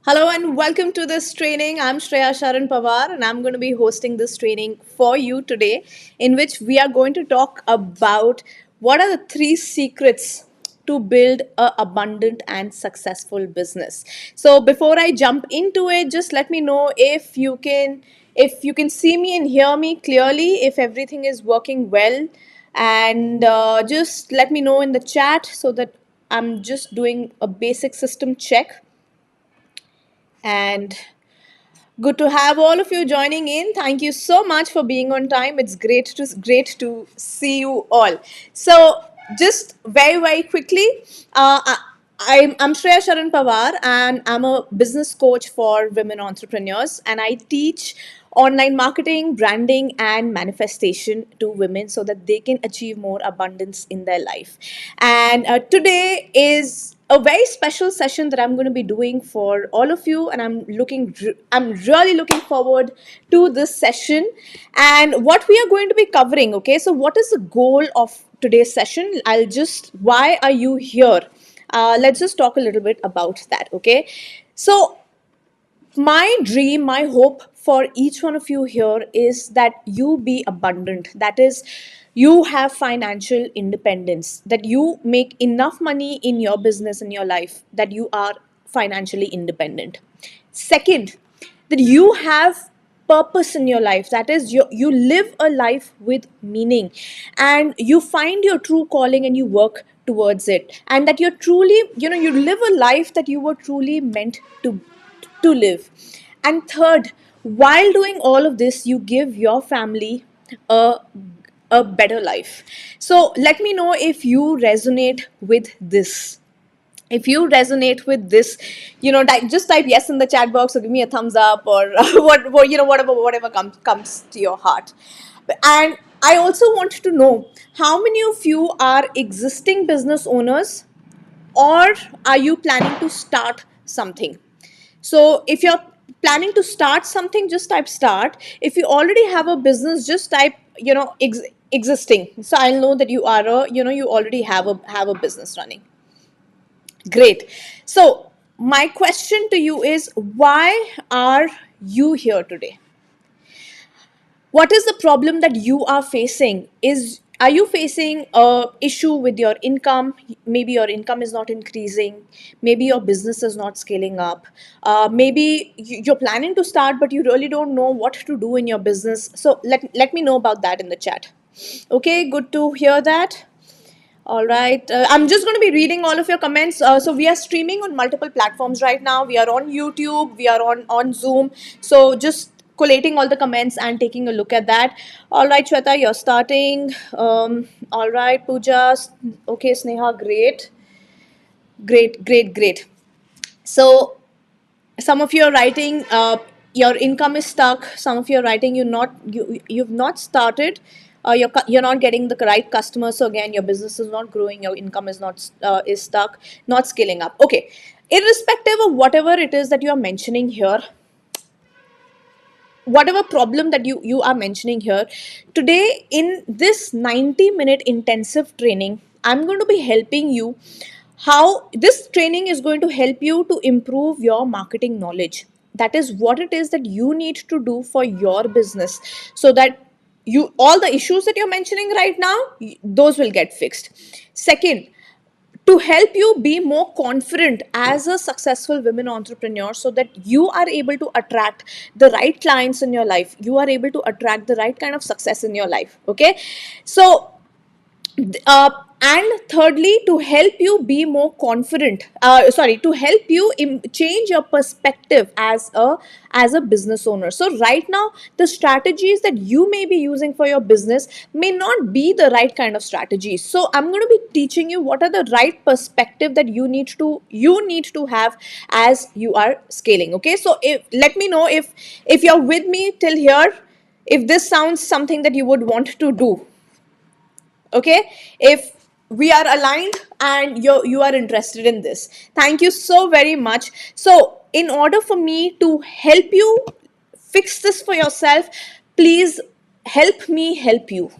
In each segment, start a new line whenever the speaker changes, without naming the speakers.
Hello and welcome to this training. I'm Shreya Sharan Pawar and I'm going to be hosting this training for you today, in which we are going to talk about what are the three secrets to build a abundant and successful business. So before I jump into it, just let me know if you can see me and hear me clearly, if everything is working well, and just let me know in the chat so that I'm just doing a basic system check. And good to have all of you joining in. Thank you so much for being on time. It's great to see you all. So just very quickly, I'm Shreya Sharan Pawar and I'm a business coach for women entrepreneurs, and I teach online marketing, branding, and manifestation to women so that they can achieve more abundance in their life. And today is a very special session that I'm going to be doing for all of you, and I'm really looking forward to this session and what we are going to be covering. Okay, so what is the goal of today's session? Why are you here? Let's just talk a little bit about that. Okay, so my dream, my hope for each one of you here is that you be abundant. That is, you have financial independence, that you make enough money in your business, in your life, that you are financially independent. Second, that you have purpose in your life. That is, you live a life with meaning and you find your true calling and you work towards it. And that you're truly, you live a life that you were truly meant to live. And third, while doing all of this, you give your family a a better life. So let me know if you resonate with this. If you resonate with this, just type yes in the chat box or give me a thumbs up, or whatever comes to your heart. And I also want to know how many of you are existing business owners, or are you planning to start something? So if you're planning to start something, just type start. If you already have a business, just type existing. So I'll know that you are you already have a business running. Great. So my question to you is, why are you here today? What is the problem that you are facing? Are you facing a issue with your income? Maybe your income is not increasing. Maybe your business is not scaling up. Maybe you're planning to start, but you really don't know what to do in your business. So let me know about that in the chat. Okay, good to hear that. All right. I'm just going to be reading all of your comments. So we are streaming on multiple platforms right now. We are on YouTube. We are on Zoom. So just collating all the comments and taking a look at that. All right, Shweta, you're starting. All right, Pooja. Okay, Sneha, great. Great. So some of you are writing your income is stuck. Some of you are writing you've not started. You're not getting the right customers. So again, your business is not growing. Your income is not is stuck, not scaling up. Okay, irrespective of whatever it is that you are mentioning here, whatever problem that you are mentioning here today, in this 90-minute intensive training, I'm going to be helping you. How this training is going to help you to improve your marketing knowledge. That is what it is that you need to do for your business, so that you all the issues that you're mentioning right now, those will get fixed. Second, to help you be more confident as a successful women entrepreneur, so that you are able to attract the right clients in your life, you are able to attract the right kind of success in your life. Okay, so uh, and thirdly, to help you be more confident, to help you change your perspective as a business owner. So right now, the strategies that you may be using for your business may not be the right kind of strategies. So I'm going to be teaching you what are the right perspective that you need to have as you are scaling. Okay, so let me know if you're with me till here, if this sounds something that you would want to do. Okay, if we are aligned and you are interested in this, thank you so very much. So in order for me to help you fix this for yourself, please help me help you.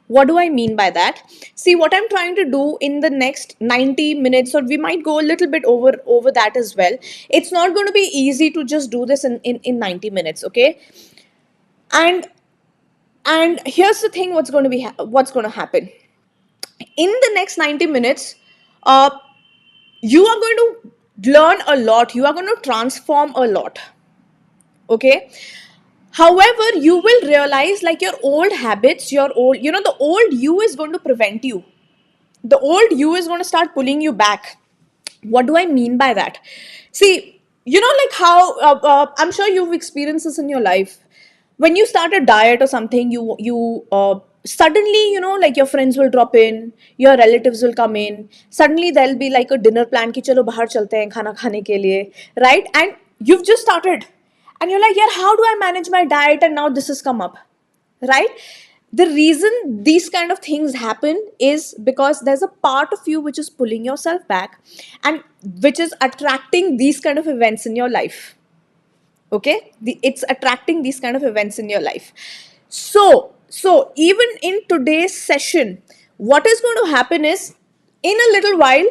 What do I mean by that? See, what I'm trying to do in the next 90 minutes, or we might go a little bit over that as well. It's not going to be easy to just do this in 90 minutes, okay? And here's the thing, what's going to what's going to happen in the next 90 minutes. uh, you are going to learn a lot, you are going to transform a lot, okay? However, you will realize like your old habits, your old, the old you is going to prevent you. The old you is going to start pulling you back. What do I mean by that? See, like how I'm sure you've experienced this in your life. When you start a diet or something, you suddenly, like your friends will drop in, your relatives will come in. Suddenly there'll be like a dinner plan ki chalo bahar chalte hain khana khane ke liye, right? And you've just started, and you're like, yeah, how do I manage my diet? And now this has come up, right? The reason these kind of things happen is because there's a part of you which is pulling yourself back, and which is attracting these kind of events in your life, okay? It's attracting these kind of events in your life. So even in today's session, what is going to happen is, in a little while,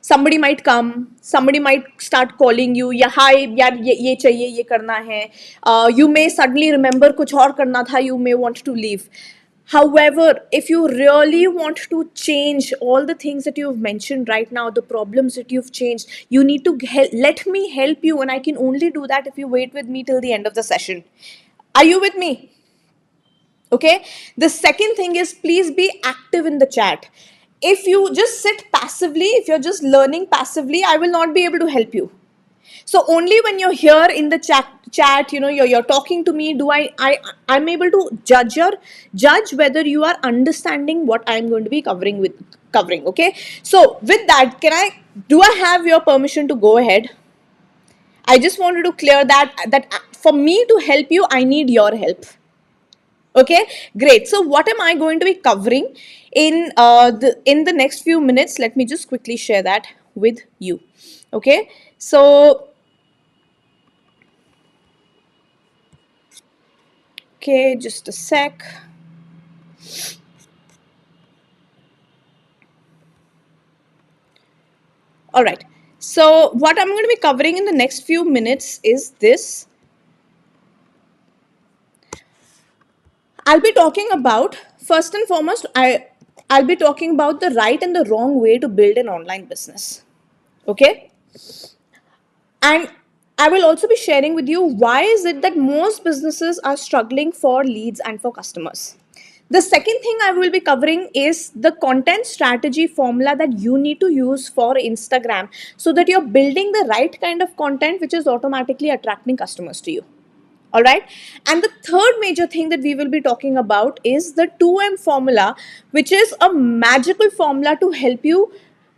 somebody might come, somebody might start calling you, yeah, hi yaar, ye chahiye, ye karna hai. You may suddenly remember kuch aur karna tha, you may want to leave. However, if you really want to change all the things that you've mentioned right now, the problems that you've changed, you need to let me help you, and I can only do that if you wait with me till the end of the session. Are you with me? Okay. The second thing is, please be active in the chat. If you just sit passively, if you're just learning passively, I will not be able to help you. So only when you're here in the chat, you're talking to me, I'm able to judge whether you are understanding what I'm going to be covering. Okay. So with that, do I have your permission to go ahead? I just wanted to clear that for me to help you, I need your help. Okay, great. So what am I going to be covering in the next few minutes? Let me just quickly share that with you. Okay, so okay, just a sec. All right. So what I'm going to be covering in the next few minutes is this. I'll be talking about, first and foremost, I'll be talking about the right and the wrong way to build an online business. Okay? And I will also be sharing with you why is it that most businesses are struggling for leads and for customers. The second thing I will be covering is the content strategy formula that you need to use for Instagram, so that you're building the right kind of content which is automatically attracting customers to you. All right. And the third major thing that we will be talking about is the 2M formula, which is a magical formula to help you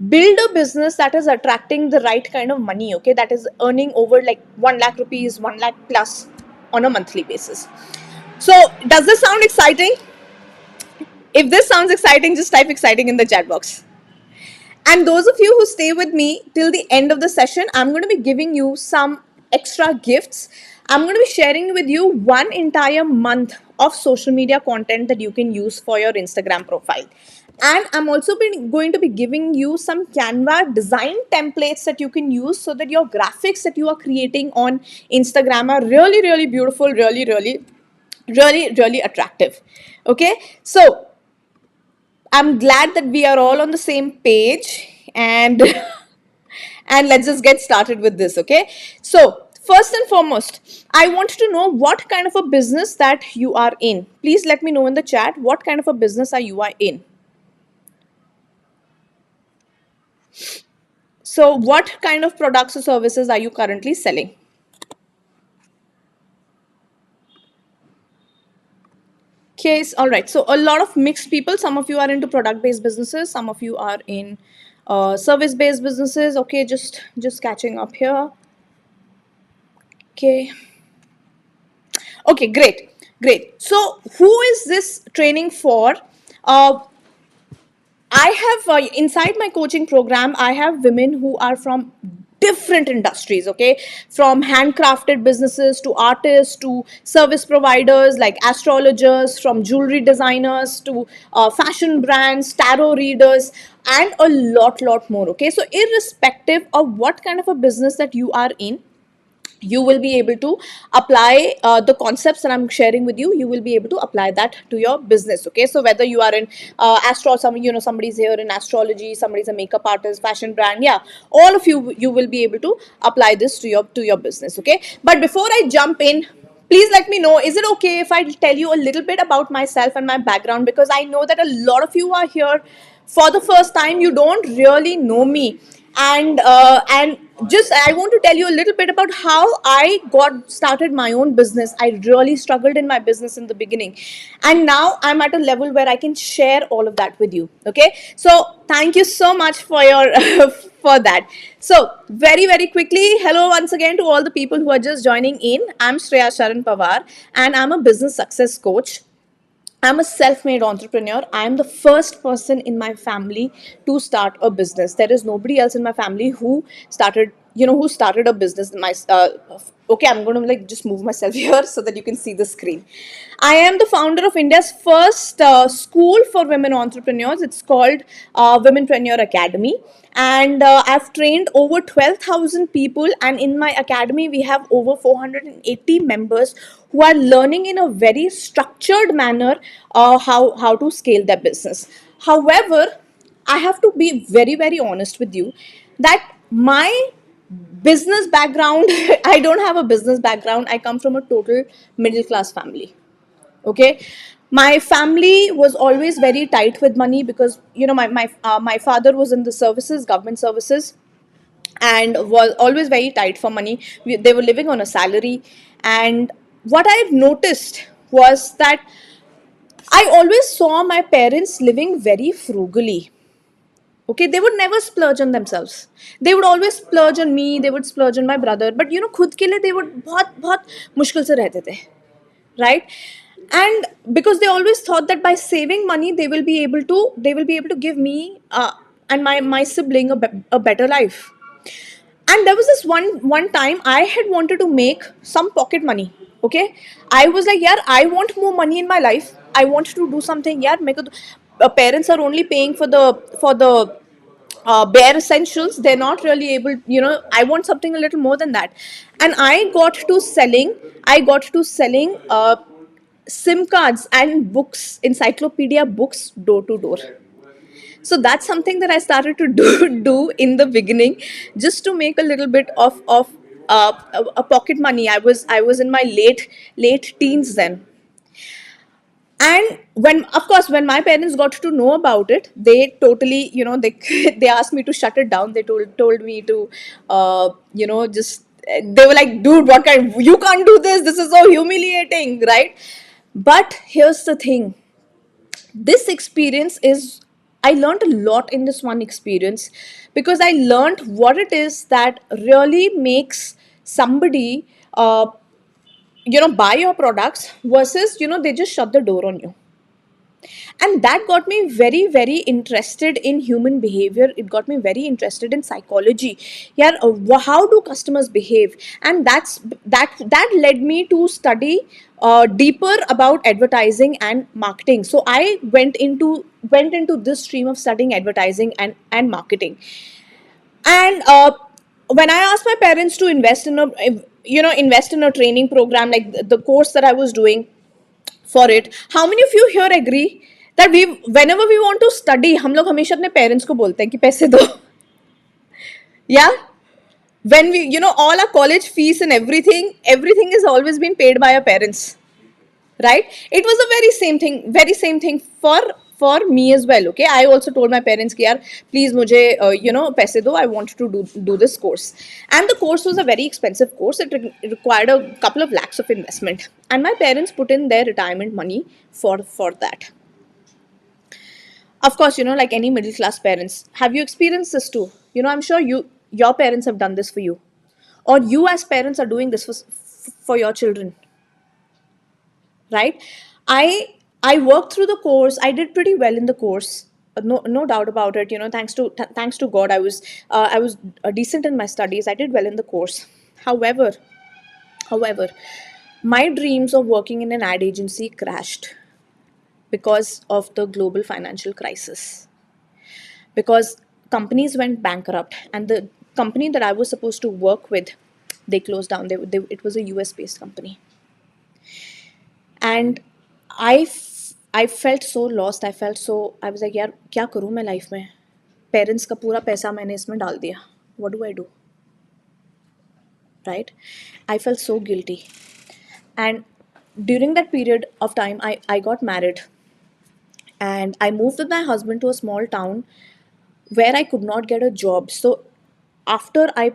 build a business that is attracting the right kind of money, okay, that is earning over like 1 lakh rupees, 1 lakh plus on a monthly basis. So does this sound exciting? If this sounds exciting, just type exciting in the chat box. And those of you who stay with me till the end of the session, I'm going to be giving you some extra gifts. I'm going to be sharing with you one entire month of social media content that you can use for your Instagram profile. And I'm also going to be giving you some Canva design templates that you can use, so that your graphics that you are creating on Instagram are really, really beautiful, really, really, really, really attractive. Okay. So I'm glad that we are all on the same page, and and let's just get started with this, okay? So, first and foremost, I want to know what kind of a business that you are in. Please let me know in the chat what kind of a business are you are in. So, what kind of products or services are you currently selling? Okay, all right. So a lot of mixed people. Some of you are into product-based businesses. Some of you are in service-based businesses. Okay, just catching up here. Okay. Okay, great, great. So who is this training for? Uh, I have inside my coaching program, I have women who are from different industries, okay, from handcrafted businesses to artists to service providers like astrologers, from jewelry designers to fashion brands, tarot readers, and a lot more. Okay, so irrespective of what kind of a business that you are in, you will be able to apply the concepts that I'm sharing with you. You will be able to apply that to your business. Okay, so whether you are in somebody's here in astrology, somebody's a makeup artist, fashion brand, yeah, all of you will be able to apply this to your business. Okay, but before I jump in, please let me know, is it okay if I tell you a little bit about myself and my background, because I know that a lot of you are here for the first time, you don't really know me. And just I want to tell you a little bit about how I got started my own business. I really struggled in my business in the beginning, and now I'm at a level where I can share all of that with you. Okay, so thank you so much for your for that. So very quickly, hello once again to all the people who are just joining in. I'm Shreya Sharan Pawar, and I'm a business success coach. I'm a self-made entrepreneur. I'm the first person in my family to start a business. There is nobody else in my family who started a business. Okay, I'm going to like just move myself here so that you can see the screen. I am the founder of India's first school for women entrepreneurs. It's called Womenpreneur Academy, and I've trained over 12,000 people. And in my academy, we have over 480 members who are learning in a very structured manner how to scale their business. However, I have to be very honest with you that my business background I don't have a business background. I come from a total middle class family. Okay, my family was always very tight with money because my father was in the services, government services, and was always very tight for money. They were living on a salary, and what I've noticed was that I always saw my parents living very frugally. Okay, they would never splurge on themselves. They would always splurge on me, they would splurge on my brother, but खुद के लिए they would बहुत मुश्किल से रहते थे, right? And because they always thought that by saving money they will be able to give me and my sibling a better life. And there was this one time I had wanted to make some pocket money. Okay, I was like, yeah, I want more money in my life. I want to do something. Yeah, parents are only paying for the bare essentials. They're not really able, I want something a little more than that. And I got to selling sim cards and books, encyclopedia books, door to door. So that's something that I started to do in the beginning, just to make a little bit of a pocket money. I was in my late teens then. And when my parents got to know about it, they totally, they they asked me to shut it down. They told me to just, they were like, dude, what kind, you can't do this, this is so humiliating, right? But here's the thing, this experience is, I learned a lot in this one experience, because I learned what it is that really makes somebody buy your products versus they just shut the door on you. And that got me very interested in human behavior. It got me very interested in psychology. Yeah, how do customers behave? And that led me to study deeper about advertising and marketing. So I went into this stream of studying advertising and marketing. And when I asked my parents to invest in a training program like the course that I was doing for it, how many of you here agree that whenever we want to study, हम लोग हमेशा अपने parents को बोलते हैं कि पैसे दो. Yeah, when we, all our college fees and everything is always been paid by our parents, right? It was a very same thing for me as well. Okay, I also told my parents कि यार please मुझे पैसे दो, I want to do this course. And the course was a very expensive course. It required a couple of lakhs of investment, and my parents put in their retirement money for that. Of course, like any middle class parents, have you experienced this too? I'm sure your parents have done this for you, or you as parents are doing this for your children, right? I worked through the course. I did pretty well in the course. no doubt about it. Thanks to God, I was decent in my studies. I did well in the course. However, however, my dreams of working in an ad agency crashed because of the global financial crisis, because companies went bankrupt, and the company that I was supposed to work with, they closed down. It was a US based company, and I felt so lost. I was like, यार क्या करूँ मैं life में? Parents का पूरा पैसा मैंने इसमें डाल दिया. What do I do? Right? I felt so guilty. And during that period of time, I got married, and I moved with my husband to a small town where I could not get a job. So after I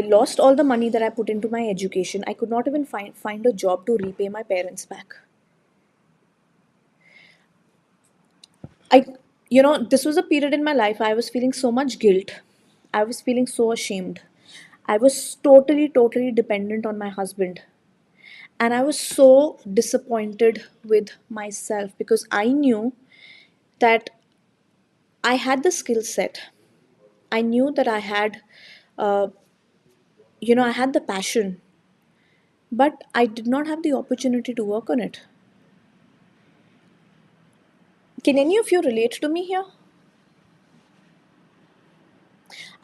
lost all the money that I put into my education, I could not even find a job to repay my parents back. I, this was a period in my life I was feeling so much guilt. I was feeling so ashamed. I was totally dependent on my husband. And I was so disappointed with myself because I knew that I had the skill set. I knew that uh, I had the passion, but I did not have the opportunity to work on it. Can any of you relate to me here?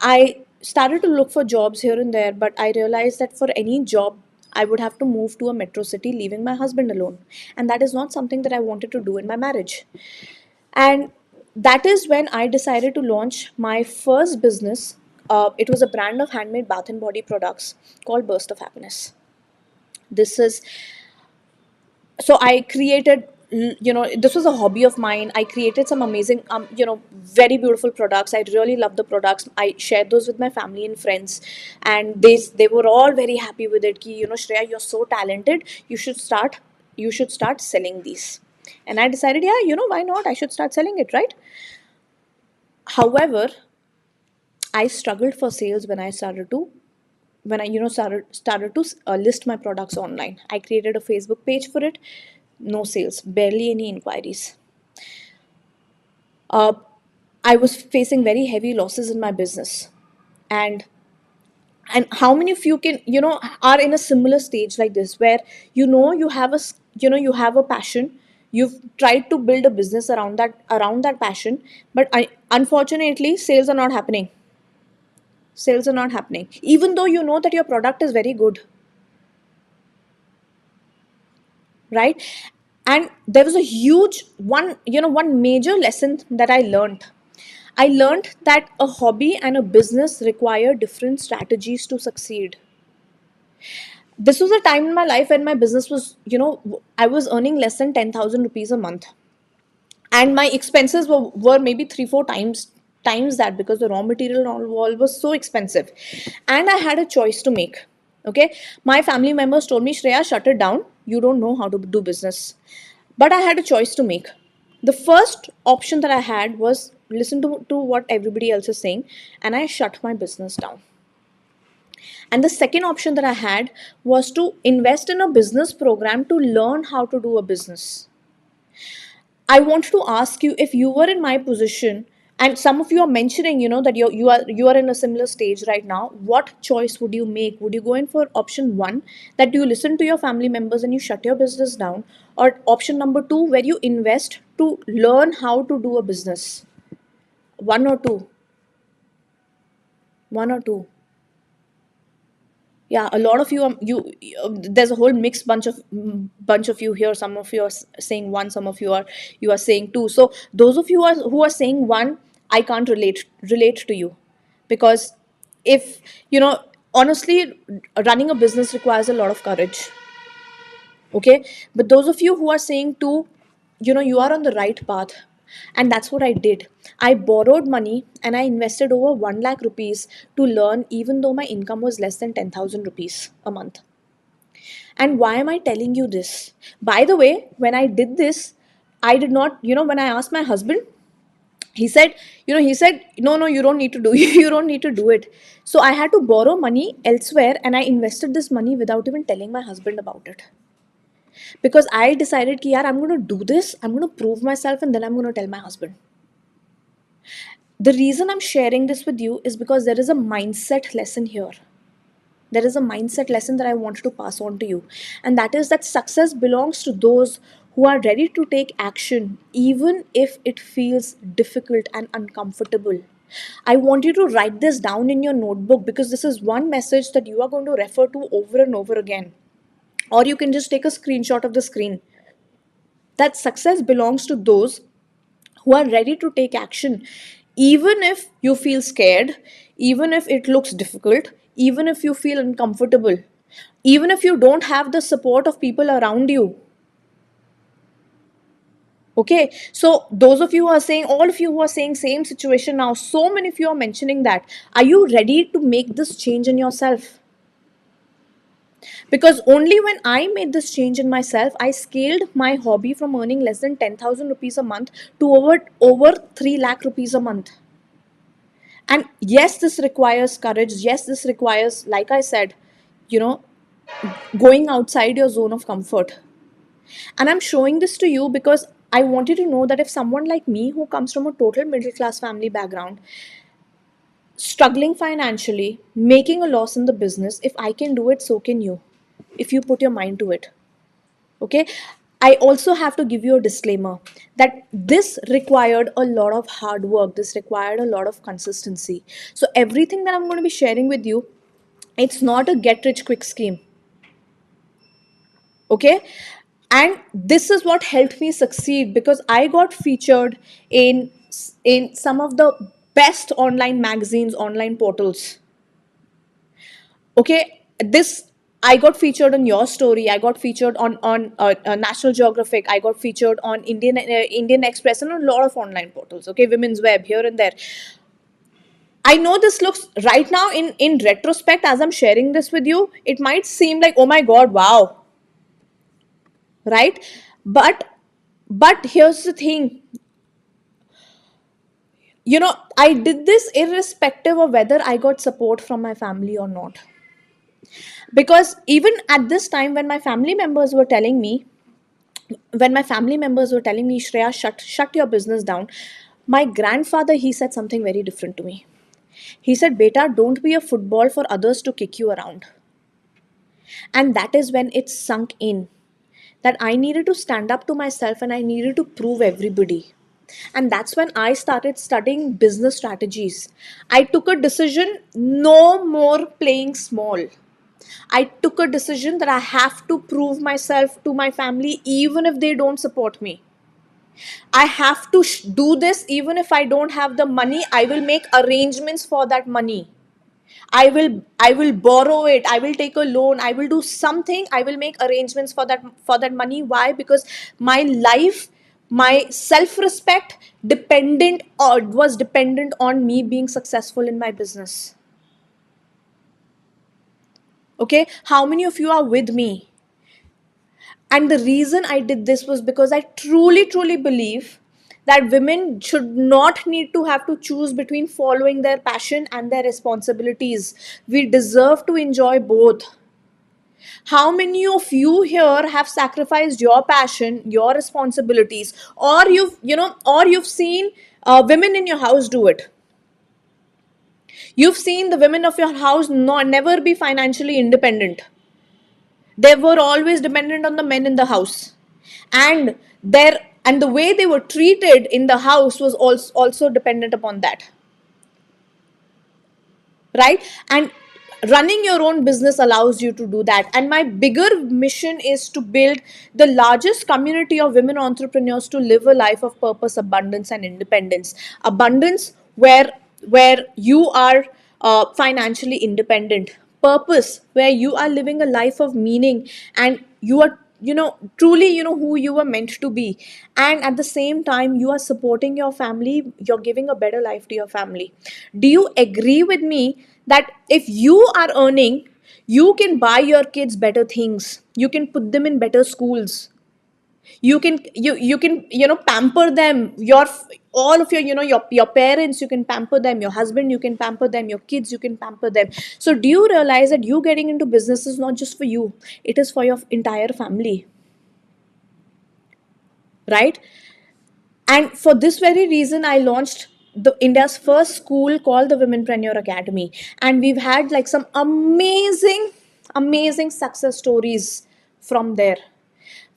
I started to look for jobs here and there, but I realized that for any job, I would have to move to a metro city, leaving my husband alone. And that is not something that I wanted to do in my marriage. And that is when I decided to launch my first business. It was a brand of handmade bath and body products called Burst of Happiness. This is so I created, this was a hobby of mine. I created some amazing, very beautiful products. I really love the products. I shared those with my family and friends, and they were all very happy with it. Ki, Shreya, you're so talented, you should start selling these. And I decided, yeah, why not, I should start selling it, right? However, I struggled for sales when I started to when I started to list my products online. I created a Facebook page for it. No sales, barely any inquiries. uh, I was facing very heavy losses in my business. And and how many of you can are in a similar stage like this, where you have you have a passion, you've tried to build a business around that passion, but unfortunately sales are not happening, even though you know that your product is very good, right? And there was a huge one major lesson that I learned that a hobby and a business require different strategies to succeed. This was a time in my life when my business was, I was earning less than 10,000 rupees a month. And my expenses were maybe three, four times that, because the raw material and all was so expensive. And I had a choice to make. Okay. My family members told me, Shreya, shut it down. You don't know how to do business. But I had a choice to make. The first option that I had was listen to what everybody else is saying, and I shut my business down. And the second option that I had was to invest in a business program to learn how to do a business. I want to ask you, if you were in my position, and some of you are mentioning, that you are in a similar stage right now, what choice would you make? Would you go in for option one, that you listen to your family members and you shut your business down, or option number two, where you invest to learn how to do a business? One or two? One or two? Yeah, a lot of you there's a whole mixed bunch of you here. Some of you are saying one, some of you are saying two. So those of you who are saying one, I can't relate to you, because if honestly, running a business requires a lot of courage. Okay. But those of you who are saying two, you are on the right path. And that's what I did. I borrowed money and I invested over 1 lakh rupees to learn, even though my income was less than 10,000 rupees a month. And why am I telling you this? By the way, when I did this, I did not, when I asked my husband, he said, no, you don't need to do you don't need to do it. So I had to borrow money elsewhere, and I invested this money without even telling my husband about it, because I decided ki yaar, I'm going to do this, I'm going to prove myself, and then I'm going to tell my husband. The reason I'm sharing this with you is because there is a mindset lesson here. There is a mindset lesson that I wanted to pass on to you. And that is that success belongs to those who are ready to take action, even if it feels difficult and uncomfortable. I want you to write this down in your notebook because this is one message that you are going to refer to over and over again. Or you can just take a screenshot of the screen. That success belongs to those who are ready to take action, even if you feel scared, even if it looks difficult, even if you feel uncomfortable, even if you don't have the support of people around you. Okay, so those of you who are saying, all of you who are saying same situation now, so many of you are mentioning that. Are you ready to make this change in yourself? Because only when I made this change in myself, I scaled my hobby from earning less than 10,000 rupees a month to over 3 lakh rupees a month. And yes, this requires courage. Yes, this requires, like I said, you know, going outside your zone of comfort. And I'm showing this to you because I want you to know that if someone like me, who comes from a total middle class family background, struggling financially, making a loss in the business, if I can do it, so can you. If you put your mind to it. Okay. I also have to give you a disclaimer that this required a lot of hard work. This required a lot of consistency. So everything that I'm going to be sharing with you, it's not a get rich quick scheme. Okay. And this is what helped me succeed because I got featured in in some of the best online magazines, online portals. Okay, this, I got featured on Your Story, I got featured on National Geographic, I got featured on Indian Express and a lot of online portals. Okay, Women's Web, here and there. I know this looks right now in retrospect, as I'm sharing this with you, it might seem like, oh my god, wow, right? But here's the thing, I did this irrespective of whether I got support from my family or not. Because even at this time, when my family members were telling me, Shreya, shut your business down, my grandfather, he said something very different to me. He said, Beta, don't be a football for others to kick you around. And that is when it sunk in that I needed to stand up to myself and I needed to prove everybody. And that's when I started studying business strategies. I took a decision, no more playing small. I took a decision that I have to prove myself to my family even if they don't support me. I have to do this even if I don't have the money. I will make arrangements for that money. I will borrow it. I will take a loan. I will do something. I will make arrangements for that money. Why? Because my life, my self-respect dependent or was dependent on me being successful in my business. Okay? How many of you are with me? And the reason I did this was because I truly, truly believe that women should not need to have to choose between following their passion and their responsibilities. We deserve to enjoy both. How many of you here have sacrificed your passion, your responsibilities, or you've seen women in your house do it? You've seen the women of your house never be financially independent. They were always dependent on the men in the house, and the way they were treated in the house was also dependent upon that, right? And running your own business allows you to do that. And my bigger mission is to build the largest community of women entrepreneurs to live a life of purpose, abundance, and independence. Abundance where you are financially independent. Purpose where you are living a life of meaning and you are truly who you were meant to be. And at the same time, you are supporting your family, you're giving a better life to your family. Do you agree with me that if you are earning, you can buy your kids better things, you can put them in better schools, you can pamper them, all of your parents, you can pamper them, your husband, you can pamper them, your kids, you can pamper them. So do you realize that you getting into business is not just for you, it is for your entire family, right? And for this very reason, I launched the India's first school called the Womenpreneur Academy, and we've had like some amazing success stories from there.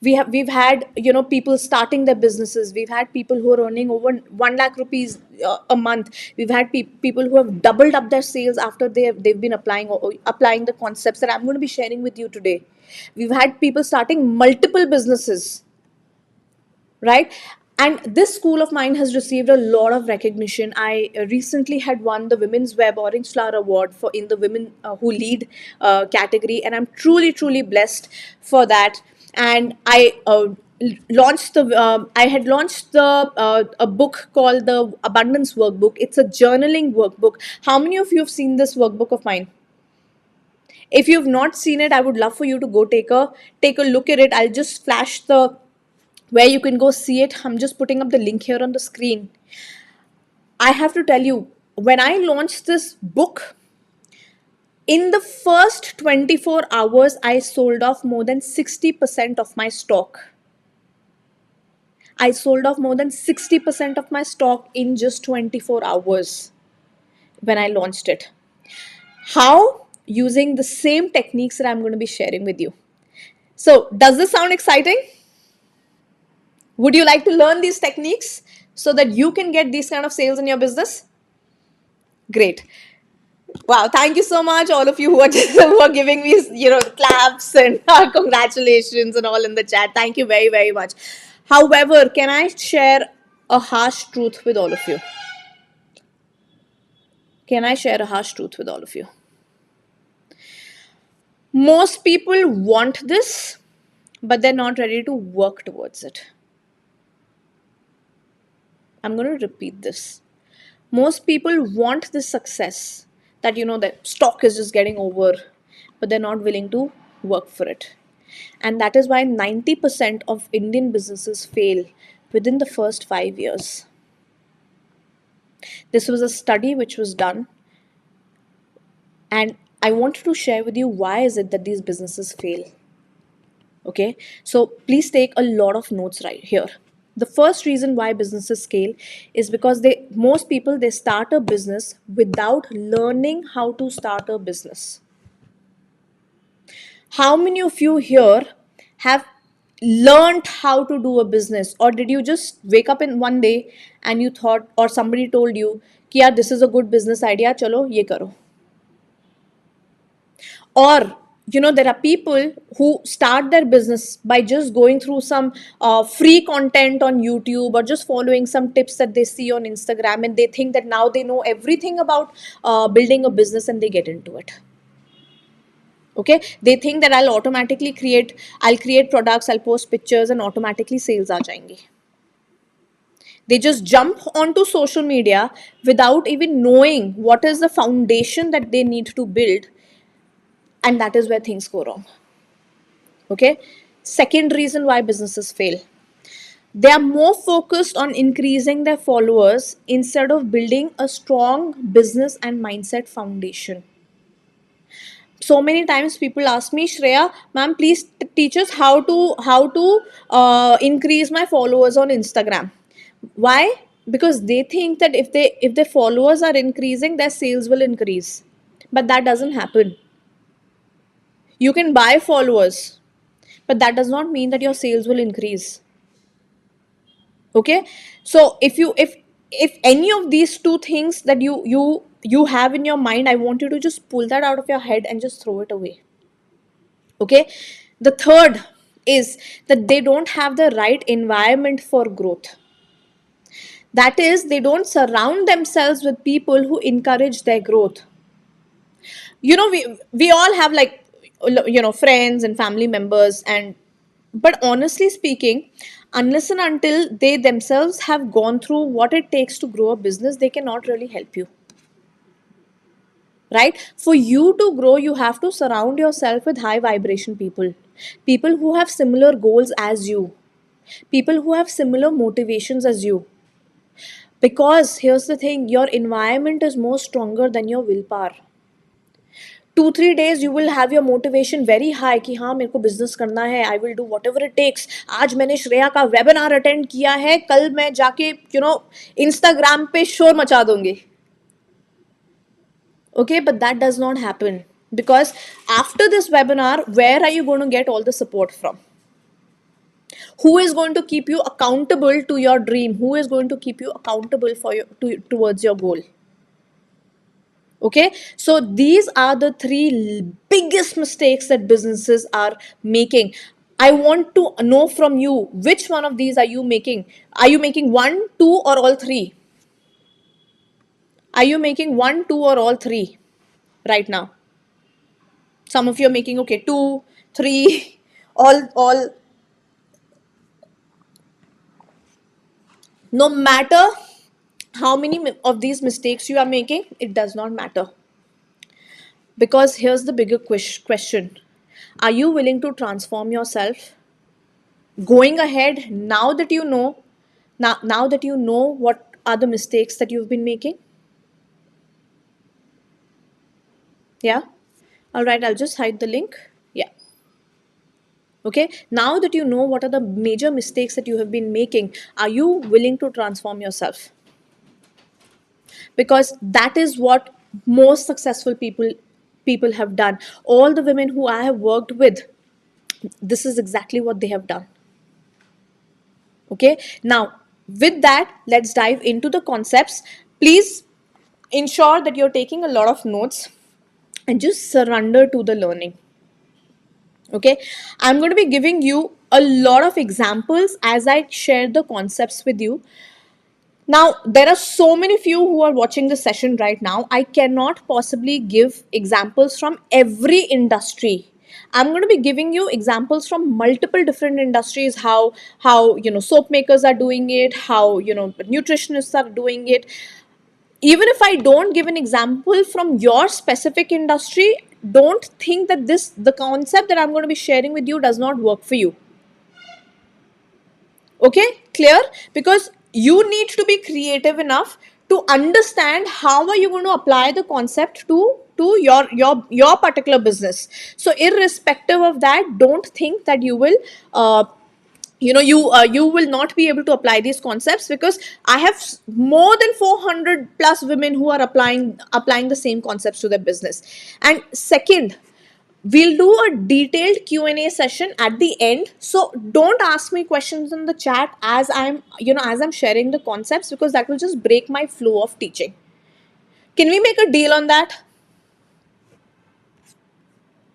We've had, you know, people starting their businesses. We've had people who are earning over 1 lakh rupees a month. We've had people who have doubled up their sales after they've been applying the concepts that I'm going to be sharing with you today. We've had people starting multiple businesses, right? And this school of mine has received a lot of recognition. I recently had won the Women's Web Orange Flower Award for in the Women Who Lead category, and I'm truly blessed for that. And I had launched the a book called the Abundance Workbook. It's a journaling workbook. How many of you have seen this workbook of mine? If you've not seen it, I would love for you to go take a look at it. I'll just flash the where you can go see it. I'm just putting up the link here on the screen. I have to tell you, when I launched this book, in the first 24 hours, I sold off more than 60% of my stock. I sold off more than 60% of my stock in just 24 hours when I launched it. How? Using the same techniques that I'm going to be sharing with you. So, does this sound exciting? Would you like to learn these techniques so that you can get these kind of sales in your business? Great. Wow, thank you so much, all of you who are who are giving me, you know, claps and congratulations and all in the chat. Thank you very much. However, can I share a harsh truth with all of you? Can I share a harsh truth with all of you? Most people want this, but they're not ready to work towards it. I'm going to repeat this. Most people want this success, that, you know, that stock is just getting over, but they're not willing to work for it. And that is why 90% of Indian businesses fail within the first 5 years. This was a study which was done, and I wanted to share with you why is it that these businesses fail. Okay, so please take a lot of notes right here. The first reason why businesses scale is because most people, they start a business without learning how to start a business. How many of you here have learned how to do a business, or did you just wake up in one day and you thought, or somebody told you कि यार this is a good business idea, चलो ये करो? Or, you know, there are people who start their business by just going through some free content on YouTube, or just following some tips that they see on Instagram, and they think that now they know everything about building a business, and they get into it. Okay, they think that I'll create products, I'll post pictures, and automatically sales aa jayenge. They just jump onto social media without even knowing what is the foundation that they need to build, and that is where things go wrong. Okay, second reason why businesses fail: they are more focused on increasing their followers instead of building a strong business and mindset foundation. So many times people ask me, Shreya, ma'am, please teach us how to increase my followers on Instagram. Why? Because they think that if their followers are increasing, their sales will increase. But that doesn't happen. You can buy followers, but that does not mean that your sales will increase. Okay, so if any of these two things that you have in your mind, I want you to just pull that out of your head and just throw it away. Okay, the third is that they don't have the right environment for growth. That is, they don't surround themselves with people who encourage their growth. You know, we all have, like, you know, friends and family members, and but honestly speaking, unless and until they themselves have gone through what it takes to grow a business, they cannot really help you. Right? For you to grow, you have to surround yourself with high vibration people, people who have similar goals as you, people who have similar motivations as you. Because here's the thing, your environment is more stronger than your willpower. 2-3 days you will have your motivation very high कि हाँ मेरे को business करना है, I will do whatever it takes. आज मैंने श्रेया का webinar attend किया है, कल मैं जाके इंस्टाग्राम पे शोर मचा दूंगी. Okay, but that does not happen, because after this webinar, where are you going to get all the support from? Who is going to keep you accountable to your dream? Who is going to keep you accountable for towards your goal? Okay, so these are the three biggest mistakes that businesses are making. I want to know from you, which one of these are you making? Are you making one, two, or all three? Are you making one, two, or all three right now? Some of you are making, okay, two, three, all. No matter how many of these mistakes you are making, it does not matter. Because here's the bigger question. Are you willing to transform yourself? Going ahead, now that you know what are the mistakes that you've been making? Yeah? Alright, I'll just hide the link. Yeah. Okay, now that you know what are the major mistakes that you have been making, are you willing to transform yourself? Because that is what most successful people have done. All the women who I have worked with, this is exactly what they have done. Okay, now with that, let's dive into the concepts. Please ensure that you're taking a lot of notes and just surrender to the learning. Okay, I'm going to be giving you a lot of examples as I share the concepts with you. Now, there are so many of you who are watching this session right now. I cannot possibly give examples from every industry. I'm going to be giving you examples from multiple different industries, how soap makers are doing it, how nutritionists are doing it. Even if I don't give an example from your specific industry, don't think that the concept that I'm going to be sharing with you does not work for you. Okay, clear? Because you need to be creative enough to understand how are you going to apply the concept to your particular business. So irrespective of that, don't think that you will you will not be able to apply these concepts, because I have more than 400 plus women who are applying the same concepts to their business. And second, we'll do a detailed Q&A session at the end, so don't ask me questions in the chat as I'm sharing the concepts, because that will just break my flow of teaching. Can we make a deal on that?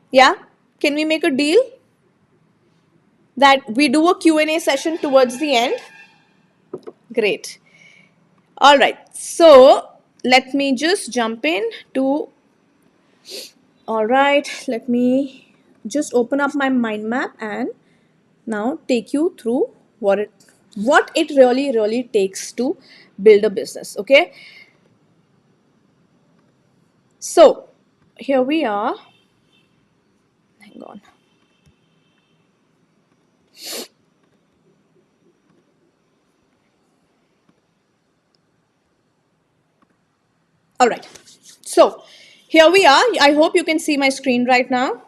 Yeah, can we make a deal that we do a Q&A session towards the end? Great. All right, so let me just jump in to. All right, let me just open up my mind map and now take you through what it really takes to build a business. Okay, so here we are. Hang on. All right, so here we are. I hope you can see my screen right now.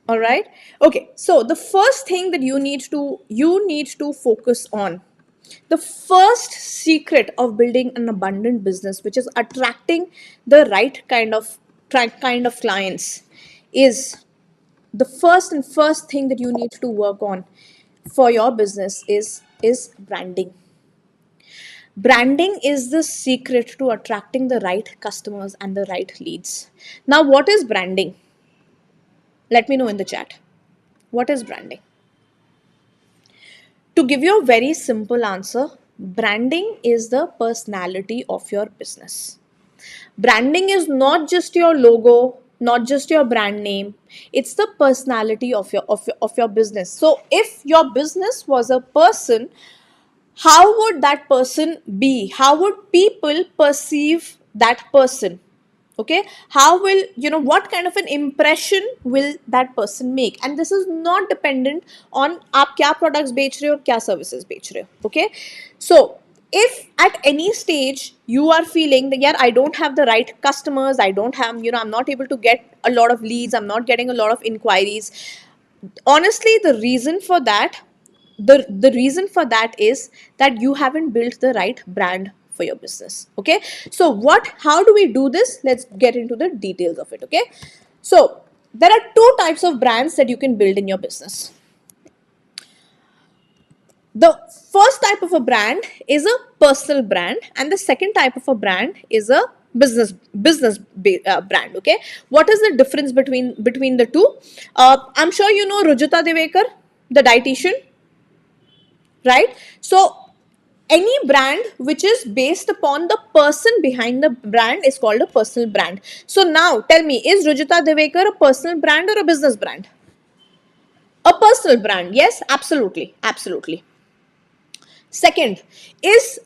All right, okay, so the first thing that you need to focus on, the first secret of building an abundant business, which is attracting the right kind of clients, is the first thing that you need to work on for your business is branding. Branding is the secret to attracting the right customers and the right leads. Now, what is branding? Let me know in the chat. What is branding? To give you a very simple answer, branding is the personality of your business. Branding is not just your logo, not just your brand name. It's the personality of your business. So if your business was a person, how would that person be? How would people perceive that person? Okay, how will what kind of an impression will that person make? And this is not dependent on आप क्या products बेच रहे हो, क्या services बेच रहे हो. Okay, so if at any stage you are feeling that, yeah, I don't have the right customers, I don't have, I'm not able to get a lot of leads, I'm not getting a lot of inquiries, honestly, the reason for that is that you haven't built the right brand for your business. Okay, so how do we do this? Let's get into the details of it. Okay, so there are two types of brands that you can build in your business. The first type of a brand is a personal brand, and the second type of a brand is a brand. Okay, what is the difference between the two? I'm sure you know Rujita Devekar, the dietitian, right? So any brand which is based upon the person behind the brand is called a personal brand. So now tell me, is Rujita Devekar a personal brand or a business brand? A personal brand, yes, absolutely, absolutely. Second, is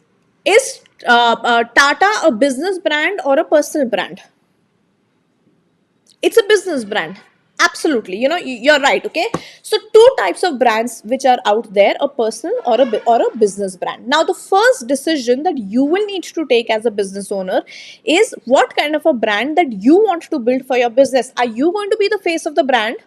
Tata a business brand or a personal brand? It's a business brand. Absolutely, you're right. Okay, so two types of brands which are out there: a personal or a business brand. Now, the first decision that you will need to take as a business owner is what kind of a brand that you want to build for your business. Are you going to be the face of the brand,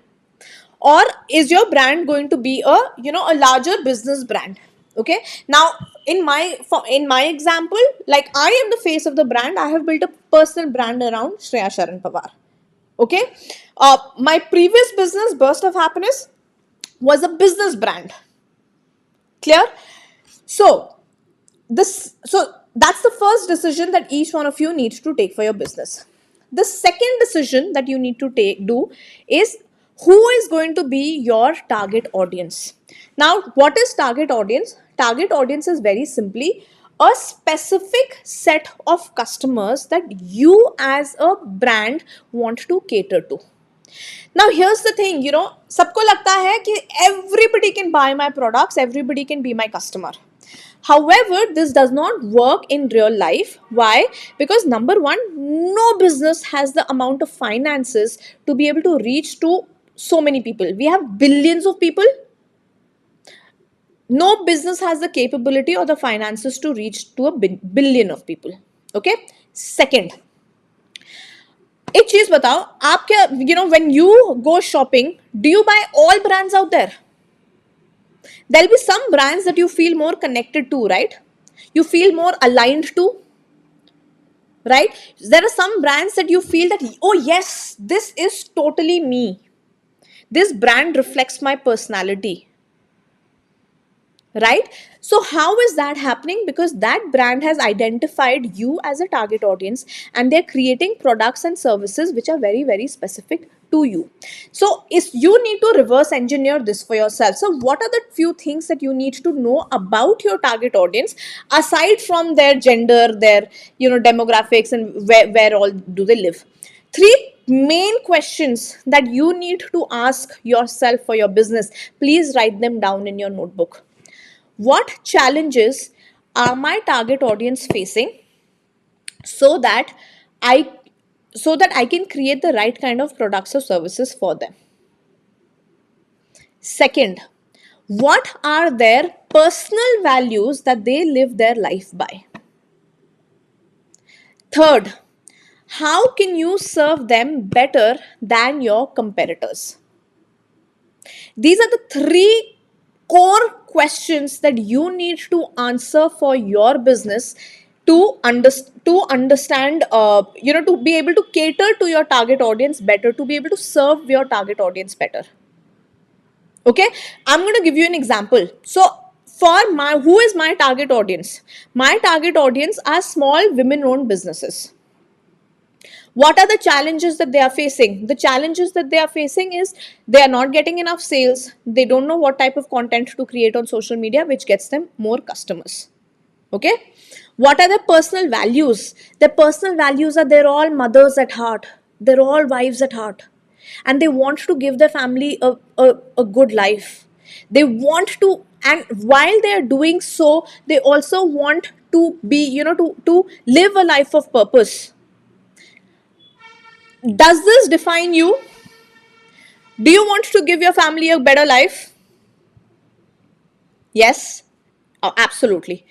or is your brand going to be a larger business brand? Okay, now in my example, like, I am the face of the brand. I have built a personal brand around Shreya Sharan Pawar. Okay, my previous business, Burst of Happiness, was a business brand. Clear? So this so that's the first decision that each one of you needs to take for your business. The second decision that you need to do is who is going to be your target audience. Now, what is target audience? Target audience is very simply a specific set of customers that you as a brand want to cater to. Now, here's the thing, सबको लगता है कि everybody can buy my products, everybody can be my customer. However, this does not work in real life. Why? Because number one, no business has the amount of finances to be able to reach to so many people. We have billions of people. No business has the capability or the finances to reach to a billion of people. Okay. Second, एक चीज बताओ, आप क्या, when you go shopping, do you buy all brands out there? There'll be some brands that you feel more connected to, right? You feel more aligned to, right? There are some brands that you feel that, oh yes, this is totally me. This brand reflects my personality, right? So how is that happening? Because that brand has identified you as a target audience, and they're creating products and services which are very, very specific to you. So is you need to reverse engineer this for yourself. So what are the few things that you need to know about your target audience, aside from their gender, their demographics, and where all do they live? Three main questions that you need to ask yourself for your business. Please write them down in your notebook. What challenges are my target audience facing, so that I can create the right kind of products or services for them? Second, what are their personal values that they live their life by? Third, how can you serve them better than your competitors? These are the three core questions that you need to answer for your business to understand, to be able to cater to your target audience better, to be able to serve your target audience better. Okay, I'm going to give you an example. So who is my target audience? My target audience are small women owned businesses. What are the challenges that they are facing? The challenges that they are facing is they are not getting enough sales. They don't know what type of content to create on social media which gets them more customers. Okay, what are their personal values? Their personal values are they're all mothers at heart, they're all wives at heart, and they want to give their family a good life. They want to, and while they are doing so, they also want to be, to live a life of purpose. Does this define you? Do you want to give your family a better life? Yes. Oh, absolutely.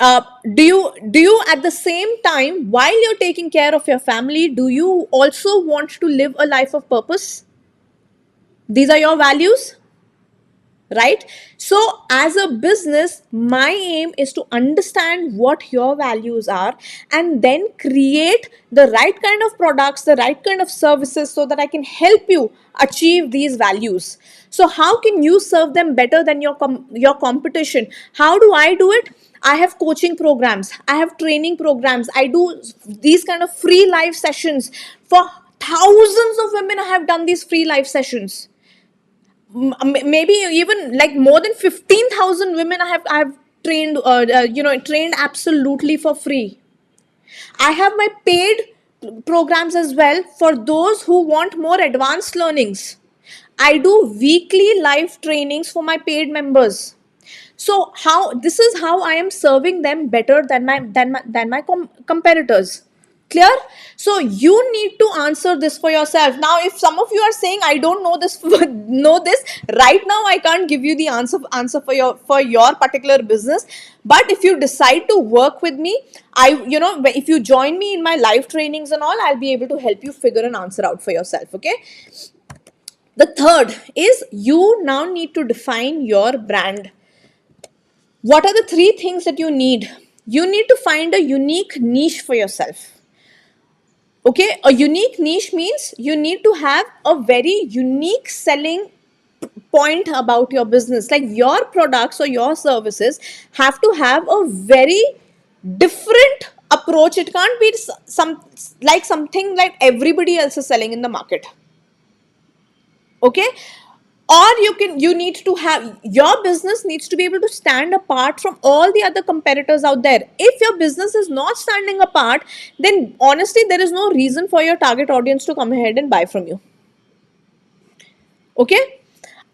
uh, do you at the same time, while you're taking care of your family, do you also want to live a life of purpose? These are your values, right? So as a business, my aim is to understand what your values are and then create the right kind of products, the right kind of services, so that I can help you achieve these values. So how can you serve them better than your competition? How do I do it? I have coaching programs, I have training programs, I do these kind of free live sessions for thousands of women. I have done these free live sessions. Maybe even like more than 15,000 women I have trained, trained absolutely for free. I have my paid programs as well for those who want more advanced learnings. I do weekly live trainings for my paid members. So how this is how I am serving them better than my competitors. Clear? So you need to answer this for yourself. Now if some of you are saying I don't know this know this right now, I can't give you the answer for your particular business. But if you decide to work with me, if you join me in my live trainings and all, I'll be able to help you figure an answer out for yourself. Okay. The third is you now need to define your brand. What are the three things that you need? You need to find a unique niche for yourself. Okay, a unique niche means you need to have a very unique selling point about your business. Like your products or your services have to have a very different approach. It can't be something like everybody else is selling in the market. Okay, or you need to have, your business needs to be able to stand apart from all the other competitors out there. If your business is not standing apart, then honestly there is no reason for your target audience to come ahead and buy from you. Okay,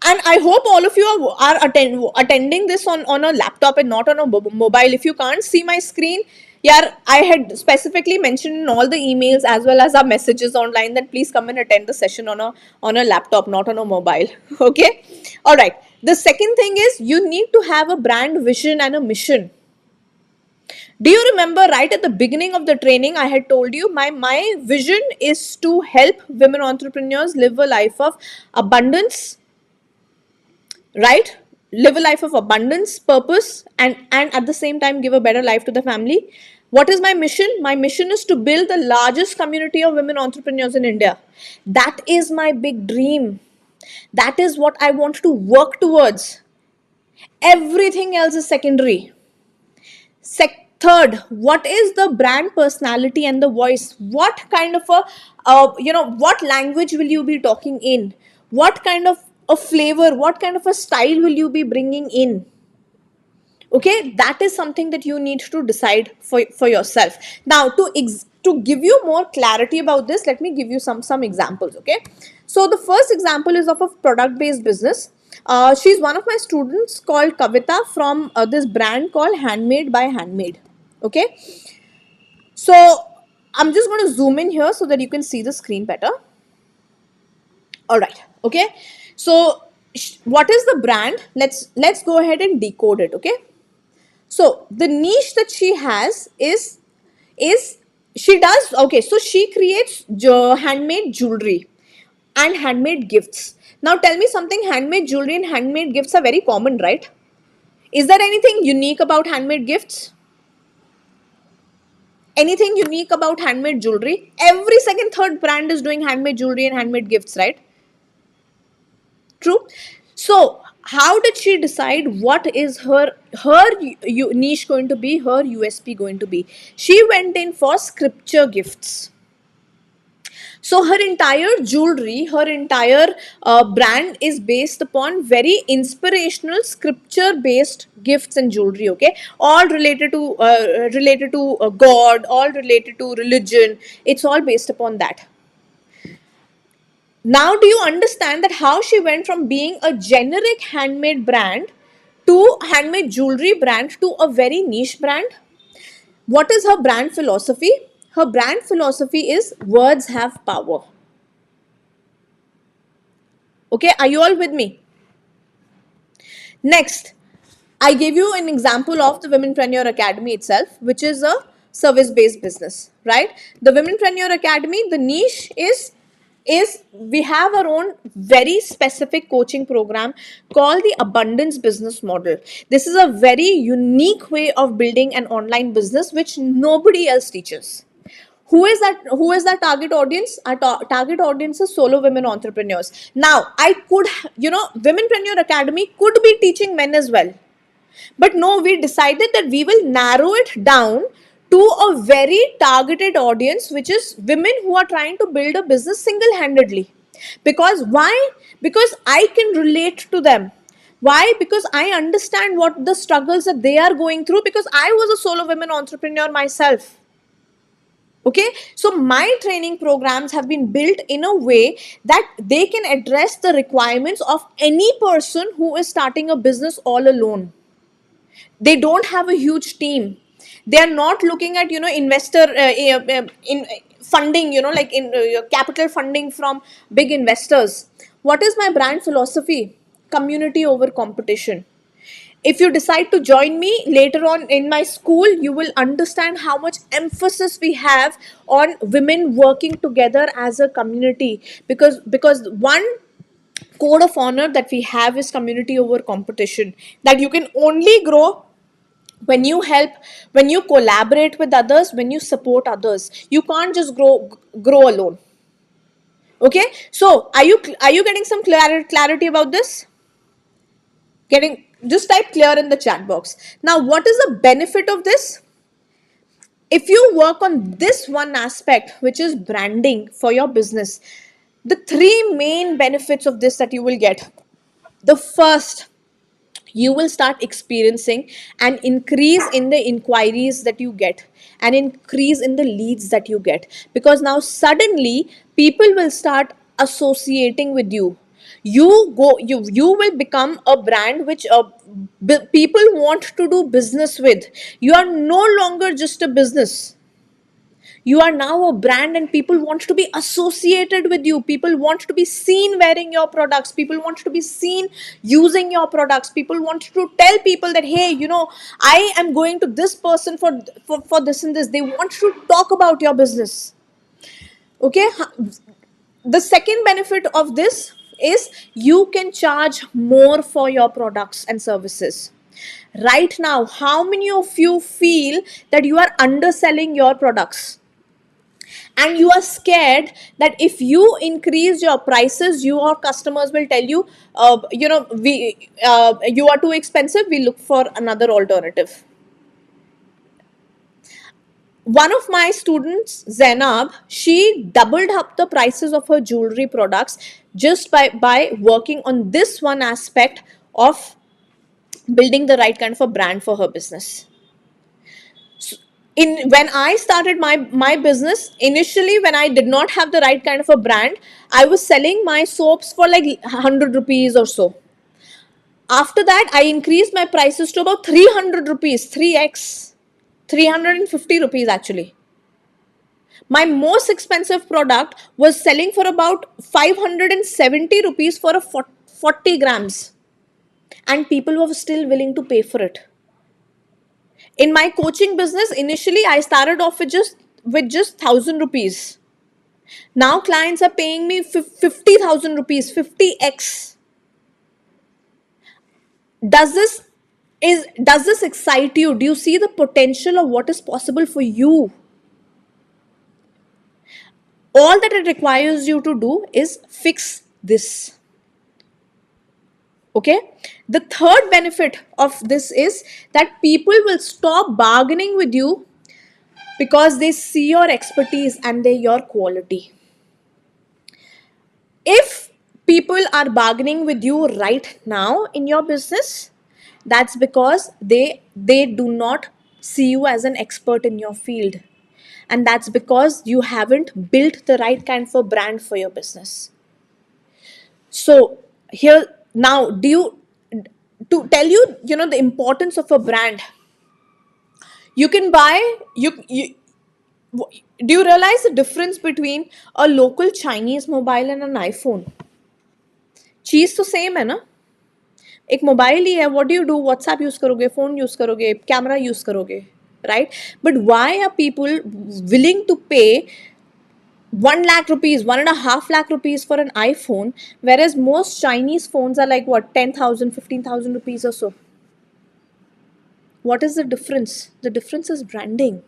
and I hope all of you are attending this on a laptop and not on a mobile. If you can't see my screen, yeah, I had specifically mentioned in all the emails as well as our messages online that please come and attend the session on a laptop, not on a mobile. Okay, all right. The second thing is you need to have a brand vision and a mission. Do you remember right at the beginning of the training, I had told you my vision is to help women entrepreneurs live a life of abundance, right? Live a life of abundance, purpose, and at the same time give a better life to the family. What is my mission? My mission is to build the largest community of women entrepreneurs in India. That is my big dream. That is what I want to work towards. Everything else is secondary. Third, what is the brand personality and the voice? What kind of what language will you be talking in? What kind of a flavor, what kind of a style will you be bringing in? Okay, that is something that you need to decide for yourself. Now to give you more clarity about this, let me give you some examples. Okay, so the first example is of a product based business. She's one of my students called Kavita from this brand called Handmade by Handmade. Okay, so I'm just going to zoom in here so that you can see the screen better. All right. Okay, so what is the brand? Let's go ahead and decode it. Okay, so the niche that she has is she does, okay, so she creates handmade jewelry and handmade gifts. Now tell me something, handmade jewelry and handmade gifts are very common, right? Is there anything unique about handmade gifts? Anything unique about handmade jewelry? Every second third brand is doing handmade jewelry and handmade gifts, right? True. So how did she decide what is her niche going to be, her USP going to be? She went in for scripture gifts. So her entire jewelry, her entire brand is based upon very inspirational scripture-based gifts and jewelry. Okay, all related to God, all related to religion. It's all based upon that. Now, do you understand that how she went from being a generic handmade brand to handmade jewelry brand to a very niche brand? What is her brand philosophy? Her brand philosophy is words have power. Okay, are you all with me? Next, I gave you an example of the Womenpreneur Academy itself, which is a service-based business, right? The Womenpreneur Academy, the niche is we have our own very specific coaching program called the abundance business model. This is a very unique way of building an online business which nobody else teaches. Who is that target audience? Our target audience is solo women entrepreneurs. Now I could, Womenpreneur Academy could be teaching men as well, but no, we decided that we will narrow it down to a very targeted audience, which is women who are trying to build a business single handedly. Because why? Because I can relate to them. Why? Because I understand what the struggles that they are going through, because I was a solo women entrepreneur myself. Okay, so my training programs have been built in a way that they can address the requirements of any person who is starting a business all alone. They don't have a huge team. They are not looking at investor in funding, like in capital funding from big investors. What is my brand philosophy? Community over competition. If you decide to join me later on in my school, you will understand how much emphasis we have on women working together as a community, because one code of honor that we have is community over competition, that you can only grow when you help, when you collaborate with others, when you support others. You can't just grow alone. Okay, so are you getting some clarity about this? Getting, just type clear in the chat box. Now what is the benefit of this? If you work on this one aspect, which is branding for your business, the three main benefits of this that you will get: the first, you will start experiencing an increase in the inquiries that you get, an increase in the leads that you get, because now suddenly people will start associating with you. You will become a brand which people want to do business with. You are no longer just a business. You are now a brand, and people want to be associated with you. People want to be seen wearing your products. People want to be seen using your products. People want to tell people that, hey, I am going to this person for this and this. They want to talk about your business. Okay, the second benefit of this is you can charge more for your products and services. Right now, how many of you feel that you are underselling your products, and you are scared that if you increase your prices, your customers will tell you, you are too expensive, we look for another alternative? One of my students, Zainab, she doubled up the prices of her jewelry products just by working on this one aspect of building the right kind of a brand for her business. In when I started my business, initially when I did not have the right kind of a brand, I was selling my soaps for like 100 rupees or so. After that, I increased my prices to about 300 rupees, 3x, 350 rupees actually. My most expensive product was selling for about 570 rupees for a 40 grams, and people were still willing to pay for it. In my coaching business, initially I started off with just 1000 rupees. Now clients are paying me 50,000 rupees, 50x. Does this does this excite you? Do you see the potential of what is possible for you? All that it requires you to do is fix this. Okay? The third benefit of this is that people will stop bargaining with you because they see your expertise and your quality. If people are bargaining with you right now in your business, that's because they do not see you as an expert in your field, and that's because you haven't built the right kind of a brand for your business. So here, now, do you, to tell you, the importance of a brand, you can buy, you do you realize the difference between a local Chinese mobile and an iPhone? चीज तो same है ना, एक mobile ही है, what do you do, WhatsApp use करोगे, phone use करोगे, camera use करोगे, right? But why are people willing to pay 1 lakh rupees, 1.5 lakh rupees for an iPhone, whereas most Chinese phones are like what, 10,000, 15,000 rupees or so? What is the difference? The difference is branding,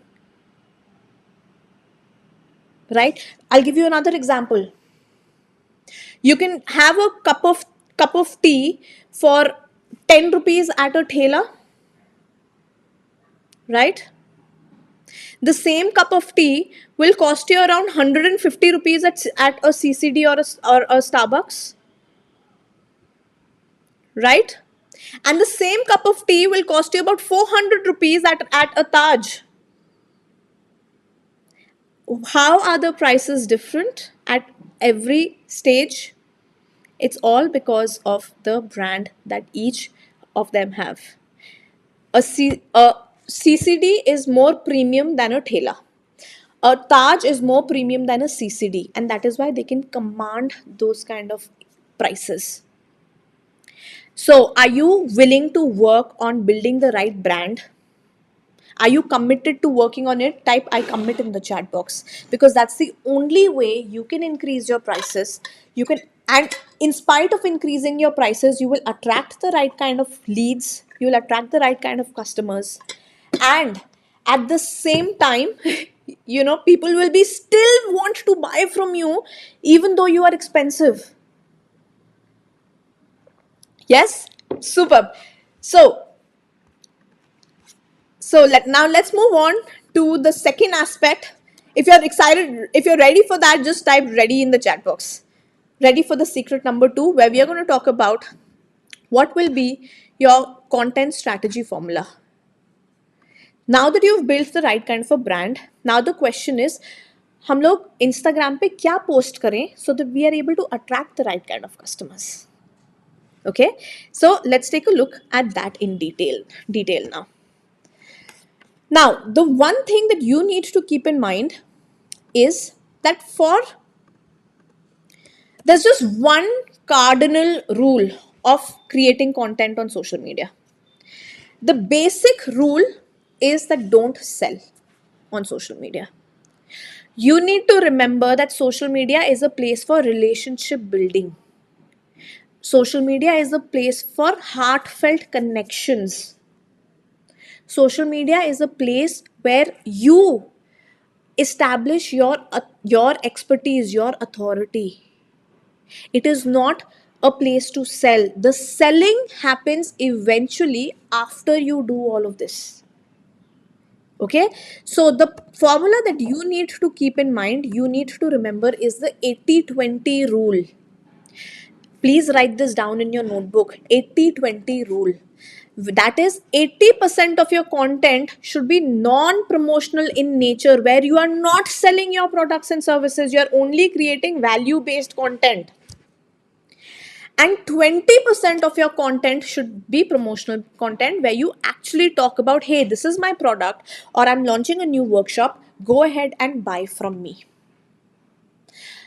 right? I'll give you another example. You can have a cup of tea for 10 rupees at a thela, right? The same cup of tea will cost you around 150 rupees at a CCD or a Starbucks, right? And the same cup of tea will cost you about 400 rupees at a Taj. How are the prices different at every stage? It's all because of the brand that each of them have. A CCD is more premium than a Thela. A Taj is more premium than a CCD, and that is why they can command those kind of prices. So, are you willing to work on building the right brand? Are you committed to working on it? Type I commit in the chat box, because that's the only way you can increase your prices. You can, and in spite of increasing your prices, you will attract the right kind of leads, you will attract the right kind of customers, and at the same time, people will be still want to buy from you even though you are expensive. Yes, superb. So let's move on to the second aspect. If you're excited, if you're ready for that, just type ready in the chat box. Ready for the secret number 2, where we are going to talk about what will be your content strategy formula. Now that you've built the right kind of a brand, now the question is, हम लोग Instagram पे क्या post करें so that we are able to attract the right kind of customers. Okay, so let's take a look at that in detail now. Now, the one thing that you need to keep in mind is that there's just one cardinal rule of creating content on social media. The basic rule is that don't sell on social media. You need to remember that social media is a place for relationship building. Social media is a place for heartfelt connections. Social media is a place where you establish your expertise, your authority. It is not a place to sell. The selling happens eventually after you do all of this. Okay, so the formula that you need to keep in mind, you need to remember, is the 80-20 rule. Please write this down in your notebook. 80-20 rule. That is, 80% of your content should be non-promotional in nature, where you are not selling your products and services, you are only creating value-based content. And 20% of your content should be promotional content, where you actually talk about, hey, this is my product, or I'm launching a new workshop, go ahead and buy from me.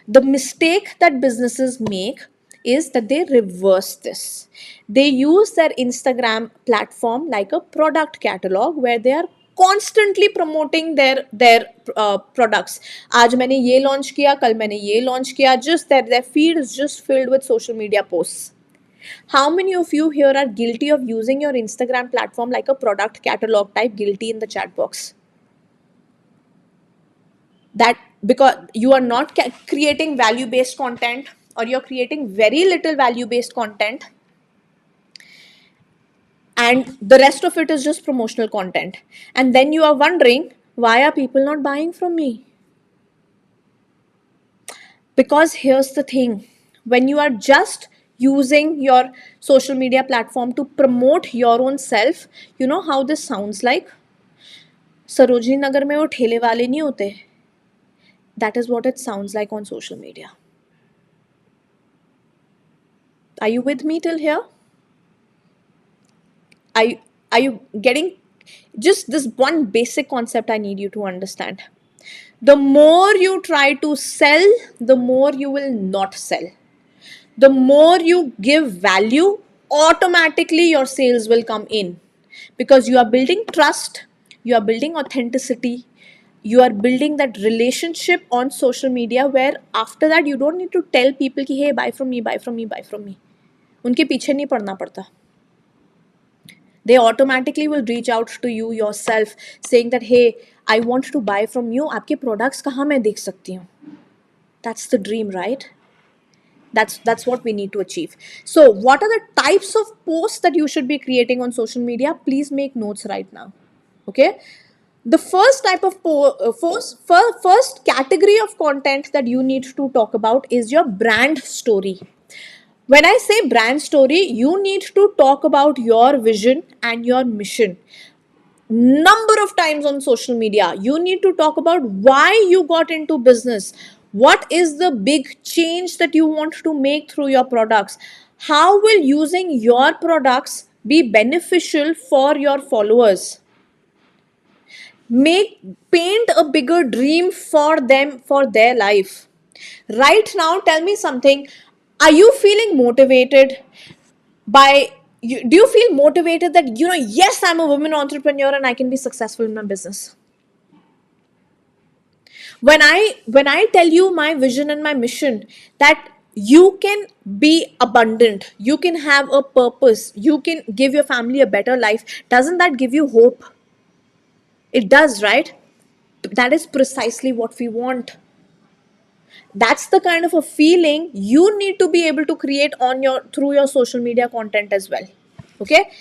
The mistake that businesses make is that they reverse this. They use their Instagram platform like a product catalog, where they are constantly promoting their products. आज मैंने ये launch किया, कल मैंने ये launch किया. Just that their feed is just filled with social media posts. How many of you here are guilty of using your Instagram platform like a product catalog? Type guilty in the chat box. That because you are not creating value-based content, or you're creating very little value-based content, and the rest of it is just promotional content. And then you are wondering, why are people not buying from me? Because here's the thing, when you are just using your social media platform to promote your own self, you know how this sounds like? Sarojini Nagar में वो ठेले वाले नहीं होते. That is what it sounds like on social media. Are you with me till here? Are you getting just this one basic concept? I need you to understand. The more you try to sell, the more you will not sell. The more you give value, automatically your sales will come in, because you are building trust, you are building authenticity, you are building that relationship on social media, where after that you don't need to tell people ki hey, buy from me, buy from me, buy from me. उनके पीछे नहीं पड़ना पड़ता. They automatically will reach out to you yourself saying that hey, I want to buy from you. आपके products कहाँ मैं देख सकती हूँ? That's the dream, right? That's what we need to achieve. So what are the types of posts that you should be creating on social media? Please make notes right now. Okay, the first type of first category of content that you need to talk about is your brand story. When I say brand story, you need to talk about your vision and your mission. Number of times on social media, you need to talk about why you got into business. What is the big change that you want to make through your products? How will using your products be beneficial for your followers? Make Paint a bigger dream for them, for their life. Right now, tell me something. Are you feeling motivated by you? Do you feel motivated that yes, I'm a woman entrepreneur and I can be successful in my business? When I tell you my vision and my mission, that you can be abundant, you can have a purpose, you can give your family a better life, doesn't that give you hope? It does, right? That is precisely what we want. That's the kind of a feeling you need to be able to create on your through your social media content as well. Okay,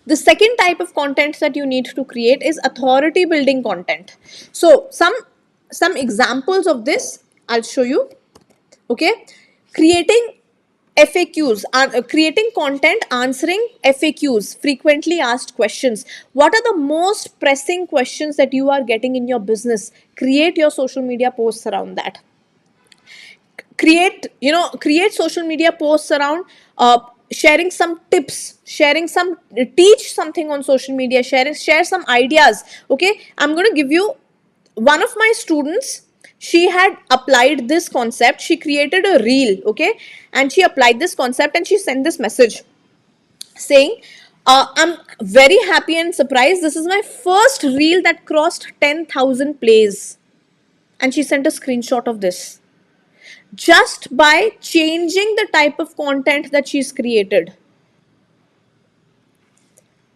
the second type of content that you need to create is authority building content. So some examples of this I'll show you. Okay, creating FAQs, creating content answering FAQs, frequently asked questions. What are the most pressing questions that you are getting in your business? Create your social media posts around that. Create social media posts around sharing some tips, teach something on social media, share some ideas. Okay, I'm going to give you one of my students. She had applied this concept, she created a reel, okay, and she applied this concept and she sent this message saying, I'm very happy and surprised, this is my first reel that crossed 10,000 plays. And she sent a screenshot of this just by changing the type of content that she's created.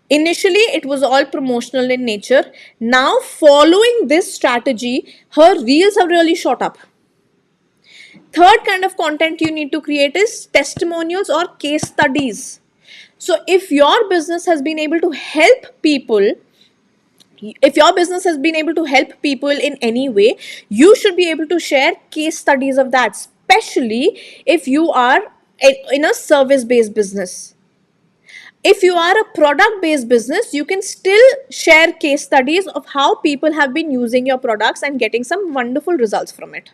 Initially, it was all promotional in nature. Now, following this strategy, her reels have really shot up. Third kind of content you need to create is testimonials or case studies. So, if your business has been able to help people, in any way, you should be able to share case studies of that, especially if you are in a service based business. If you are a product based business, you can still share case studies of how people have been using your products and getting some wonderful results from it.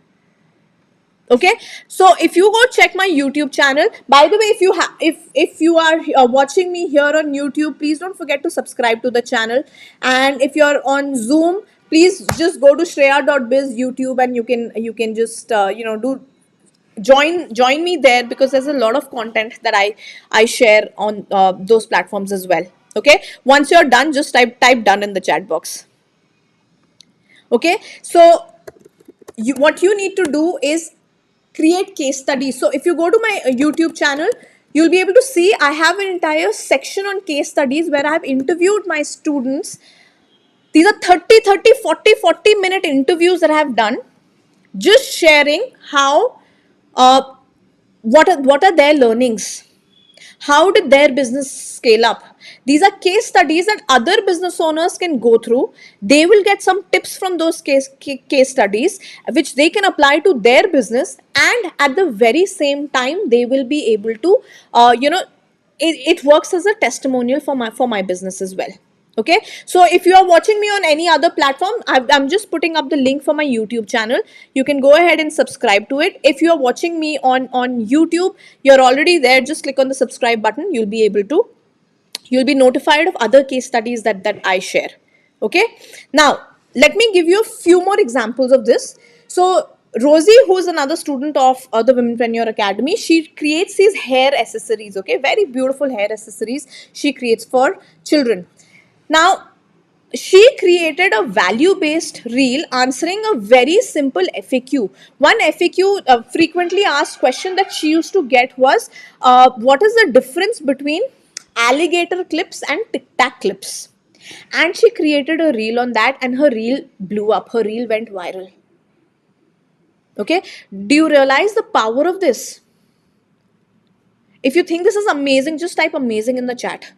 Okay, so if you go check my YouTube channel, by the way, if you are watching me here on YouTube, please don't forget to subscribe to the channel. And if you're on Zoom, please just go to shreya.biz YouTube and you can just do join me there, because there's a lot of content that I share on those platforms as well. Okay, once you're done, just type done in the chat box. Okay, so what you need to do is create case studies. So if you go to my YouTube channel, you'll be able to see I have an entire section on case studies where I have interviewed my students. These are 40 minute interviews that I have done, just sharing how what are their learnings, how did their business scale up. These are case studies that other business owners can go through. They will get some tips from those case studies, which they can apply to their business, and at the very same time they will be able to it works as a testimonial for my business as well. Okay, so if you are watching me on any other platform, I'm just putting up the link for my YouTube channel. You can go ahead and subscribe to it. If you are watching me on YouTube, you're already there, just click on the subscribe button. You'll be notified of other case studies that I share. Okay, now let me give you a few more examples of this. So Rosie, who's another student of the Womenpreneur Academy, she creates these hair accessories, okay, very beautiful hair accessories she creates for children. Now, she created a value based reel answering a very simple FAQ. One FAQ, frequently asked question that she used to get was, what is the difference between alligator clips and tic tac clips? And she created a reel on that, and her reel blew up. Her reel went viral. Okay, do you realize the power of this? If you think this is amazing, just type amazing in the chat.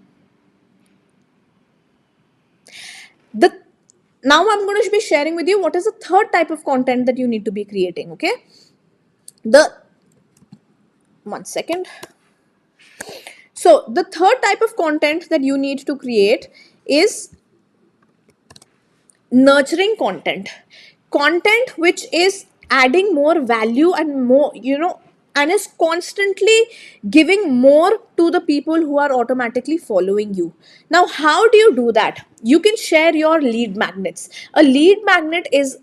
The Now I'm going to be sharing with you what is the third type of content that you need to be creating. Okay, the one second. So the third type of content that you need to create is nurturing content which is adding more value and more, and is constantly giving more to the people who are automatically following you. Now, how do you do that? You can share your lead magnets. A lead magnet is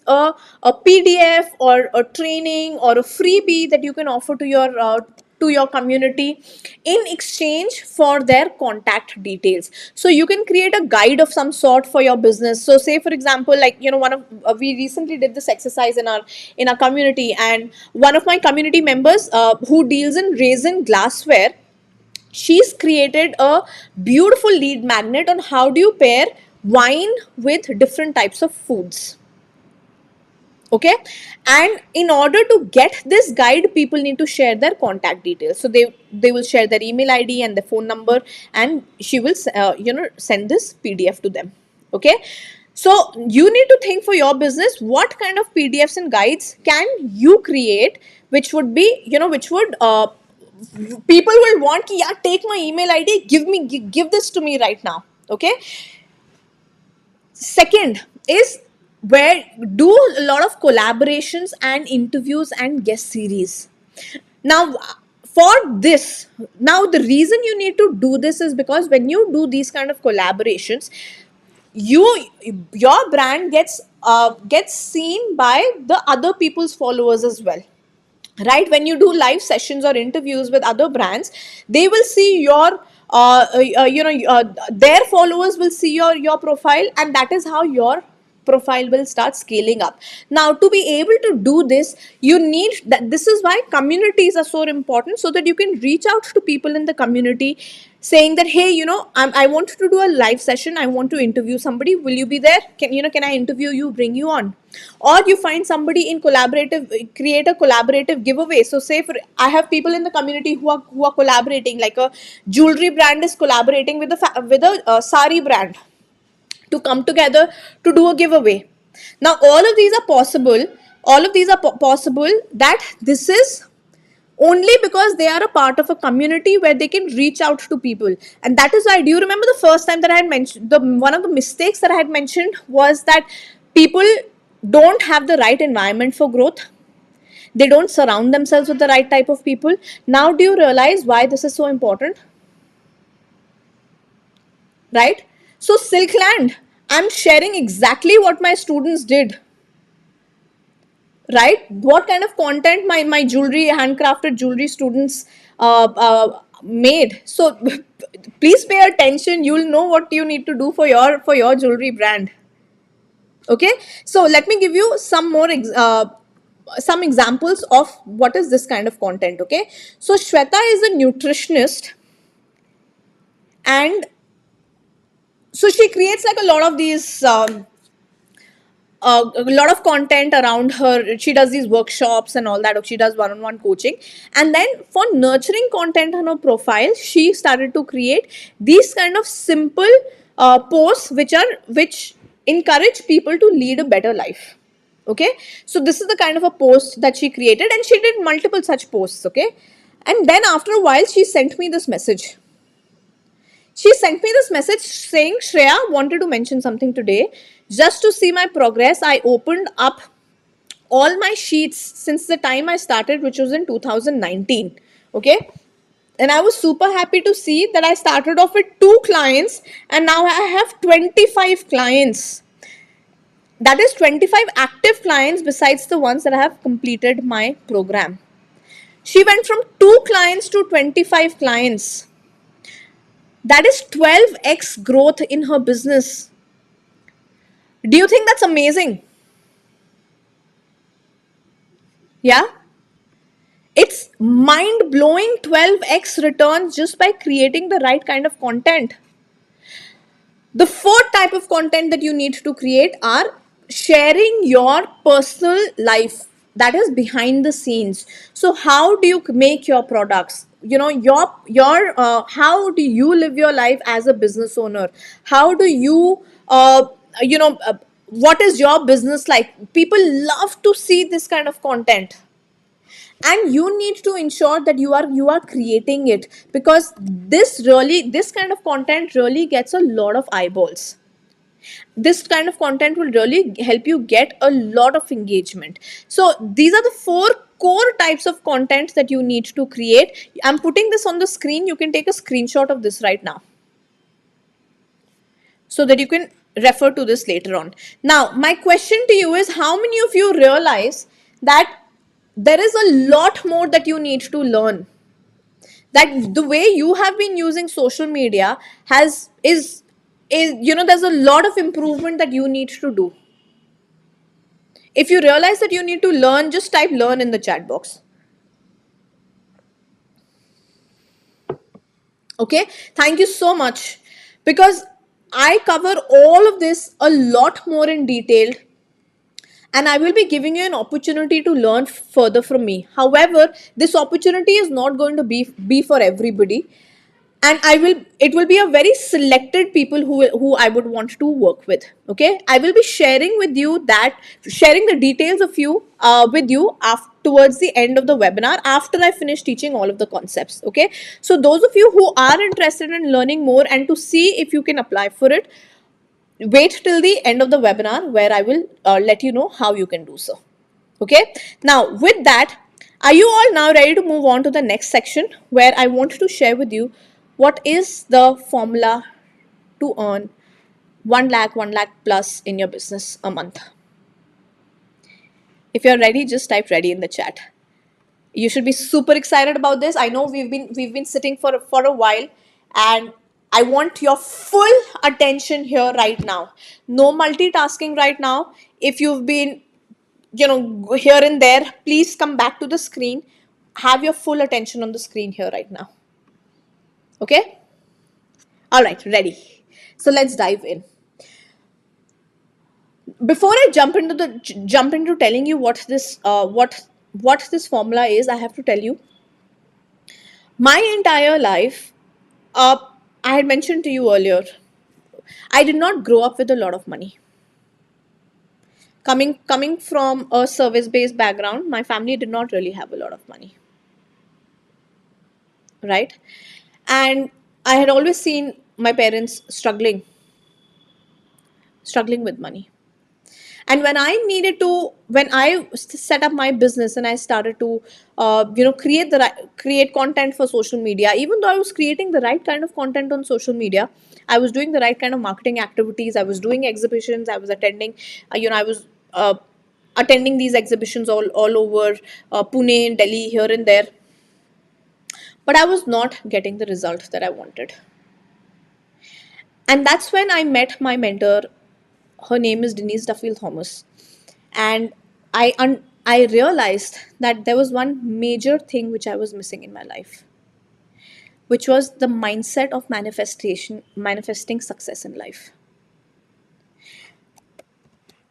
a PDF or a training or a freebie that you can offer to your community in exchange for their contact details. So you can create a guide of some sort for your business. So say for example, like, one of we recently did this exercise in our community, and one of my community members who deals in resin glassware, she's created a beautiful lead magnet on how do you pair wine with different types of foods. Okay, and in order to get this guide, people need to share their contact details. So they will share their email ID and their phone number, and she will send this PDF to them. Okay, so you need to think for your business, what kind of PDFs and guides can you create which would be, which would people will want ki, yeah, take my email ID, give this to me right now. Okay, second is where do a lot of collaborations and interviews and guest series. Now, for this, now the reason you need to do this is because when you do these kind of collaborations, your brand gets seen by the other people's followers as well, right? When you do live sessions or interviews with other brands, they will see your their followers will see your profile, and that is how your profile will start scaling up. Now, to be able to do this, you need that. This is why communities are so important, so that you can reach out to people in the community saying that, hey, I want to do a live session, I want to interview somebody, will you be there? Can I interview you, bring you on? Or you find somebody in collaborative, create a collaborative giveaway. So say for, I have people in the community who are collaborating, like a jewelry brand is collaborating with a sari brand to come together to do a giveaway. Now, all of these are possible. All of these are possible that this is only because they are a part of a community where they can reach out to people. And that is why, do you remember the first time that I had mentioned, the one of the mistakes that I had mentioned was that people don't have the right environment for growth. They don't surround themselves with the right type of people. Now, do you realize why this is so important? Right? So, Silkland, I'm sharing exactly what my students did. Right? What kind of content my jewelry, handcrafted jewelry students made. So, please pay attention. You'll know what you need to do for your jewelry brand. Okay, so let me give you some more some examples of what is this kind of content. Okay, so Shweta is a nutritionist, and so she creates like a lot of these a lot of content around her. She does these workshops and all that. She does one-on-one coaching, and then for nurturing content on her profile, she started to create these kind of simple posts which encourage people to lead a better life. Okay, so this is the kind of a post that she created, and she did multiple such posts. Okay, and then after a while, she sent me this message. She sent me this message saying, Shreya, wanted to mention something today. Just to see my progress, I opened up all my sheets since the time I started, which was in 2019. Okay. And I was super happy to see that I started off with 2 clients, and now I have 25 clients. That is 25 active clients besides the ones that have completed my program. She went from 2 clients to 25 clients. That is 12x growth in her business. Do you think that's amazing? Yeah? It's mind blowing 12x returns just by creating the right kind of content. The fourth type of content that you need to create are sharing your personal life, that is behind the scenes. So how do you make your products, your how do you live your life as a business owner? How do you you know uh, what is your business like? People love to see this kind of content, and you need to ensure that you are creating it, because this kind of content really gets a lot of eyeballs. This kind of content will really help you get a lot of engagement. So these are the four core types of content that you need to create. I'm putting this on the screen. You can take a screenshot of this right now so that you can refer to this later on. Now, my question to you is, how many of you realize that there is a lot more that you need to learn? That the way you have been using social media has is there's a lot of improvement that you need to do. If you realize that you need to learn, just type learn in the chat box. Okay, thank you so much, because I cover all of this a lot more in detail, and I will be giving you an opportunity to learn further from me. However, this opportunity is not going to be for everybody, and it will be a very selected people who I would want to work with. Okay, I will be sharing the details of you with you after, towards the end of the webinar, after I finish teaching all of the concepts. Okay, so those of you who are interested in learning more and to see if you can apply for it, wait till the end of the webinar, where I will let you know how you can do so. Okay, now with that, are you all now ready to move on to the next section, where I want to share with you what is the formula to earn 1 lakh plus in your business a month? If you're ready, just type ready in the chat. You should be super excited about this. I know we've been sitting for a while, and I want your full attention here right now. No multitasking right now. If you've been here and there, please come back to the screen. Have your full attention on the screen here right now. Okay, all right, ready. So let's dive in. Before I jump into telling you what this formula is, I have to tell you my entire life. uh, I had mentioned to you earlier, I did not grow up with a lot of money. Coming from a service based background, my family did not really have a lot of money, right? And I had always seen my parents struggling with money. And when I set up my business and I started to create content for social media, even though I was creating the right kind of content on social media, I was doing the right kind of marketing activities, I was doing exhibitions, I was attending I was attending these exhibitions all over Pune, Delhi, here and there, but I was not getting the result that I wanted. And that's when I met my mentor. Her name is Denise Duffield Thomas. And I realized that there was one major thing which I was missing in my life, which was the mindset of manifesting success in life.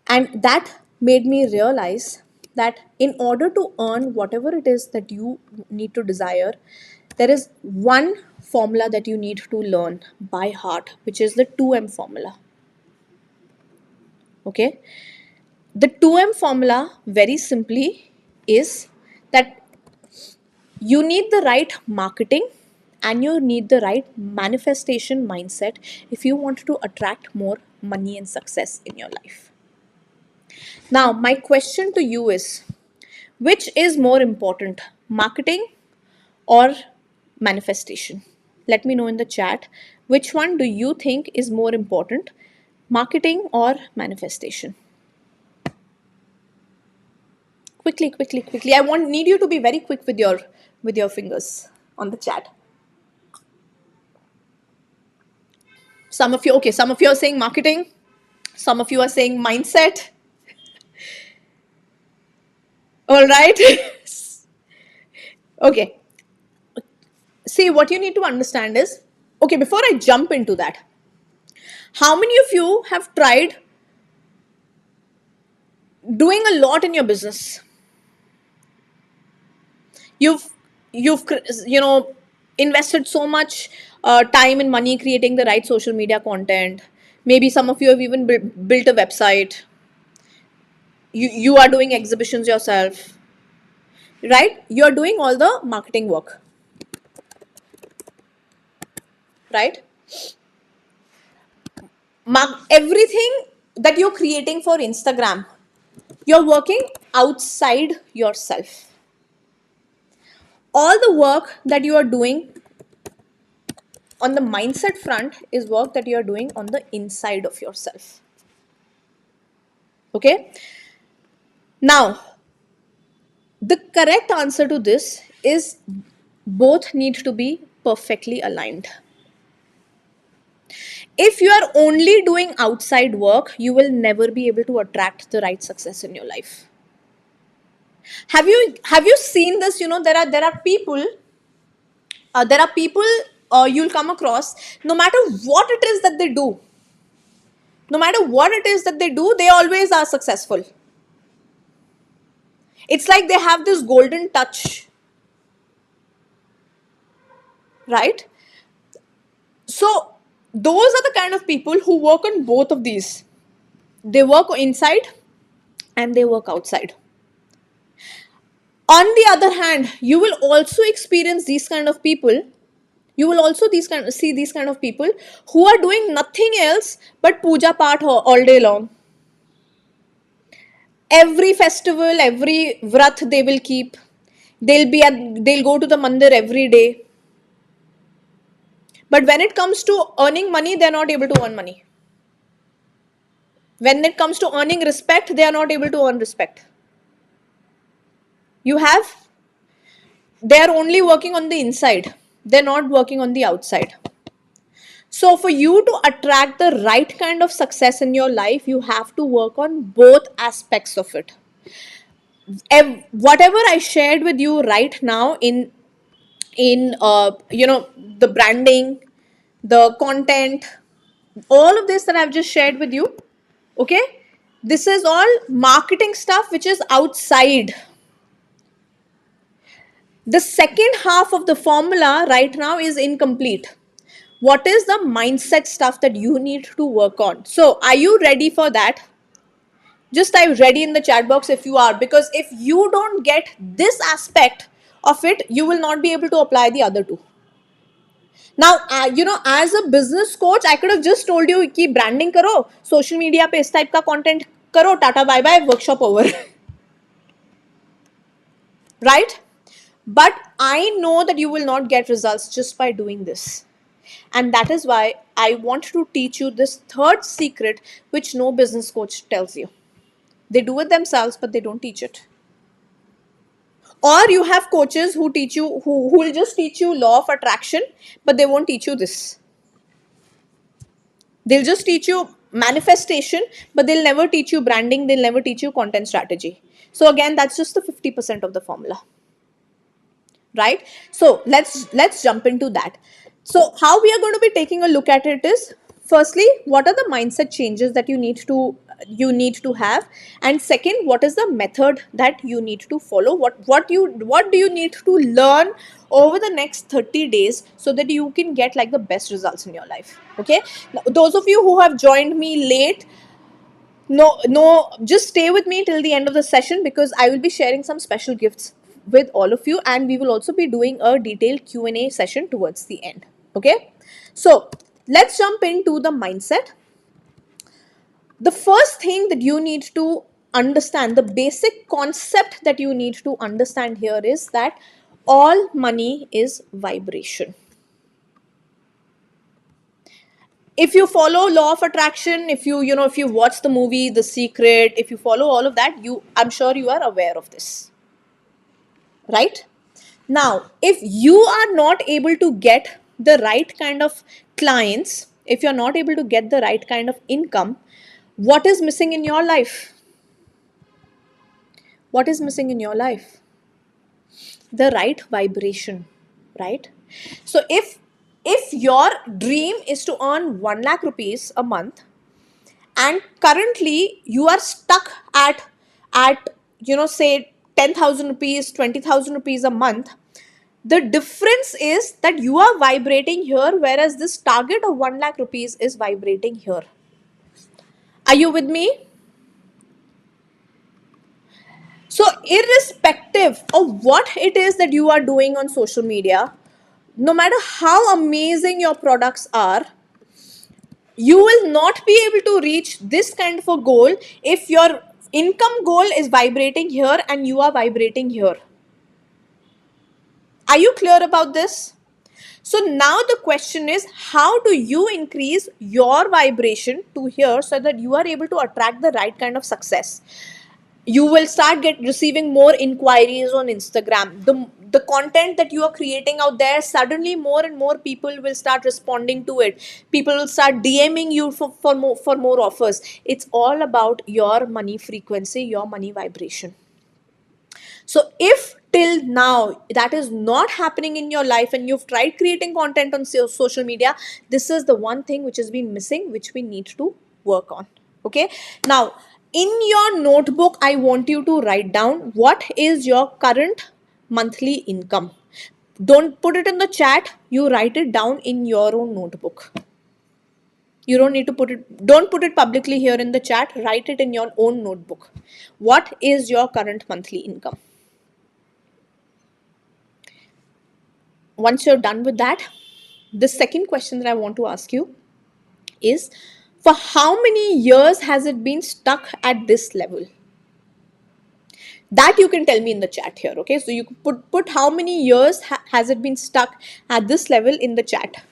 And that made me realize that in order to earn whatever it is that you need to desire, there is one formula that you need to learn by heart, which is the 2M formula. Okay, the 2M formula, very simply, is that you need the right marketing and you need the right manifestation mindset if you want to attract more money and success in your life. Now, my question to you is, which is more important, marketing or manifestation? Let me know in the chat, which one do you think is more important, marketing or manifestation? Quickly, quickly, quickly. I want need you to be very quick with your fingers on the chat. Some of you, okay, some of you are saying marketing, some of you are saying mindset. All right. Okay. See, what you need to understand is, okay, before I jump into that, how many of you have tried doing a lot in your business? You've you've invested so much time and money creating the right social media content. Maybe some of you have even built a website. You are doing exhibitions yourself, right? You're doing all the marketing work, right? Everything that you're creating for Instagram, you're working outside yourself. All the work that you are doing on the mindset front is work that you are doing on the inside of yourself. Okay. Now, the correct answer to this is both need to be perfectly aligned. If you are only doing outside work, you will never be able to attract the right success in your life. Have you seen this? There are people you'll come across, no matter what it is that they do, no matter what it is that they do, they always are successful. It's like they have this golden touch, right? So those are the kind of people who work on both of these. They work inside and they work outside. On the other hand, you will also experience these kind of people. You will also see these kind of people who are doing nothing else but puja path all day long. Every festival, every vrat they will keep. They'll go to the mandir every day. But when it comes to earning money, they're not able to earn money. When it comes to earning respect, they are not able to earn respect. You have, they are only working on the inside. They're not working on the outside. So for you to attract the right kind of success in your life, you have to work on both aspects of it. Whatever I shared with you right now in the branding, the content, all of this that I've just shared with you, okay, this is all marketing stuff which is outside. The second half of the formula right now is incomplete. What is the mindset stuff that you need to work on? So are you ready for that? Just type ready in the chat box if you are, because if you don't get this aspect of it, you will not be able to apply the other two. Now, as a business coach, I could have just told you कि branding करो, social media पे इस type का content करो, Tata bye bye, workshop over. Right? But I know that you will not get results just by doing this. And that is why I want to teach you this third secret, which no business coach tells you. They do it themselves, but they don't teach it. Or you have coaches who teach you, who will just teach you law of attraction, but they won't teach you this. They'll just teach you manifestation, but they'll never teach you branding. They'll never teach you content strategy. So again, that's just the 50% of the formula. Right? So let's jump into that. So how we are going to be taking a look at it is, firstly, what are the mindset changes that you need to have, and second, what is the method that you need to follow, what do you need to learn over the next 30 days so that you can get like the best results in your life. Okay, now, those of you who have joined me late, no, just stay with me till the end of the session, because I will be sharing some special gifts with all of you, and we will also be doing a detailed Q&A session towards the end. Okay, so let's jump into the mindset. The first thing that you need to understand, the basic concept that you need to understand here is that all money is vibration. If you follow law of attraction, if you watch the movie The Secret, if you follow all of that, I'm sure you are aware of this, right? Now, if you are not able to get the right kind of clients, if you're not able to get the right kind of income, what is missing in your life? What is missing in your life? The right vibration, right? So if your dream is to earn 1 lakh rupees a month, and currently you are stuck at say 10,000 rupees, 20,000 rupees a month, the difference is that you are vibrating here, whereas this target of 1 lakh rupees is vibrating here. Are you with me? So irrespective of what it is that you are doing on social media, no matter how amazing your products are, you will not be able to reach this kind of a goal if your income goal is vibrating here and you are vibrating here. Are you clear about this? So now the question is, how do you increase your vibration to here so that you are able to attract the right kind of success? You will start receiving more inquiries on Instagram. The content that you are creating out there, suddenly more and more people will start responding to it. People will start DMing you for more offers. It's all about your money frequency, your money vibration. So if till now that is not happening in your life and you've tried creating content on social media, this is the one thing which has been missing, which we need to work on. Okay. Now, in your notebook, I want you to write down what is your current monthly income. Don't put it in the chat. You write it down in your own notebook. You don't need to don't put it publicly here in the chat. Write it in your own notebook. What is your current monthly income? Once you're done with that, the second question that I want to ask you is, for how many years has it been stuck at this level? That you can tell me in the chat here. Okay, so you put how many years has it been stuck at this level in the chat.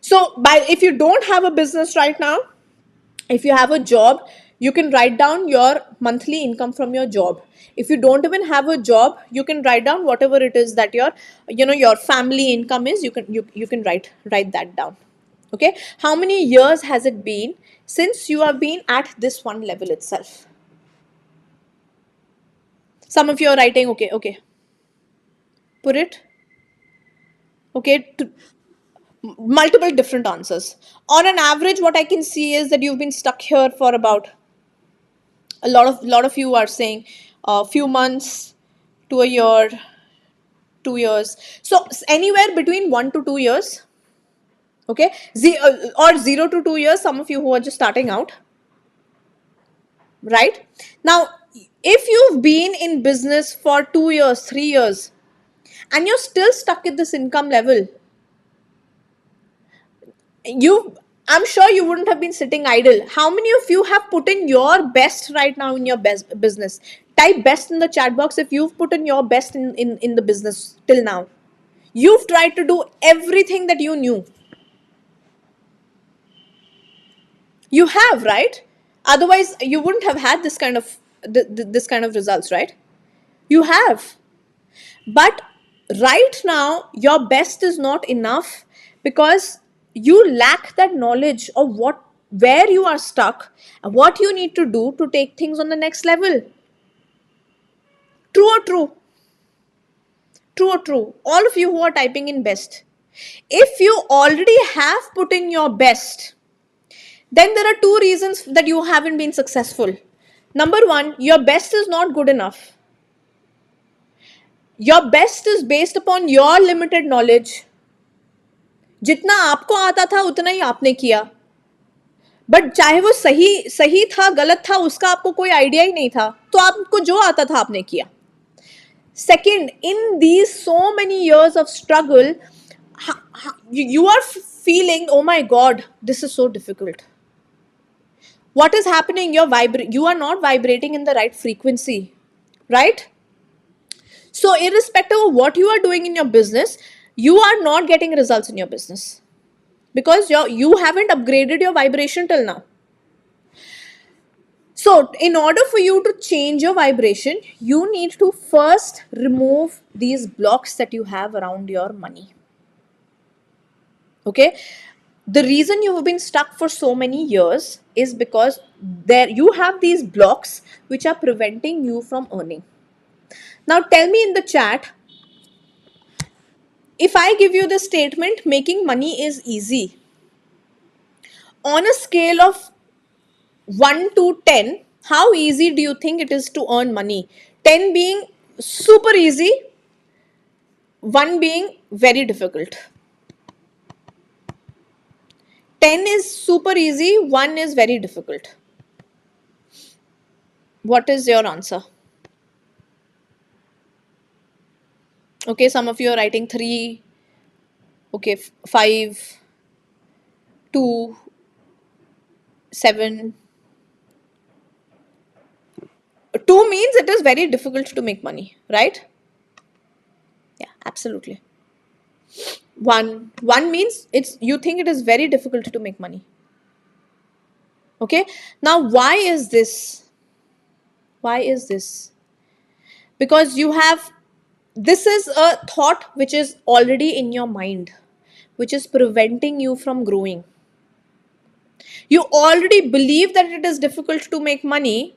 So if you don't have a business right now, if you have a job, you can write down your monthly income from your job. If you don't even have a job, you can write down whatever it is that your family income is. You can write that down. Okay, how many years has it been since you have been at this one level itself? Some of you are writing, okay, put it. Okay, multiple different answers. On an average, what I can see is that you've been stuck here for about, a lot of you are saying a few months to a year, 2 years. So anywhere between 1 to 2 years. Okay, or 0 to 2 years. Some of you who are just starting out, right? Now, if you've been in business for 2 years, 3 years, and you're still stuck at this income level, I'm sure you wouldn't have been sitting idle. How many of you have put in your best right now in your best business? Type best in the chat box if you've put in your best in the business till now. You've tried to do everything that you knew. You have, right? Otherwise, you wouldn't have had this kind of results, right? You have. But right now, your best is not enough because you lack that knowledge of where you are stuck, what you need to do to take things on the next level. True or true? True or true? All of you who are typing in best, if you already have put in your best, then there are two reasons that you haven't been successful. Number one, your best is not good enough. Your best is based upon your limited knowledge. जितना आपको आता था उतना ही आपने किया, but चाहे वो सही था गलत था उसका आपको कोई आइडिया ही नहीं था, तो आपको जो आता था आपने किया. Second, in these so many years of struggle, you are feeling, oh my god, this is so difficult. What is happening? You are not vibrating in the right frequency, right? So irrespective of what you are doing in your business, you are not getting results in your business. because you haven't upgraded your vibration till now. So, in order for you to change your vibration, you need to first remove these blocks that you have around your money. Okay? The reason you have been stuck for so many years is because there you have these blocks which are preventing you from earning. Now, tell me in the chat, if I give you the statement making money is easy, on a scale of 1 to 10, how easy do you think it is to earn money? 10 being super easy, 1 being very difficult. 10 is super easy, 1 is very difficult. What is your answer? Okay, some of you are writing 3, okay, 5, 2, 7. 2 means it is very difficult to make money, right? Yeah, absolutely. 1 means it's you think it is very difficult to make money. Okay, now why is this? Why is this? Because you have, this is a thought which is already in your mind, which is preventing you from growing. You already believe that it is difficult to make money,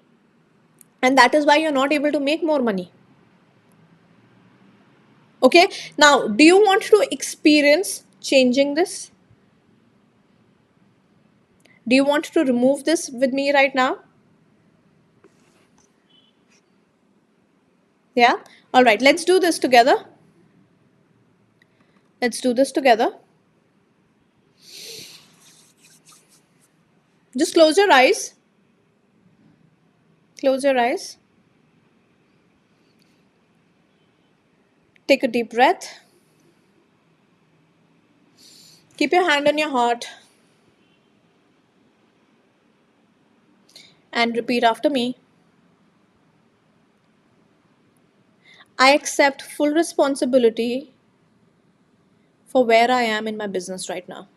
and that is why you're not able to make more money. Okay, now do you want to experience changing this? Do you want to remove this with me right now? Yeah, all right, let's do this together. Let's do this together. Just close your eyes. Close your eyes. Take a deep breath. Keep your hand on your heart and repeat after me. I accept full responsibility for where I am in my business right now.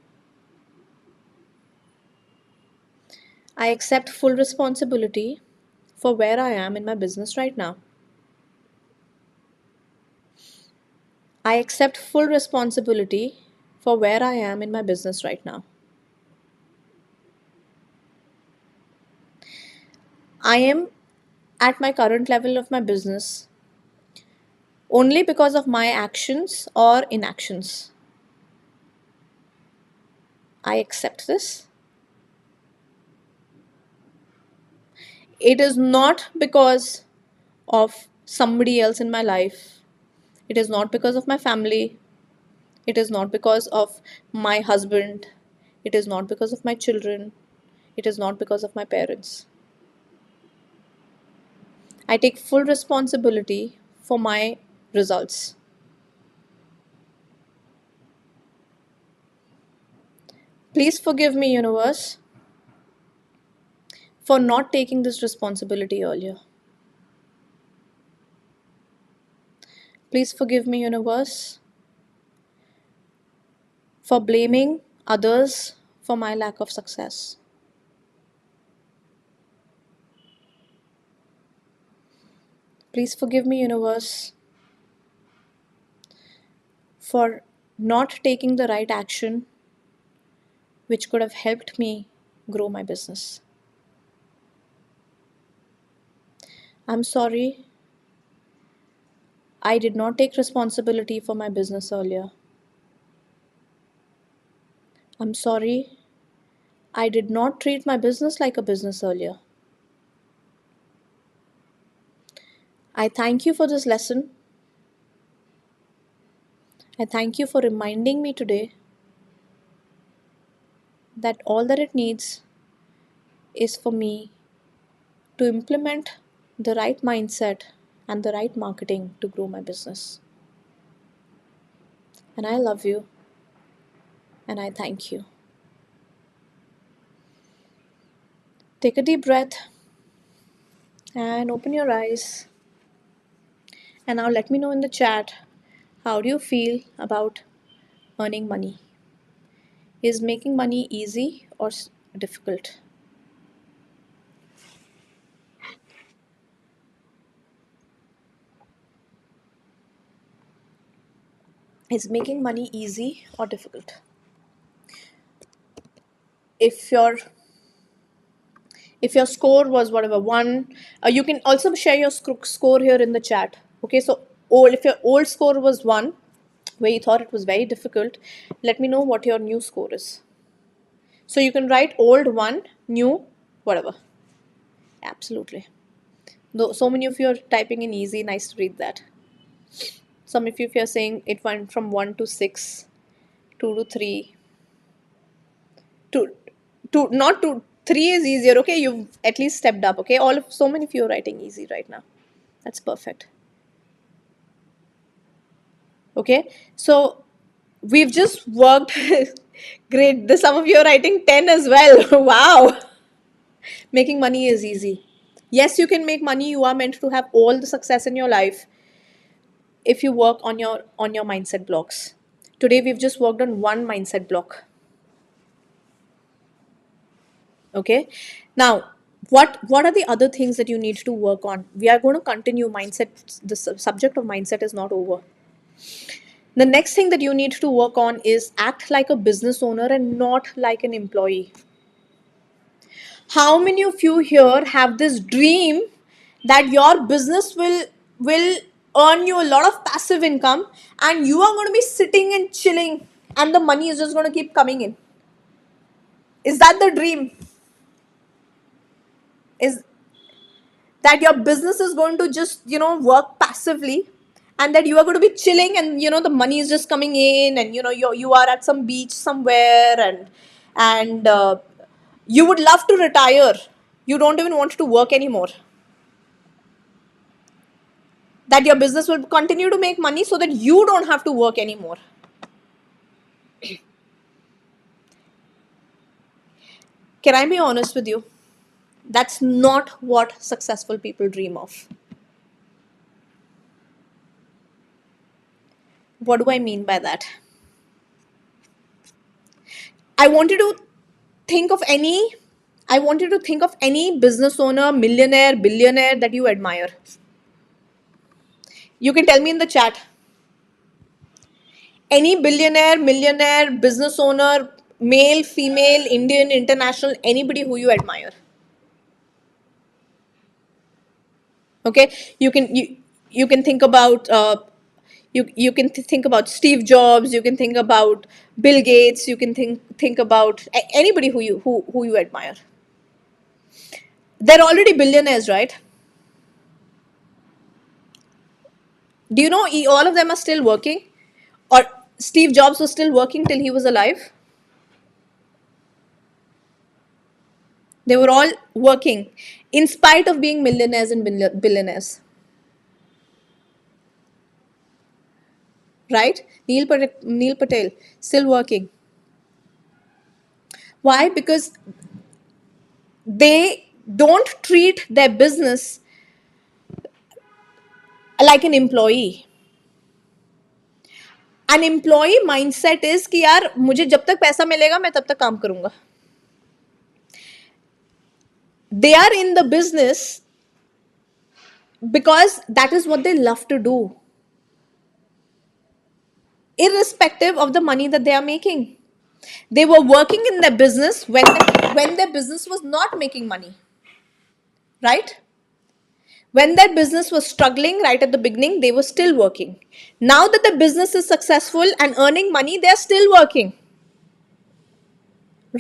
I accept full responsibility for where I am in my business right now. I accept full responsibility for where I am in my business right now. I am at my current level of my business only because of my actions or inactions. I accept this. It is not because of somebody else in my life. It is not because of my family. It is not because of my husband. It is not because of my children. It is not because of my parents. I take full responsibility for my results. Please forgive me, universe, for not taking this responsibility earlier. Please forgive me, universe, for blaming others for my lack of success. Please forgive me, universe, for not taking the right action which could have helped me grow my business. I'm sorry I did not take responsibility for my business earlier. I'm sorry I did not treat my business like a business earlier. I thank you for this lesson. I thank you for reminding me today that all that it needs is for me to implement the right mindset and the right marketing to grow my business. And I love you and I thank you. Take a deep breath and open your eyes. And now let me know in the chat, how do you feel about earning money? Is making money easy or difficult? Is making money easy or difficult? If your score was whatever one, you can also share your score here in the chat. Okay, so old, if your old score was one, where you thought it was very difficult, let me know what your new score is. So you can write old one, new, whatever. Absolutely. Though so many of you are typing in easy, nice to read that. Some of you, if you're saying it went from 1 to 6, 2 to 3, to not to 3 is easier. Okay, you've at least stepped up. Okay, all of so many of you are writing easy right now. That's perfect. Okay, so we've just worked. Great. Some of you are writing 10 as well. Wow. Making money is easy. Yes, you can make money. You are meant to have all the success in your life if you work on your mindset blocks. Today we've just worked on one mindset block. Okay, now what are the other things that you need to work on? We are going to continue mindset. The subject of mindset is not over. The next thing that you need to work on is act like a business owner and not like an employee. How many of you here have this dream that your business will earn you a lot of passive income and you are going to be sitting and chilling and the money is just going to keep coming in? Is that the dream? Is that your business is going to just work passively and that you are going to be chilling and the money is just coming in and you are at some beach somewhere and you would love to retire, you don't even want to work anymore, that your business will continue to make money so that you don't have to work anymore? Can I be honest with you? That's not what successful people dream of. What do I mean by that? I wanted to think of any I want you to think of any business owner, millionaire, billionaire that you admire. You can tell me in the chat. Any billionaire, millionaire, business owner, male, female, Indian, international, anybody who you admire. Okay, you can think about you can think about Steve Jobs. You can think about Bill Gates. You can think about anybody who you admire. They're already billionaires, right? Do you know all of them are still working? Or Steve Jobs was still working till he was alive? They were all working in spite of being millionaires and billionaires. Right? Neil Patel, still working. Why? Because they don't treat their business like an employee. An employee mindset is कि यार मुझे जब तक पैसा मिलेगा मैं तब तक काम करूंगा. They are in the business because that is what they love to do, irrespective of the money that they are making. They were working in their business when their business was not making money, right? When their business was struggling right at the beginning, they were still working. Now that the business is successful and earning money, they are still working,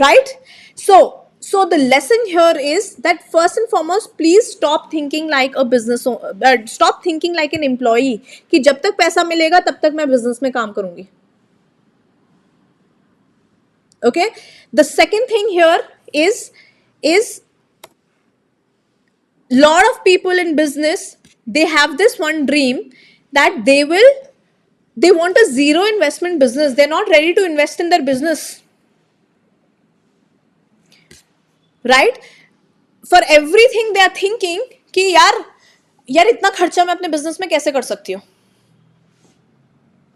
right? So the lesson here is that first and foremost, please stop thinking like a stop thinking like an employee कि जब तक पैसा मिलेगा तब तक मैं business में काम करूंगी. Okay, the second thing here is lot of people in business, they have this one dream that they want a zero investment business. They're not ready to invest in their business, right? For everything they are thinking कि यार इतना खर्चा मैं अपने business में कैसे कर सकती हूँ?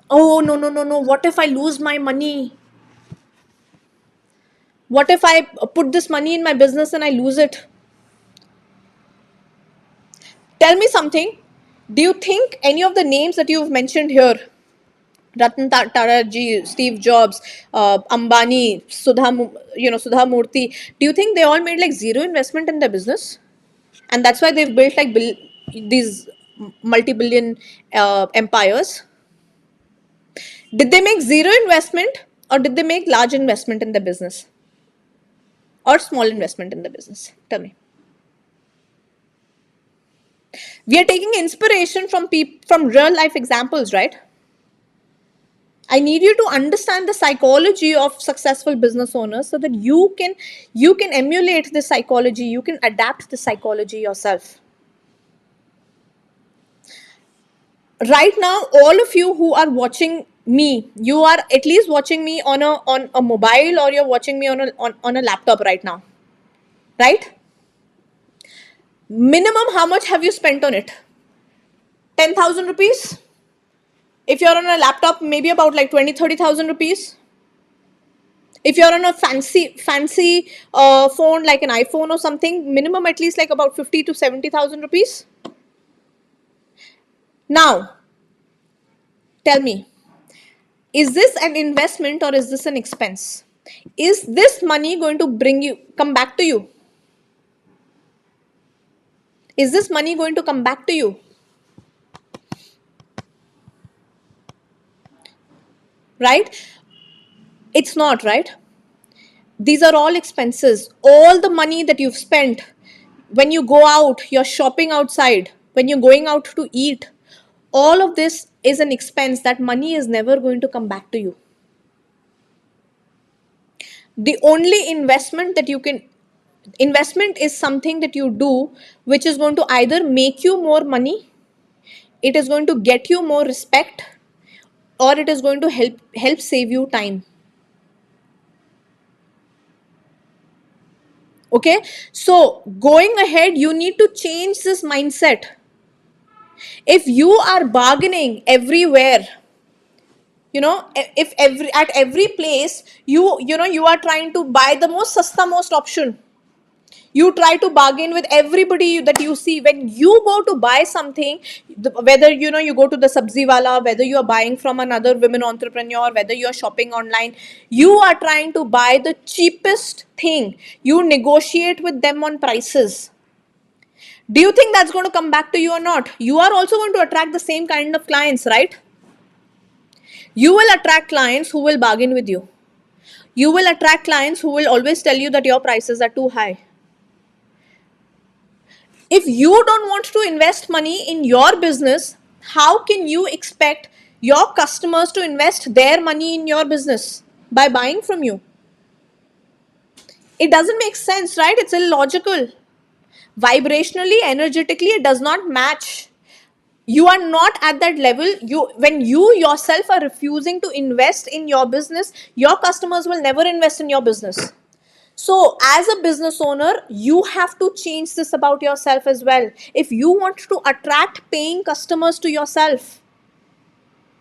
Oh, no, no, no, no, what if I lose my money? What if I put this money in my business and I lose it? Tell me something. Do you think any of the names that you've mentioned here, Tata ji, Steve Jobs, Ambani, Sudha Murthy, do you think they all made like zero investment in their business? And that's why they've built like these multi-billion empires. Did they make zero investment, or did they make large investment in the business, or small investment in the business? Tell me. We are taking inspiration from real life examples, right? I need you to understand the psychology of successful business owners so that you can emulate the psychology, you can adapt the psychology yourself. Right now, all of you who are watching me, you are at least watching me on a mobile, or you're watching me on a laptop right now, right? Minimum, how much have you spent on it? 10,000 rupees. If you're on a laptop, maybe about like 20-30,000 rupees. If you're on a fancy phone like an iPhone or something, minimum at least like about 50 to 70,000 rupees. Now, tell me, is this an investment or is this an expense? Is this money going to come back to you? Is this money going to come back to you? Right? It's not, right? These are all expenses. All the money that you've spent when you go out, you're shopping outside, when you're going out to eat, all of this is an expense. That money is never going to come back to you. The only investment is something that you do which is going to either make you more money, it is going to get you more respect, or it is going to help save you time. Okay, so going ahead, you need to change this mindset. If you are bargaining everywhere, if every place you are trying to buy the most option, you try to bargain with everybody that you see. When you go to buy something, whether you go to the sabzi wala, whether you are buying from another women entrepreneur, whether you are shopping online, you are trying to buy the cheapest thing. You negotiate with them on prices. Do you think that's going to come back to you or not? You are also going to attract the same kind of clients, right? You will attract clients who will bargain with you. You will attract clients who will always tell you that your prices are too high. If you don't want to invest money in your business, how can you expect your customers to invest their money in your business by buying from you? It doesn't make sense, right? It's illogical. Vibrationally, energetically, it does not match. You are not at that level. When you yourself are refusing to invest in your business, your customers will never invest in your business. So, as a business owner, you have to change this about yourself as well. If you want to attract paying customers to yourself,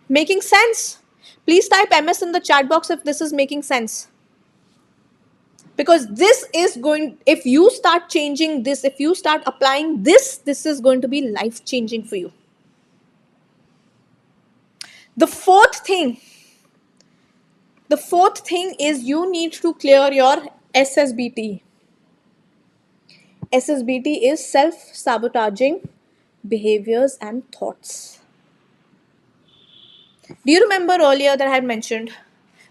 making sense? Please type MS in the chat box if this is making sense. Because this is if you start changing this, if you start applying this is going to be life changing for you. The fourth thing is you need to clear your SSBT. SSBT is self-sabotaging behaviors and thoughts. Do you remember earlier that I had mentioned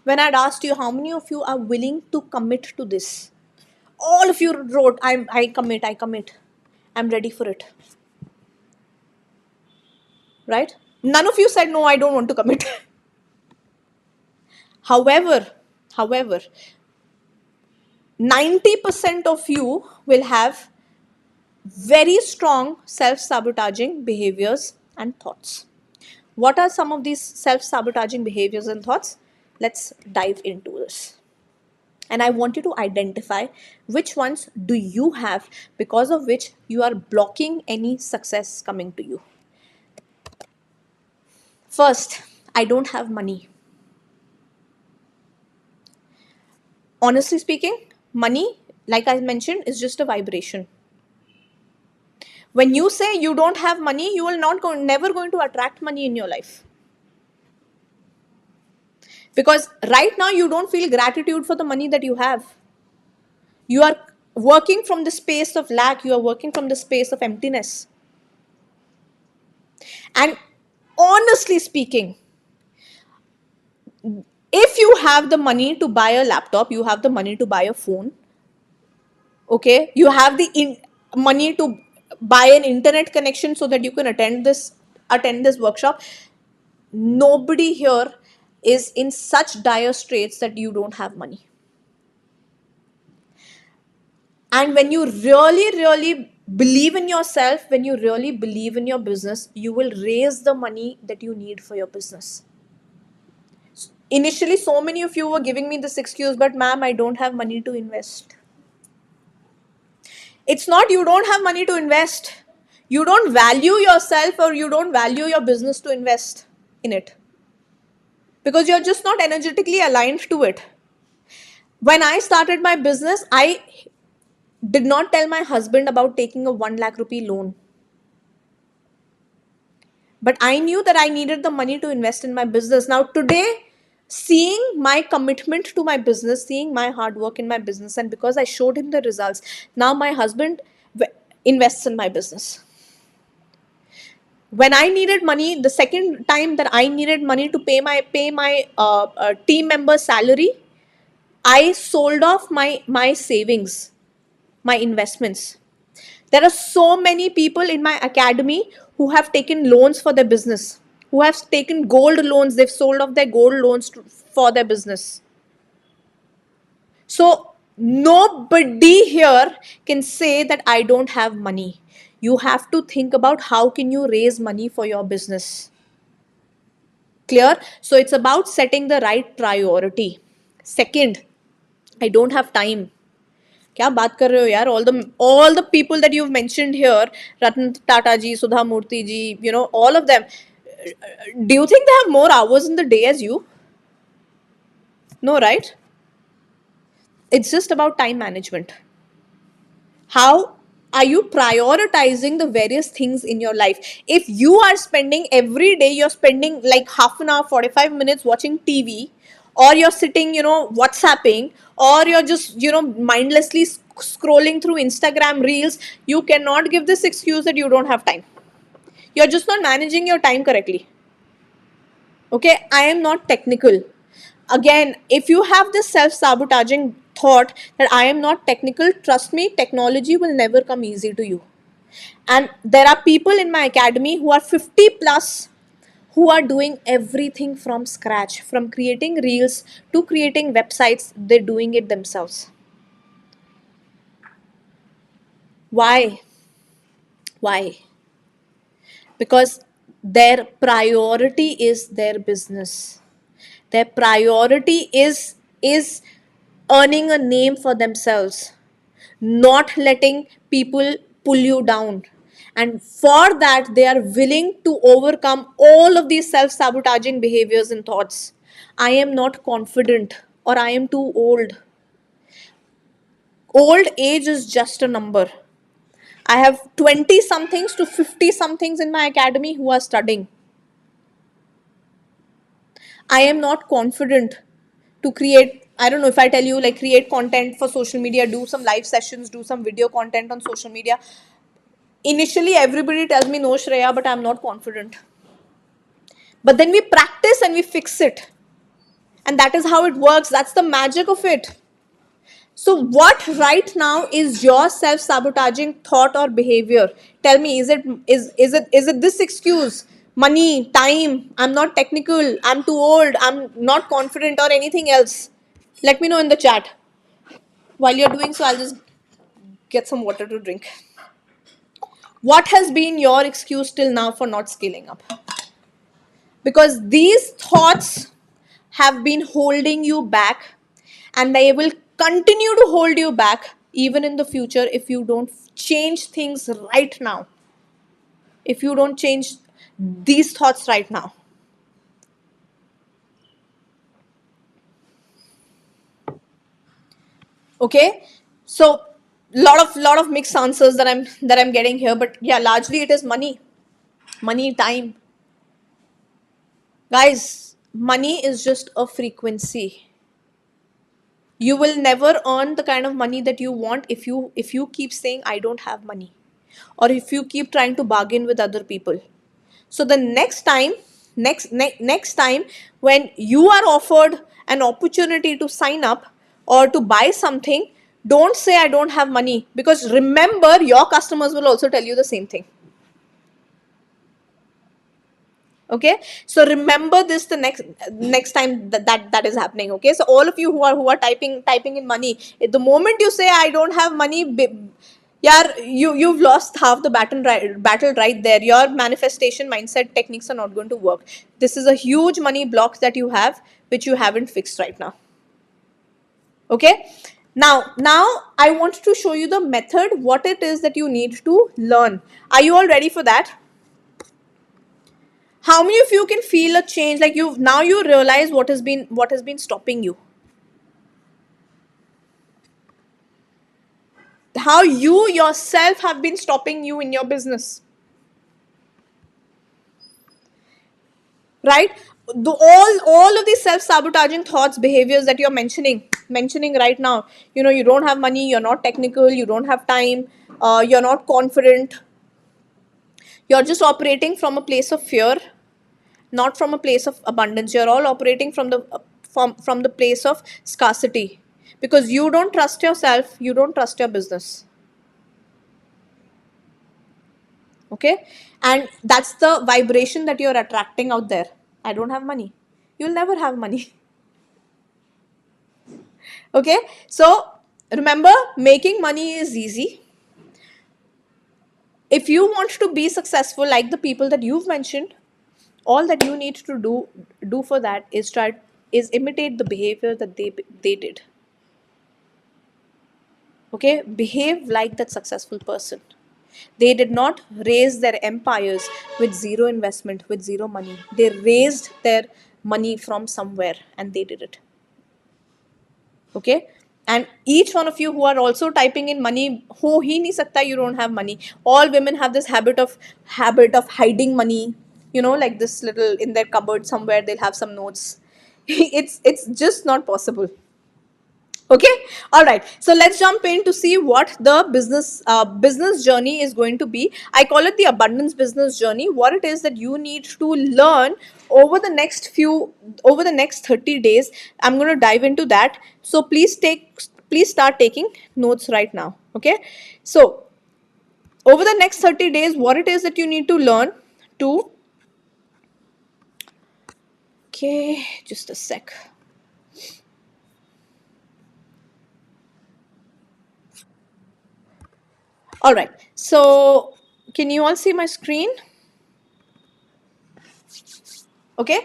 when I had asked you how many of you are willing to commit to this? All of you wrote, I commit. I'm ready for it. Right? None of you said, no, I don't want to commit. However, 90% of you will have very strong self-sabotaging behaviors and thoughts. What are some of these self-sabotaging behaviors and thoughts? Let's dive into this. And I want you to identify which ones do you have because of which you are blocking any success coming to you. First, I don't have money. Honestly speaking, money, like I mentioned, is just a vibration. When you say you don't have money, you will not never going to attract money in your life. Because right now you don't feel gratitude for the money that you have. You are working from the space of lack, you are working from the space of emptiness. And honestly speaking, if you have the money to buy a laptop, you have the money to buy a phone, okay, you have the money to buy an internet connection so that you can attend this workshop. Nobody here is in such dire straits that you don't have money. And when you really really believe in yourself, when you really believe in your business, you will raise the money that you need for your business. Initially, so many of you were giving me this excuse, but ma'am, I don't have money to invest. It's not you don't have money to invest. You don't value yourself or you don't value your business to invest in it. Because you're just not energetically aligned to it. When I started my business, I did not tell my husband about taking a 1 lakh rupee loan. But I knew that I needed the money to invest in my business. Now, today, seeing my commitment to my business, seeing my hard work in my business, and because I showed him the results, now my husband invests in my business. When I needed money, the second time that I needed money to pay my team member's salary, I sold off my savings, my investments. There are so many people in my academy who have taken loans for their business, who have taken gold loans. They've sold off their gold loans for their business. So nobody here can say that I don't have money. You have to think about how can you raise money for your business. Clear? So it's about setting the right priority. Second, I don't have time. क्या बात कर रहे हो यार? All the people that you've mentioned here, Ratan Tata ji, Sudha Murthy ji, all of them, do you think they have more hours in the day as you? No, right? It's just about time management. How are you prioritizing the various things in your life? If you are spending every day, you're spending like half an hour, 45 minutes watching TV, or you're sitting, WhatsApping, or you're just, mindlessly scrolling through Instagram reels, you cannot give this excuse that you don't have time. You're just not managing your time correctly. Okay, I am not technical. Again, if you have this self-sabotaging thought that I am not technical, trust me, technology will never come easy to you. And there are people in my academy who are 50 plus, who are doing everything from scratch, from creating reels to creating websites. They're doing it themselves. Why? Why? Because their priority is their business. Their priority is earning a name for themselves, not letting people pull you down. And for that, they are willing to overcome all of these self-sabotaging behaviors and thoughts. I am not confident, or I am too old. Old age is just a number. I have 20 somethings to 50 somethings in my academy who are studying. I am not confident to create, I don't know, if I tell you like create content for social media, do some live sessions, do some video content on social media. Initially, everybody tells me no, Shreya, but I'm not confident. But then we practice and we fix it. And that is how it works. That's the magic of it. So what right now is your self-sabotaging thought or behavior? Tell me, is it this excuse? Money, time, I'm not technical, I'm too old, I'm not confident, or anything else? Let me know in the chat. While you're doing so, I'll just get some water to drink. What has been your excuse till now for not scaling up? Because these thoughts have been holding you back, and they will continue to hold you back even in the future if you don't change things right now. If you don't change these thoughts right now. Okay, so lot of mixed answers that I'm getting here, but yeah, largely it is money. Money, time. Guys, money is just a frequency. You will never earn the kind of money that you want if you keep saying I don't have money, or if you keep trying to bargain with other people. So the next time, next time when you are offered an opportunity to sign up or to buy something, don't say I don't have money, because remember, your customers will also tell you the same thing. Okay, so remember this the next time that is happening. Okay, so all of you who are typing in money, the moment you say I don't have money, yeah, you've lost half the battle right there. Your manifestation mindset techniques are not going to work. This is a huge money block that you have, which you haven't fixed right now. Okay, now I want to show you the method, what it is that you need to learn. Are you all ready for that? How many of you can feel a change, like you realize what has been stopping you, how you yourself have been stopping you in your business, right? All of these self-sabotaging thoughts, behaviors that you're mentioning right now, you don't have money, you're not technical, you don't have time, you're not confident, you're just operating from a place of fear, not from a place of abundance. You're all operating from the place of scarcity, because you don't trust yourself, you don't trust your business. Okay, and that's the vibration that you're attracting out there. I don't have money, you'll never have money. Okay, so remember, making money is easy. If you want to be successful like the people that you've mentioned, all that you need to do for that is imitate the behavior that they did. Okay, behave like that successful person. They did not raise their empires with zero investment, with zero money. They raised their money from somewhere and they did it. Okay, and each one of you who are also typing in money, ho hi nahi sakta, you don't have money. All women have this habit of hiding money, like this little in their cupboard somewhere they'll have some notes. It's just not possible. Okay, all right, so let's jump in to see what the business journey is going to be. I call it the abundance business journey. What it is that you need to learn over the next 30 days, I'm going to dive into that. So please start taking notes right now. Okay, so over the next 30 days, what it is that you need to learn to. Okay, just a sec. All right, so can you all see my screen? Okay,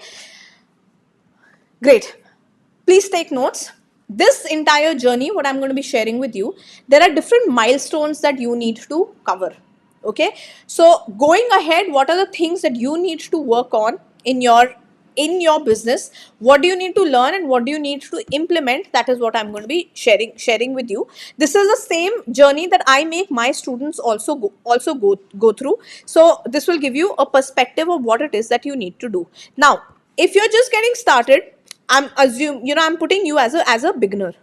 great. Please take notes. This entire journey, what I'm going to be sharing with you, there are different milestones that you need to cover. Okay, so going ahead, what are the things that you need to work on in your business? What do you need to learn and what do you need to implement? That is what I'm going to be sharing with you. This is the same journey that I make my students also go through. So this will give you a perspective of what it is that you need to do. Now, if you're just getting started, I'm putting you as a beginner.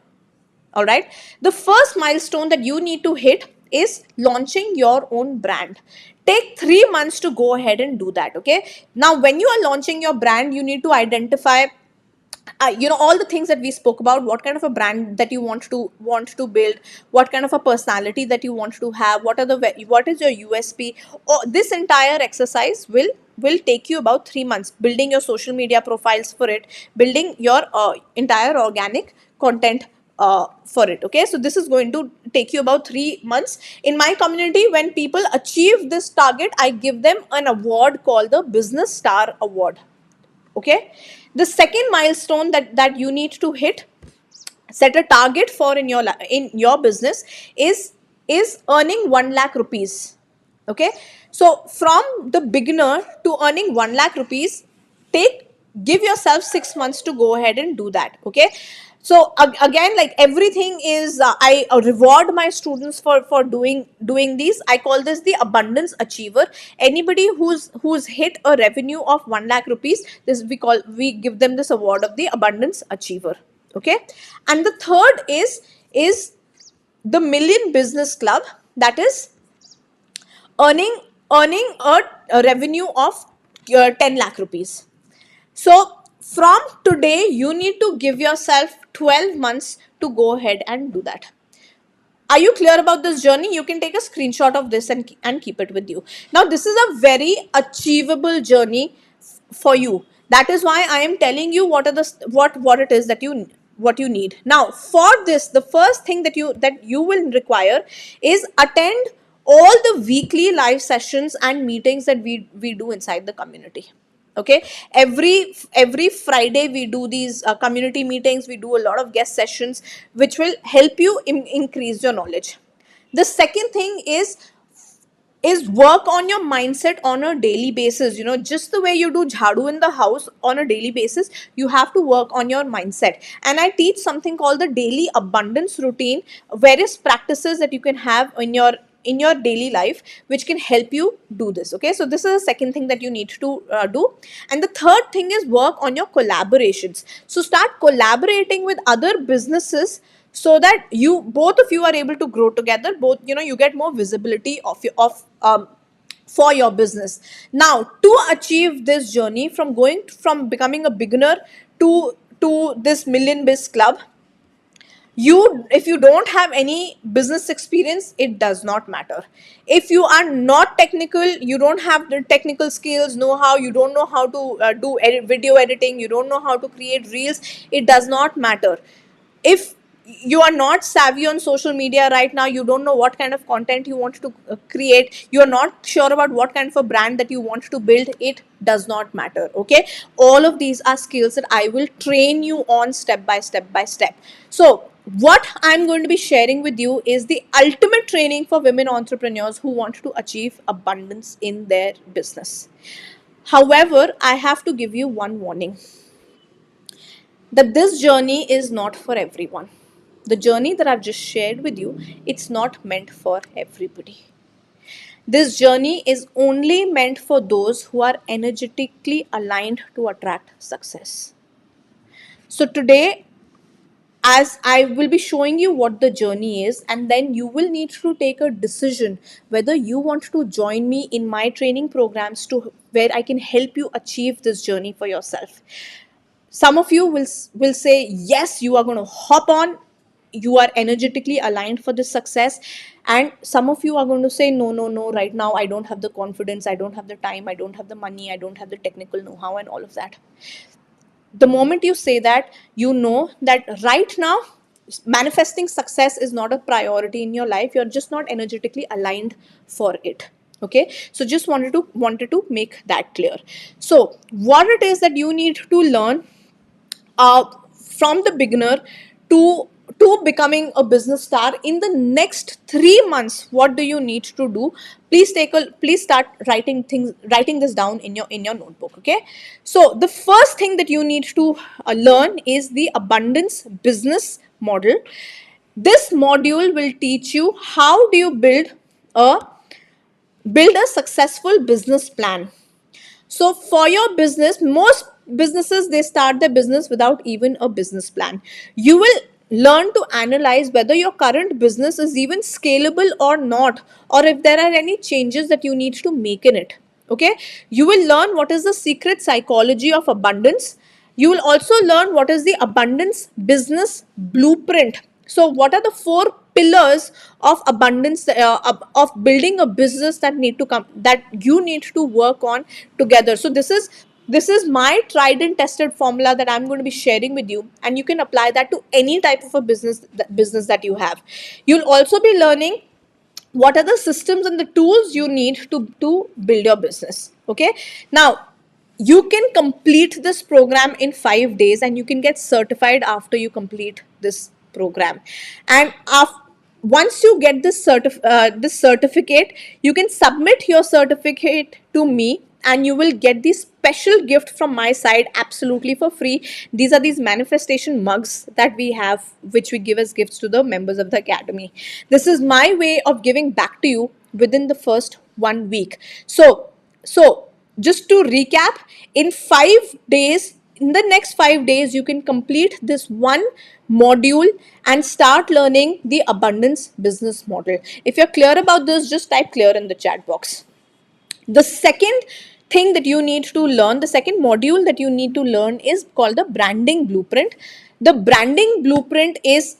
All right, the first milestone that you need to hit is launching your own brand. Take 3 months to go ahead and do that. Okay, now when you are launching your brand, you need to identify all the things that we spoke about. What kind of a brand that you want to build, what kind of a personality that you want to have, what is your USP. This entire exercise will take you about 3 months, building your social media profiles for it, building your entire organic content for it. Okay, so this is going to take you about 3 months. In my community, when people achieve this target, I give them an award called the Business Star Award. Okay, the second milestone that you need to hit, set a target for in your business, is earning 1 lakh rupees. Okay, so from the beginner to earning 1 lakh rupees, give yourself 6 months to go ahead and do that. Okay, Again, like everything is, I reward my students for doing these. I call this the abundance achiever. Anybody who's hit a revenue of 1 lakh rupees, this we give them this award of the abundance achiever. Okay. And the third is the million business club, that is earning earning a revenue of 10 lakh rupees. So from today, you need to give yourself 12 months to go ahead and do that. Are you clear about this journey? You can take a screenshot of this and keep it with you. Now, this is a very achievable journey for you. That is why I am telling you what it is that you need. Now, for this, the first thing that you will require is attend all the weekly live sessions and meetings that we do inside the community. Okay, every Friday we do these community meetings. We do a lot of guest sessions which will help you increase your knowledge. The second thing is work on your mindset on a daily basis. Just the way you do jhadu in the house on a daily basis, you have to work on your mindset. And I teach something called the daily abundance routine, various practices that you can have in your daily life which can help you do this. Okay, so this is the second thing that you need to do. And the third thing is work on your collaborations. So start collaborating with other businesses so that you both of you are able to grow together. Both, you get more visibility for your business. Now, to achieve this journey from becoming a beginner to this million biz club, if you don't have any business experience, it does not matter. If you are not technical, you don't have the technical skills, know how, you don't know how to do video editing, you don't know how to create reels, it does not matter. If you are not savvy on social media right now, you don't know what kind of content you want to create, you are not sure about what kind of a brand that you want to build, it does not matter. Okay, all of these are skills that I will train you on step by step by step. So what I'm going to be sharing with you is the ultimate training for women entrepreneurs who want to achieve abundance in their business. However, I have to give you one warning, that this journey is not for everyone. The journey that I've just shared with you, it's not meant for everybody. This journey is only meant for those who are energetically aligned to attract success. So today, as I will be showing you what the journey is, and then you will need to take a decision whether you want to join me in my training programs to where I can help you achieve this journey for yourself. Some of you will say yes, you are going to hop on, you are energetically aligned for this success. And some of you are going to say no, no, no, right now I don't have the confidence, I don't have the time, I don't have the money, I don't have the technical know-how and all of that. The moment you say that, you know that right now manifesting success is not a priority in your life. You're just not energetically aligned for it. Okay, so just wanted to make that clear. So what it is that you need to learn from the beginner to becoming a business star in the next 3 months, what do you need to do? Please start writing this down in your notebook. Okay, so the first thing that you need to learn is the abundance business model. This module will teach you how do you a build a successful business plan. So for your business, most businesses, they start their business without even a business plan. You will learn to analyze whether your current business is even scalable or not, or if there are any changes that you need to make in it. Okay, you will learn what is the secret psychology of abundance. You will also learn what is the abundance business blueprint. So what are the 4 pillars of abundance, of building a business that you need to work on together. So this is my tried and tested formula that I'm going to be sharing with you, and you can apply that to any type of a business that you have. You'll also be learning what are the systems and the tools you need to build your business. Okay, now you can complete this program in 5 days, and you can get certified after you complete this program. And once you get this certificate, you can submit your certificate to me and you will get the special gift from my side absolutely for free. These are these manifestation mugs that we have, which we give as gifts to the members of the academy. This is my way of giving back to you within the first 1 week. So just to recap, in 5 days, in the next 5 days, you can complete this one module and start learning the abundance business model. If you're clear about this, just type clear in the chat box. The second thing that you need to learn, the second module that you need to learn is called the branding blueprint. The branding blueprint is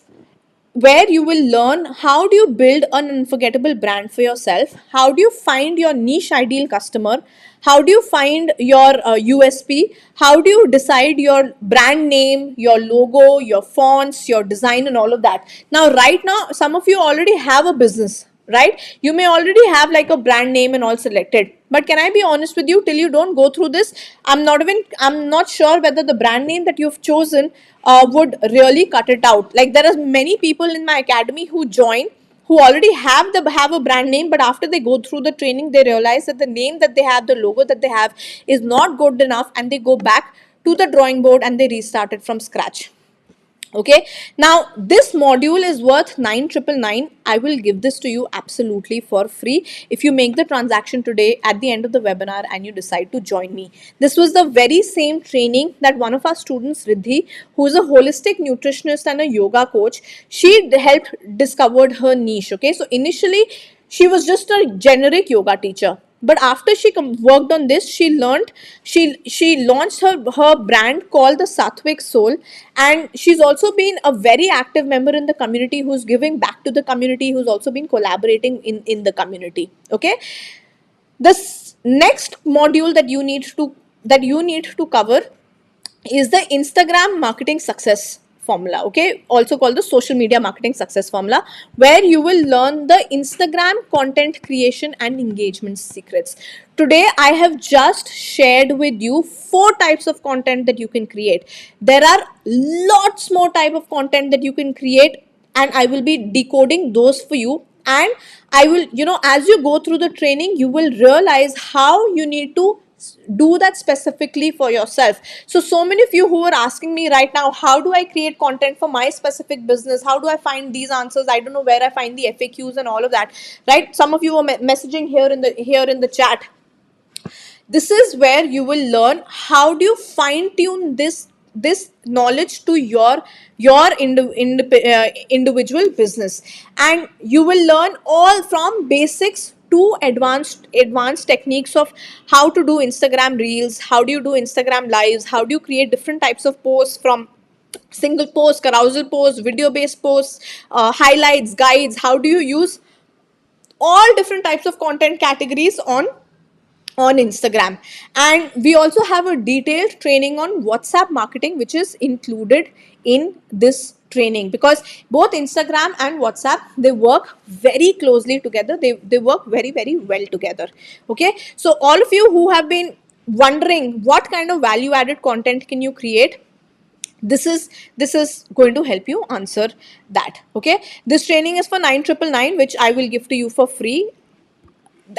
where you will learn how do you build an unforgettable brand for yourself, how do you find your niche ideal customer, how do you find your USP, how do you decide your brand name, your logo, your fonts, your design, and all of that. Now right now some of you already have a business, right? You may already have like a brand name and all selected, but can I be honest with you, till you don't go through this, I'm not sure whether the brand name that you've chosen would really cut it out. Like there are many people in my academy who join, who already have a brand name, but after they go through the training they realize that the name that they have, the logo that they have is not good enough, and they go back to the drawing board and they restart it from scratch. Okay, now this module is worth 9,999. I will give this to you absolutely for free if you make the transaction today at the end of the webinar and you decide to join me. This was the very same training that one of our students, Riddhi, who is a holistic nutritionist and a yoga coach, she helped discovered her niche. Okay, so initially she was just a generic yoga teacher, but after she worked on this, she learned, she launched her brand called the Sattvic Soul, and she's also been a very active member in the community, who's giving back to the community, who's also been collaborating in the community. Okay, this next module that you need to cover is the Instagram marketing success formula. Okay, also called the social media marketing success formula, where you will learn the Instagram content creation and engagement secrets. Today I have just shared with you 4 types of content that you can create. There are lots more type of content that you can create, and I will be decoding those for you. And I will, as you go through the training, you will realize how you need to do that specifically for yourself. So many of you who are asking me right now, how do I create content for my specific business, how do I find these answers, I don't know where I find the FAQs and all of that, right? Some of you are messaging here in the chat. This is where you will learn how do you fine tune this knowledge to your individual business, and you will learn all from basics to advanced techniques of how to do Instagram reels, how do you do Instagram lives, how do you create different types of posts, from single post, carousel posts, video based posts, highlights, guides, how do you use all different types of content categories on Instagram. And we also have a detailed training on WhatsApp marketing, which is included in this training, because both Instagram and WhatsApp, they work very closely together. They work very, very well together. Okay, so all of you who have been wondering what kind of value added content can you create, this is going to help you answer that. Okay, this training is for 9,999, which I will give to you for free.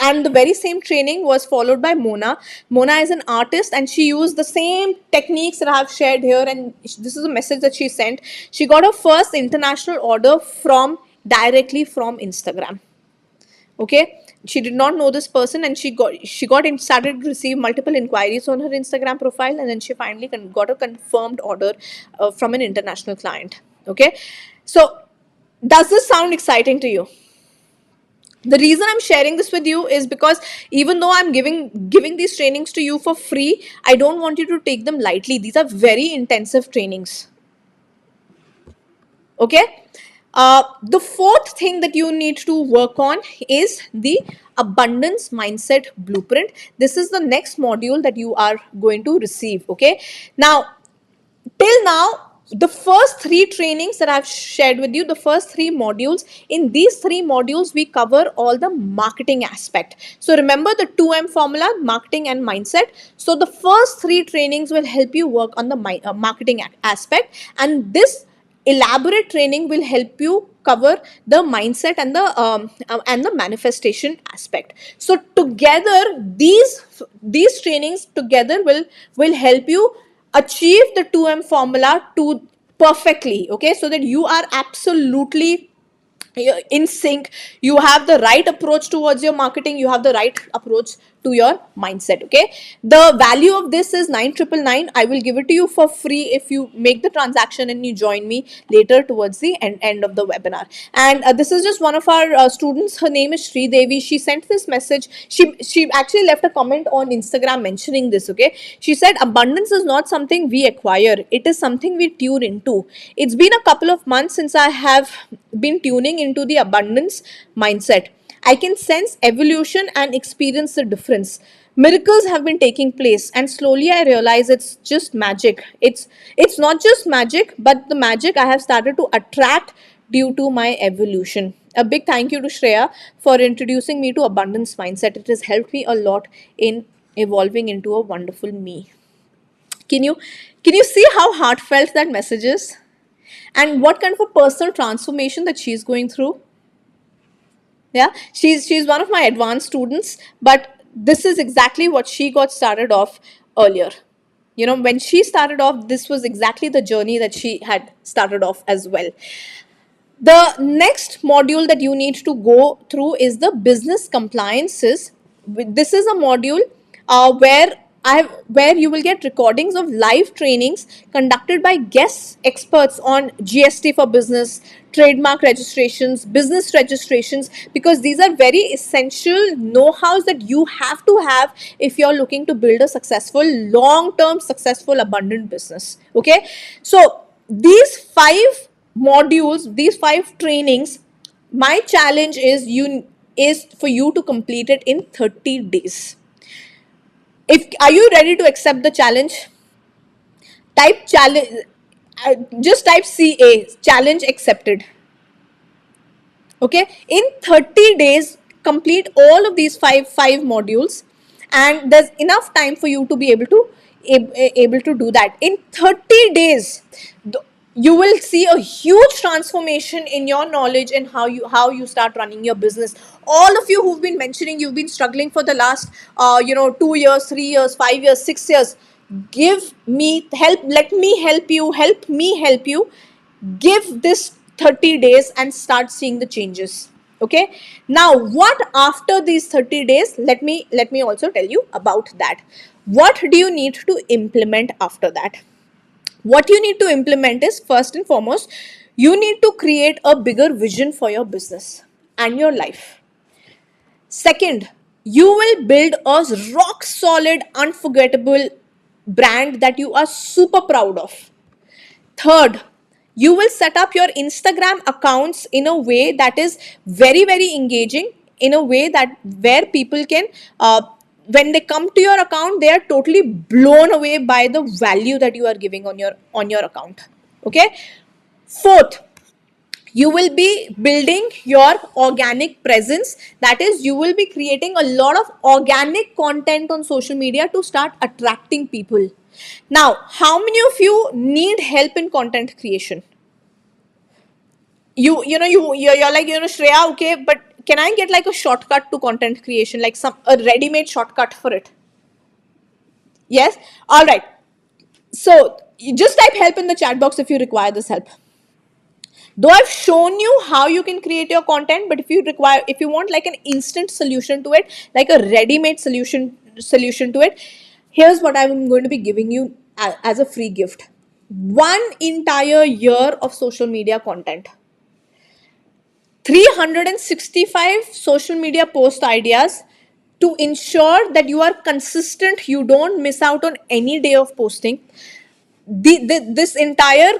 And the very same training was followed by Mona. Mona is an artist, and she used the same techniques that I have shared here, and this is a message that she sent. She got her first international order directly from Instagram. Okay, she did not know this person, and she started to receive multiple inquiries on her Instagram profile, and then she finally got a confirmed order from an international client. Okay, so does this sound exciting to you? The reason I'm sharing this with you is because even though I'm giving these trainings to you for free, I don't want you to take them lightly. These are very intensive trainings. Okay, the fourth thing that you need to work on is the abundance mindset blueprint. This is the next module that you are going to receive. Okay, now till now, the first 3 trainings that I've shared with you, the first 3 modules, in these 3 modules, we cover all the marketing aspect. So remember the 2M formula, marketing and mindset. So the first 3 trainings will help you work on the marketing aspect. And this elaborate training will help you cover the mindset and the manifestation aspect. So together, these trainings together will help you achieve the 2M formula to perfectly, okay, so that you are absolutely in sync. You have the right approach towards your marketing, you have the right approach to your mindset. Okay, the value of this is 9,999. I will give it to you for free if you make the transaction and you join me later towards the end of the webinar. And this is just one of our students. Her name is Sri Devi. She sent this message. She actually left a comment on Instagram mentioning this. Okay, she said abundance is not something we acquire, it is something we tune into. It's been a couple of months since I have been tuning into the abundance mindset. I can sense evolution and experience the difference. Miracles have been taking place, and slowly I realize it's just magic. It's not just magic, but the magic I have started to attract due to my evolution. A big thank you to Shreya for introducing me to abundance mindset. It has helped me a lot in evolving into a wonderful me. Can you can you see how heartfelt that message is? And what kind of a personal transformation that she's going through? Yeah, she's one of my advanced students, but this is exactly what she got started off earlier. You know, when she started off, this was exactly the journey that she had started off as well. The next module that you need to go through is the business compliances. This is a module where you will get recordings of live trainings conducted by guest experts on GST for business, trademark registrations, business registrations, because these are very essential know-hows that you have to have if you're looking to build a successful, long-term, successful, abundant business. Okay, so these five modules, these five trainings, my challenge is for you to complete it in 30 days. If are you ready to accept the challenge? Type challenge, just type CA, challenge accepted. Okay, in 30 days complete all of these five modules, and there's enough time for you to be able to do that in 30 days. You will see a huge transformation in your knowledge and how you start running your business. All of you who've been mentioning you've been struggling for the last 2 years, 3 years, 5 years, 6 years, give me help, let me help you, help me help you. Give this 30 days and start seeing the changes. Okay, now what after these 30 days, let me also tell you about that. What do you need to implement after that? What you need to implement is, first and foremost, you need to create a bigger vision for your business and your life. Second, you will build a rock solid, unforgettable brand that you are super proud of. Third, you will set up your Instagram accounts in a way that is very, very engaging, in a way that where people can, when they come to your account, they are totally blown away by the value that you are giving on your account. Okay. Fourth, you will be building your organic presence. That is, you will be creating a lot of organic content on social media to start attracting people. Now, how many of you need help in content creation? You're like, Shreya, okay, but can I get like a shortcut to content creation, like a ready-made shortcut for it? Yes. All right. So you just type help in the chat box if you require this help. Though I've shown you how you can create your content, but if you want like an instant solution to it, like a ready-made solution to it, here's what I'm going to be giving you as a free gift. One entire year of social media content. 365 social media post ideas to ensure that you are consistent, you don't miss out on any day of posting. This entire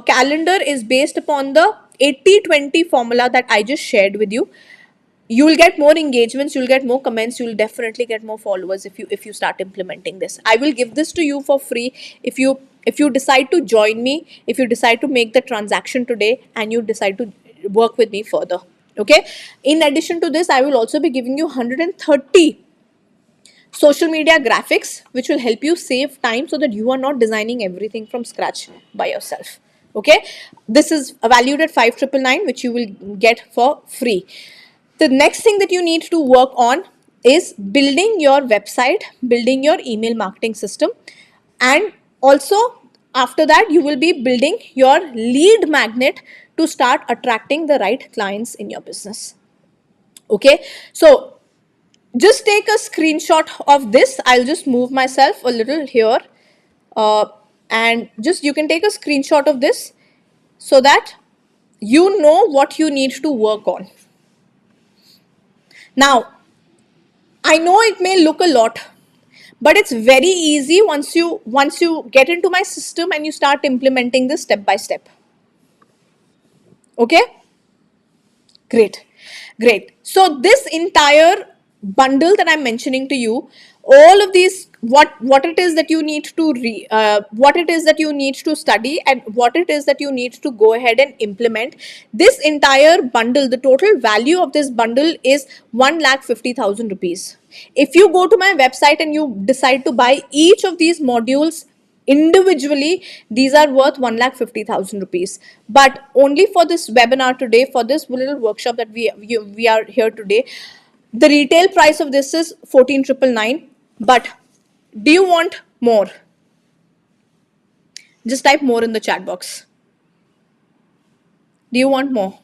calendar is based upon the 80/20 formula that I just shared with you. You will get more engagements, you'll get more comments, you'll definitely get more followers if you start implementing this. I will give this to you for free if you decide to join me, if you decide to make the transaction today and you decide to work with me further. Okay, in addition to this, I will also be giving you 130 social media graphics which will help you save time so that you are not designing everything from scratch by yourself. Okay, this is valued at 5,999, which you will get for free. The next thing that you need to work on is building your website, building your email marketing system, and also after that you will be building your lead magnet to start attracting the right clients in your business. Okay, so just take a screenshot of this. I'll just move myself a little here, uh, and just you can take a screenshot of this so that you know what you need to work on. Now, I know it may look a lot, but it's very easy once you get into my system and you start implementing this step by step. Okay, great, great. So this entire bundle that I'm mentioning to you, all of these, what it is that you need to what it is that you need to study, and what it is that you need to go ahead and implement. This entire bundle, the total value of this bundle is 1,50,000 rupees. If you go to my website and you decide to buy each of these modules individually, these are worth 1,50,000 rupees. But only for this webinar today, for this little workshop that we are here today, the retail price of this is 14,999. But do you want more? Just type more in the chat box. Do you want more?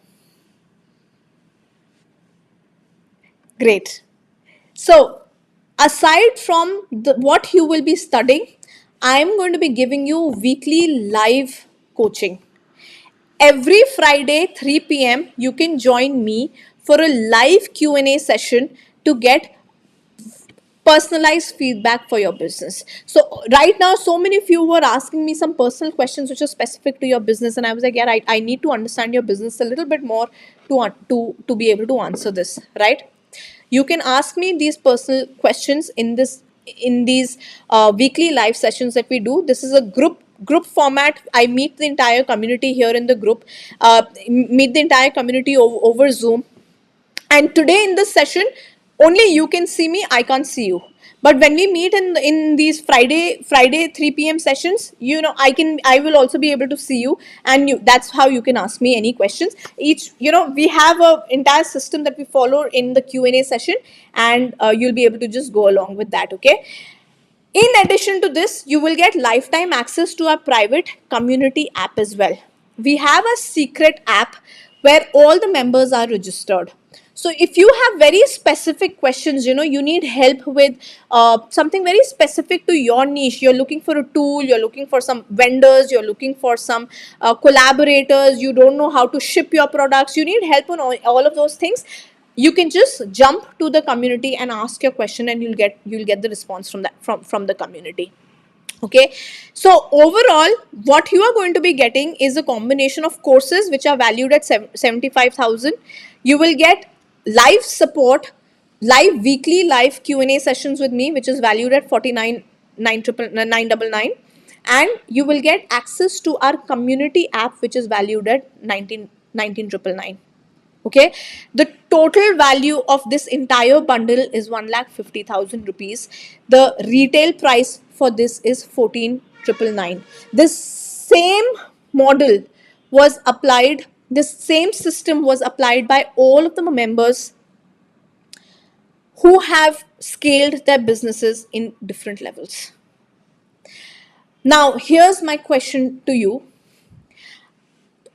Great. So aside from what you will be studying, I'm going to be giving you weekly live coaching. Every Friday 3 p.m. you can join me for a live Q&A session to get personalized feedback for your business. So right now, so many of you were asking me some personal questions which are specific to your business, and I was like, yeah, I need to understand your business a little bit more to be able to answer this, right? You can ask me these personal questions in these weekly live sessions that we do. This is a group format. I meet the entire community here in the group, meet the entire community over Zoom. And today in this session, only you can see me, I can't see you. But when we meet in these Friday 3 p.m. sessions, I will also be able to see you, and that's how you can ask me any questions. We have a entire system that we follow in the Q&A session, and you'll be able to just go along with that. Okay. In addition to this, you will get lifetime access to our private community app as well. We have a secret app where all the members are registered. So if you have very specific questions, you need help with something very specific to your niche, you're looking for a tool, you're looking for some vendors, you're looking for some collaborators, you don't know how to ship your products, you need help on all of those things, you can just jump to the community and ask your question, and you'll get the response from the community. Okay, so overall what you are going to be getting is a combination of courses which are valued at 75,000. You will get live support, live weekly live Q&A sessions with me, which is valued at 49,999, and you will get access to our community app, which is valued at 19,999. Okay, the total value of this entire bundle is 1,50,000 rupees. The retail price for this is 14,999. This same model was applied, this same system was applied by all of the members who have scaled their businesses in different levels. Now, here's my question to you.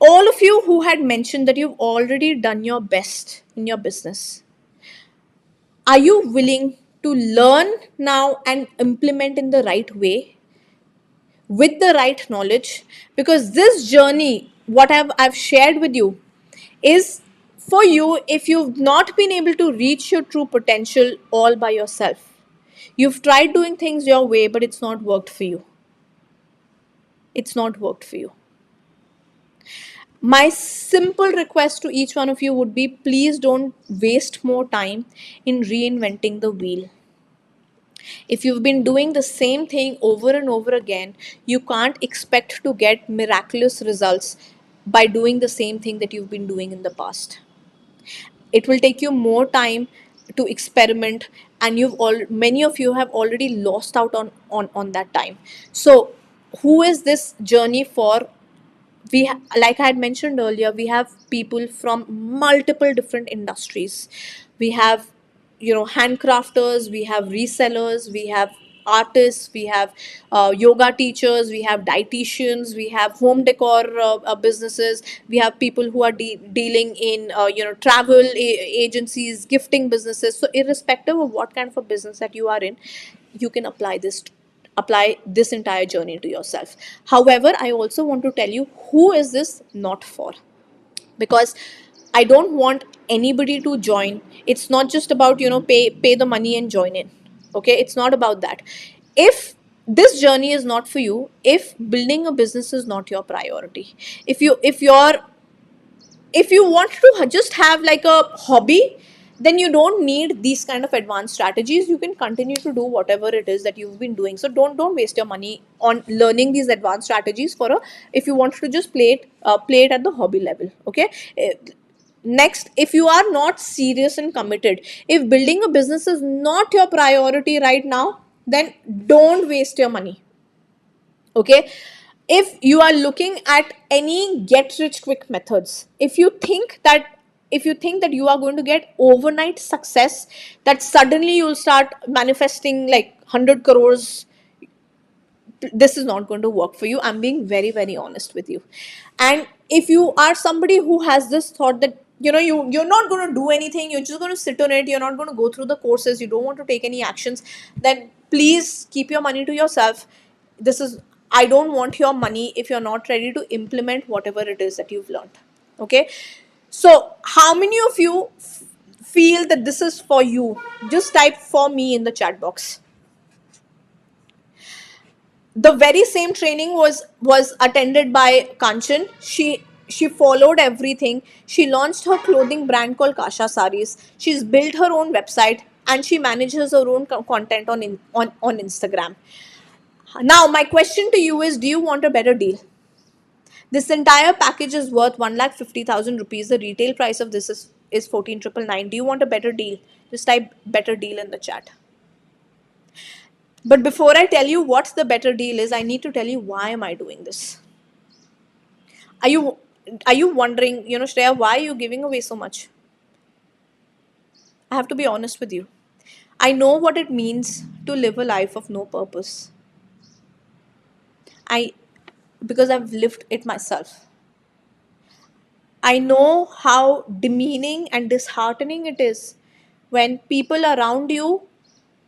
All of you who had mentioned that you've already done your best in your business, are you willing to learn now and implement in the right way with the right knowledge? Because this journey, what I've shared with you, is for you if you've not been able to reach your true potential all by yourself. You've tried doing things your way, but it's not worked for you. It's not worked for you. My simple request to each one of you would be, please don't waste more time in reinventing the wheel. If you've been doing the same thing over and over again, you can't expect to get miraculous results by doing the same thing that you've been doing in the past. It will take you more time to experiment, and many of you have already lost out on that time. So who is this journey for? like I had mentioned earlier, we have people from multiple different industries. We have, handcrafters, we have resellers, we have artists, we have yoga teachers, we have dietitians, we have home decor businesses, we have people who are dealing in travel agencies, gifting businesses. So irrespective of what kind of a business that you are in, you can apply this entire journey to yourself. However, I also want to tell you who is this not for, because I don't want anybody to join. It's not just about pay the money and join in. Okay, it's not about that. If this journey is not for you, if building a business is not your priority, if you want to just have like a hobby, then you don't need these kind of advanced strategies. You can continue to do whatever it is that you've been doing. So don't waste your money on learning these advanced strategies for a, if you want to just play it at the hobby level. Okay. Eh, Next, if you are not serious and committed, if building a business is not your priority right now, then don't waste your money. Okay, if you are looking at any get rich quick methods, if you think that you are going to get overnight success, that suddenly you'll start manifesting like 100 crores, this is not going to work for you. I'm being very very honest with you. And if you are somebody who has this thought that you're not going to do anything, you're just going to sit on it, you're not going to go through the courses, you don't want to take any actions, then please keep your money to yourself. This is I don't want your money if you're not ready to implement whatever it is that you've learned. Okay, so how many of you feel that this is for you? Just type for me in the chat box. The very same training was attended by Kanchan. She followed everything. She launched her clothing brand called Kasha Saris. She's built her own website and she manages her own content on Instagram. Now my question to you is, do you want a better deal? This entire package is worth 1,50,000 rupees. The retail price of this is 14,999. Do you want a better deal? Just type better deal in the chat. But before I tell you what the better deal is, I need to tell you why am I doing this. Are you are you wondering, Shreya, why are you giving away so much? I have to be honest with you. I know what it means to live a life of no purpose. I Because I've lived it myself. I know how demeaning and disheartening it is when people around you,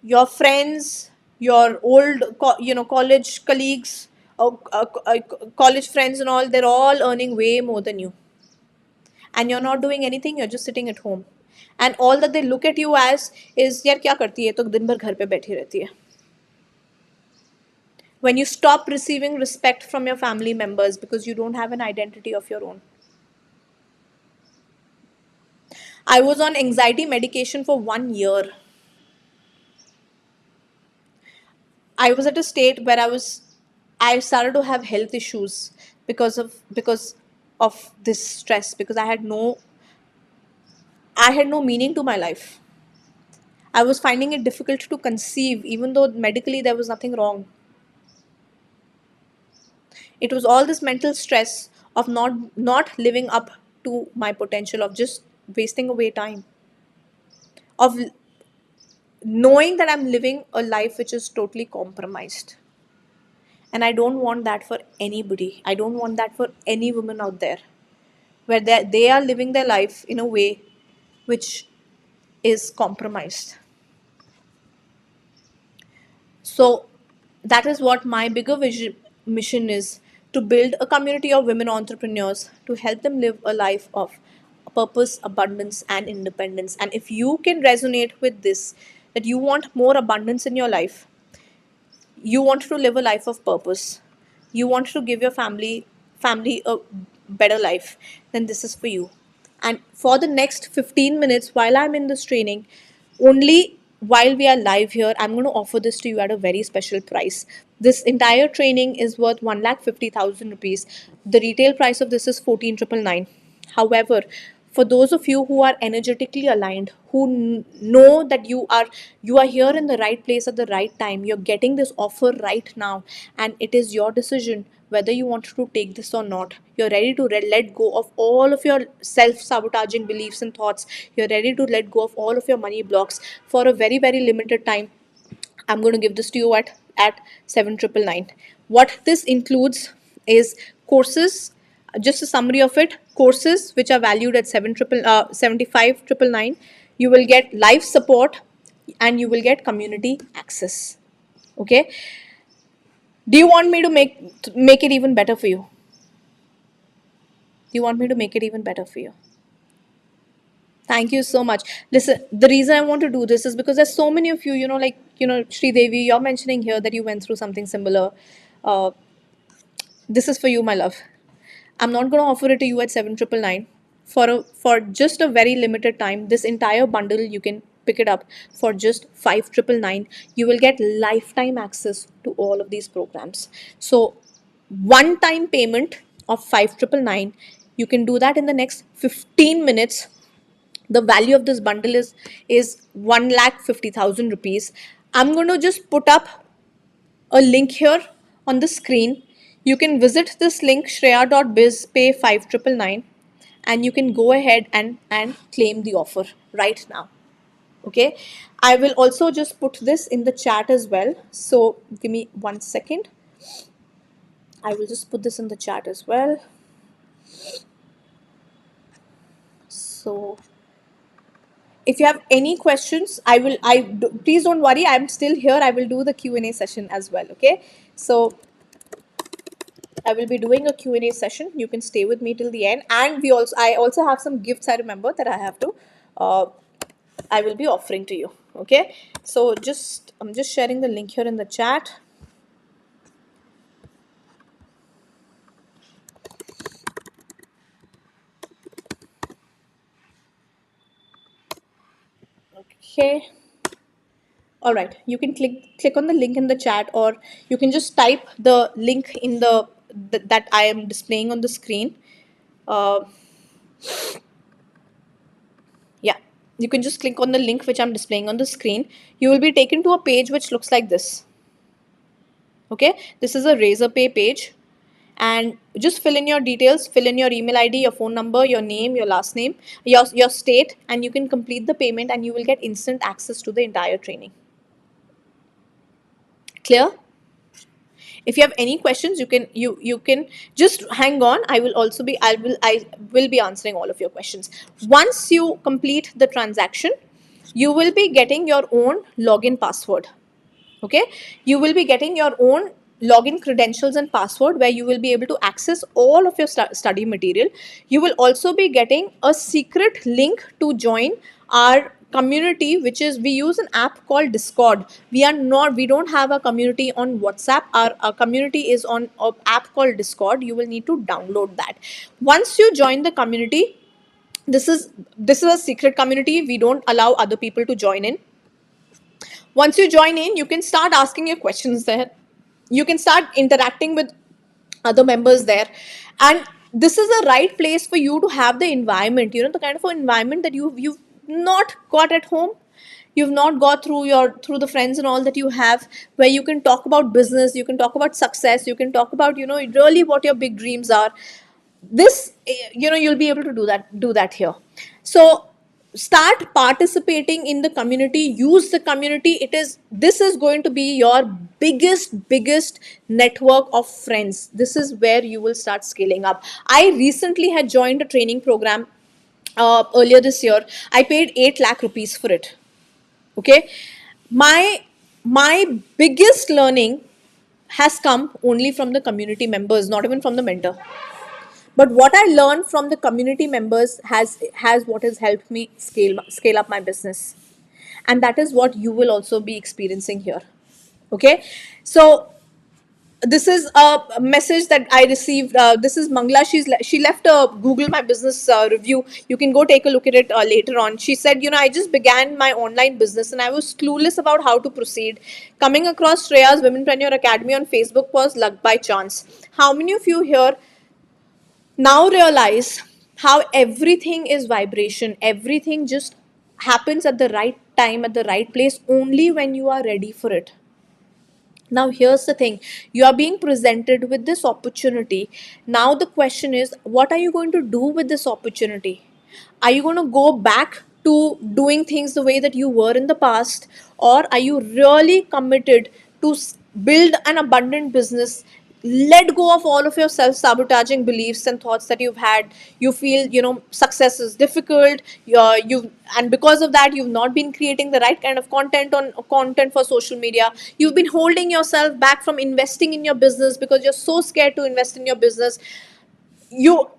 your friends, your old college colleagues, college friends and all, they're all earning way more than you, and you're not doing anything. You're just sitting at home, and all that they look at you as is, यार क्या करती है, तो दिन भर घर पे बैठी रहती है. When you stop receiving respect from your family members because you don't have an identity of your own. I was on anxiety medication for 1 year. I was at a state where I started to have health issues because of this stress, because I had no meaning to my life. I was finding it difficult to conceive, even though medically there was nothing wrong. It was all this mental stress of not living up to my potential, of just wasting away time, of knowing that I'm living a life which is totally compromised. And I don't want that for anybody. I don't want that for any woman out there, where they are living their life in a way which is compromised. So that is what my bigger mission is, to build a community of women entrepreneurs to help them live a life of purpose, abundance, and independence. And if you can resonate with this, that you want more abundance in your life, you want to live a life of purpose, you want to give your family a better life, then this is for you. And for the next 15 minutes while I'm in this training, only while we are live here, I'm going to offer this to you at a very special price. This entire training is worth 1,50,000 rupees. The retail price of this is 14,999. However, For those of you who are energetically aligned, who know that you are here in the right place at the right time, you're getting this offer right now, and it is your decision whether you want to take this or not. You're ready to let go of all of your self-sabotaging beliefs and thoughts. You're ready to let go of all of your money blocks for a very, very limited time. I'm going to give this to you at 7,999. What this includes is courses. Just a summary of it: courses which are valued at 75,999. You will get live support, and you will get community access. Okay. Do you want me to make it even better for you? Do you want me to make it even better for you? Thank you so much. Listen, the reason I want to do this is because there's so many of you, Sri Devi, you're mentioning here that you went through something similar. Uh, this is for you, my love. I'm not going to offer it to you at 7,999. For just a very limited time, this entire bundle you can pick it up for just 5,999. You will get lifetime access to all of these programs. So, one time payment of 5,999. You can do that in the next 15 minutes. The value of this bundle is 1,50,000 rupees. I'm going to just put up a link here on the screen. You can visit this link, shreya.biz, pay 5,999, and you can go ahead and claim the offer right now. Okay, I will also just put this in the chat as well. So give me 1 second. I will just put this in the chat as well. So if you have any questions, please don't worry, I'm still here. I will do the Q&A session as well. Okay, so I will be doing a Q&A session. You can stay with me till the end, and I also have some gifts. I remember that uh, I will be offering to you. Okay, so I'm just sharing the link here in the chat. Okay. All right, you can click on the link in the chat, or you can just type the link in that I am displaying on the screen. Uh, yeah, you can just click on the link which I'm displaying on the screen. You will be taken to a page which looks like this. Okay, this is a Razorpay page, and just fill in your details, fill in your email ID, your phone number, your name, your last name, your state, and you can complete the payment, and you will get instant access to the entire training. Clear? If you have any questions, you can just hang on. I will be answering all of your questions. Once you complete the transaction, you will be getting your own login password. Okay, you will be getting your own login credentials and password, where you will be able to access all of your study material. You will also be getting a secret link to join our community, which is, we use an app called Discord. We don't have a community on WhatsApp. Our community is on an app called Discord. You will need to download that. Once you join the community, this is a secret community. We don't allow other people to join in. Once you join in, you can start asking your questions there. You can start interacting with other members there, and this is the right place for you to have the environment, the kind of environment that you've not got at home. You've not got through the friends and all that you have, where you can talk about business, you can talk about success, you can talk about really what your big dreams are. This, you'll be able to do that here. So start participating in the community. Use the community. This is going to be your biggest network of friends. This is where you will start scaling up. I recently had joined a training program earlier this year. I paid 8 lakh rupees for it. Okay, my biggest learning has come only from the community members, not even from the mentor. But what I learned from the community members has what has helped me scale up my business, and that is what you will also be experiencing here. Okay, so this is a message that I received. This is Mangla. She left a Google My Business review. You can go take a look at it later on. She said, I just began my online business and I was clueless about how to proceed. Coming across Shreya's Womenpreneur Academy on Facebook was luck by chance. How many of you here now realize how everything is vibration, everything just happens at the right time, at the right place, only when you are ready for it. Now, here's the thing, you are being presented with this opportunity. Now, the question is, what are you going to do with this opportunity? Are you going to go back to doing things the way that you were in the past, or are you really committed to build an abundant business? Let go of all of your self-sabotaging beliefs and thoughts that you've had. You feel, success is difficult, you and because of that, you've not been creating the right kind of content for social media. You've been holding yourself back from investing in your business because you're so scared to invest in your business. You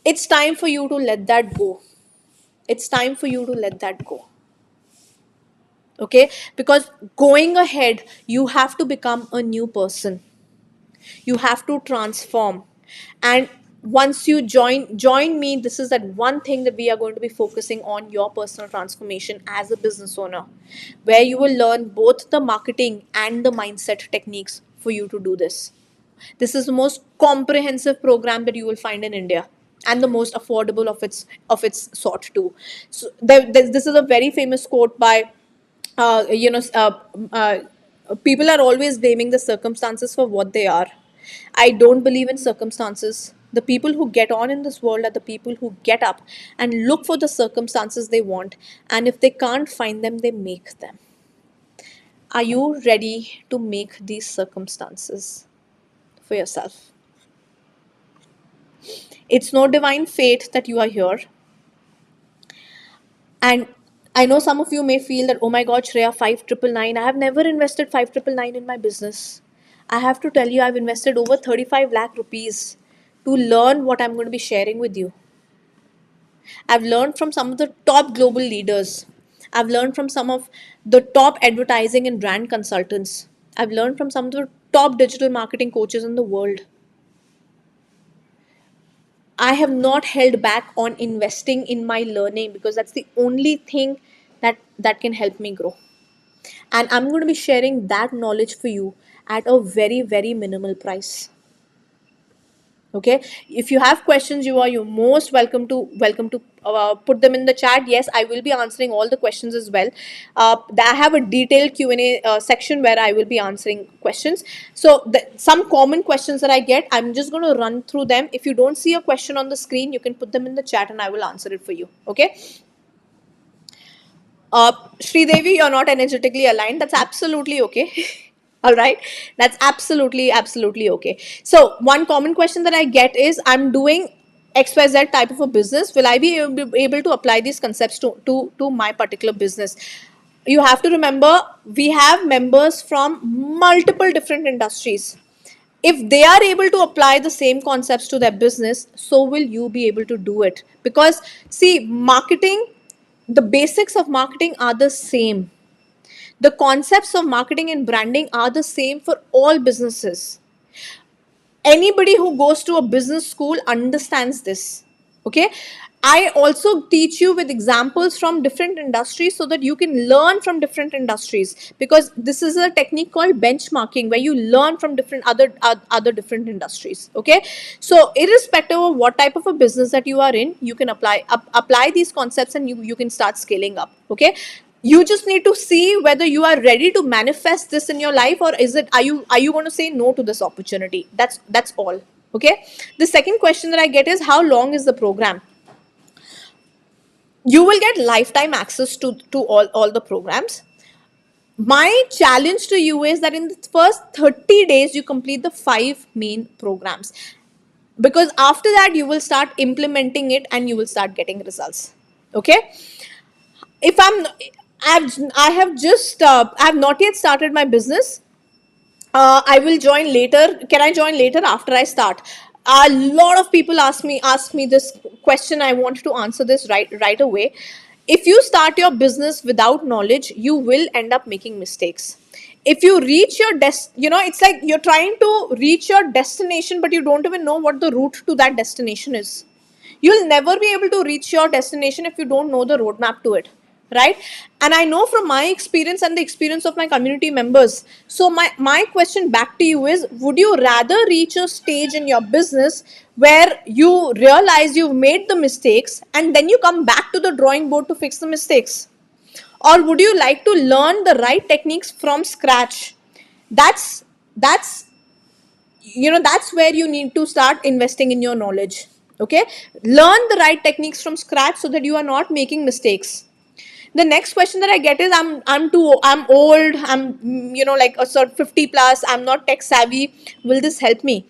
It's time for you to let that go. It's time for you to let that go. Okay? Because going ahead, you have to become a new person. You have to transform. And once you join me, this is that one thing that we are going to be focusing on, your personal transformation as a business owner, where you will learn both the marketing and the mindset techniques for you to do this. This is the most comprehensive program that you will find in India, and the most affordable of its sort too. So this is a very famous quote by, uh, you know, uh, uh, people are always blaming the circumstances for what they are. I don't believe in circumstances. The people who get on in this world are the people who get up and look for the circumstances they want, and if they can't find them, they make them. Are you ready to make these circumstances for yourself? It's no divine fate that you are here. And I know some of you may feel that, oh my God, Shreya, 5999. I have never invested 5999 in my business. I have to tell you, I've invested over 35 lakh rupees to learn what I'm going to be sharing with you. I've learned from some of the top global leaders. I've learned from some of the top advertising and brand consultants. I've learned from some of the top digital marketing coaches in the world. I have not held back on investing in my learning because that's the only thing that can help me grow. And I'm going to be sharing that knowledge for you at a very, very minimal price. Okay, if you have questions, you most welcome to put them in the chat. Yes, I will be answering all the questions as well. I have a detailed Q&A section where I will be answering questions. So some common questions that I get, I'm just going to run through them. If you don't see a question on the screen, you can put them in the chat and I will answer it for you. Okay. Sri Devi, you're not energetically aligned. That's absolutely okay. All right. That's absolutely okay. So, one common question that I get is, I'm doing XYZ type of a business. Will I be able to apply these concepts to my particular business? You have to remember, we have members from multiple different industries. If they are able to apply the same concepts to their business, so will you be able to do it. Because, see, marketing, the basics of marketing are the same. The concepts of marketing and branding are the same for all businesses. Anybody who goes to a business school understands this. Okay. I also teach you with examples from different industries so that you can learn from different industries, because this is a technique called benchmarking where you learn from different other different industries. Okay. So irrespective of what type of a business that you are in, you can apply these concepts and you can start scaling up. Okay. You just need to see whether you are ready to manifest this in your life, or are you going to say no to this opportunity. That's all. Okay. The second question that I get is, how long is the program? You will get lifetime access to all the programs. My challenge to you is that in the first 30 days you complete the 5 main programs, because after that you will start implementing it and you will start getting results. Okay. If I have just I have not yet started my business. I will join later. Can I join later after I start? A lot of people ask me this question. I want to answer this right away. If you start your business without knowledge, you will end up making mistakes. If you reach your it's like you're trying to reach your destination, but you don't even know what the route to that destination is. You'll never be able to reach your destination if you don't know the roadmap to it. right? And I know from my experience and the experience of my community members. So my question back to you is, would you rather reach a stage in your business where you realize you've made the mistakes and then you come back to the drawing board to fix the mistakes, or would you like to learn the right techniques from scratch? That's that's where you need to start investing in your knowledge. Okay, learn the right techniques from scratch so that you are not making mistakes. The next question that I get is, I'm old, I'm like a sort of 50 plus, I'm not tech savvy, will this help me?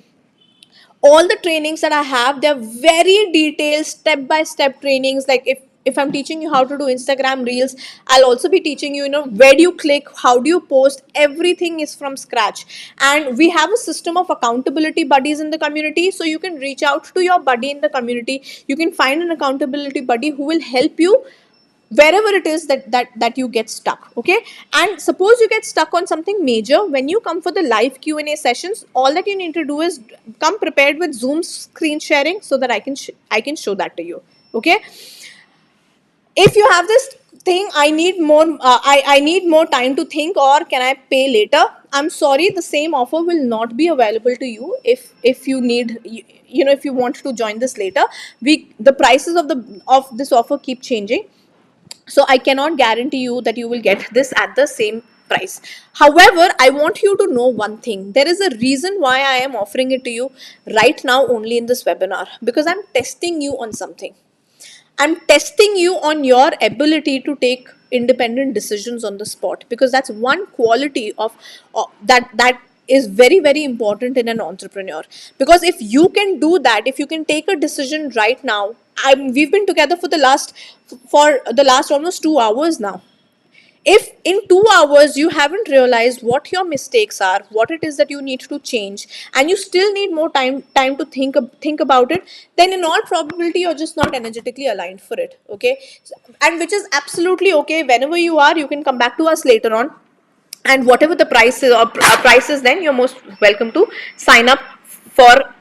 All the trainings that I have, they're very detailed step by step trainings. Like if I'm teaching you how to do Instagram reels, I'll also be teaching you, where do you click, how do you post, everything is from scratch. And we have a system of accountability buddies in the community, so you can reach out to your buddy in the community. You can find an accountability buddy who will help you wherever it is that you get stuck. Okay, and suppose you get stuck on something major, when you come for the live Q&A sessions, all that you need to do is come prepared with Zoom screen sharing so that I can show that to you. Okay, if you have this thing, I need more time to think, or can I pay later, I'm sorry, the same offer will not be available to you. If you need, if you want to join this later, the prices of this offer keep changing, so I cannot guarantee you that you will get this at the same price. However, I want you to know one thing. There is a reason why I am offering it to you right now only in this webinar, because I'm testing you on something. I'm testing you on your ability to take independent decisions on the spot, because that's one quality that is very very important in an entrepreneur. Because if you can do that, if you can take a decision right now, we've been together for the last almost 2 hours now. If in 2 hours you haven't realized what your mistakes are, what it is that you need to change, and you still need more time to think about it, then in all probability you're just not energetically aligned for it. Okay, and which is absolutely okay. Whenever you are, you can come back to us later on, and whatever the price is, or price is, then you're most welcome to sign up for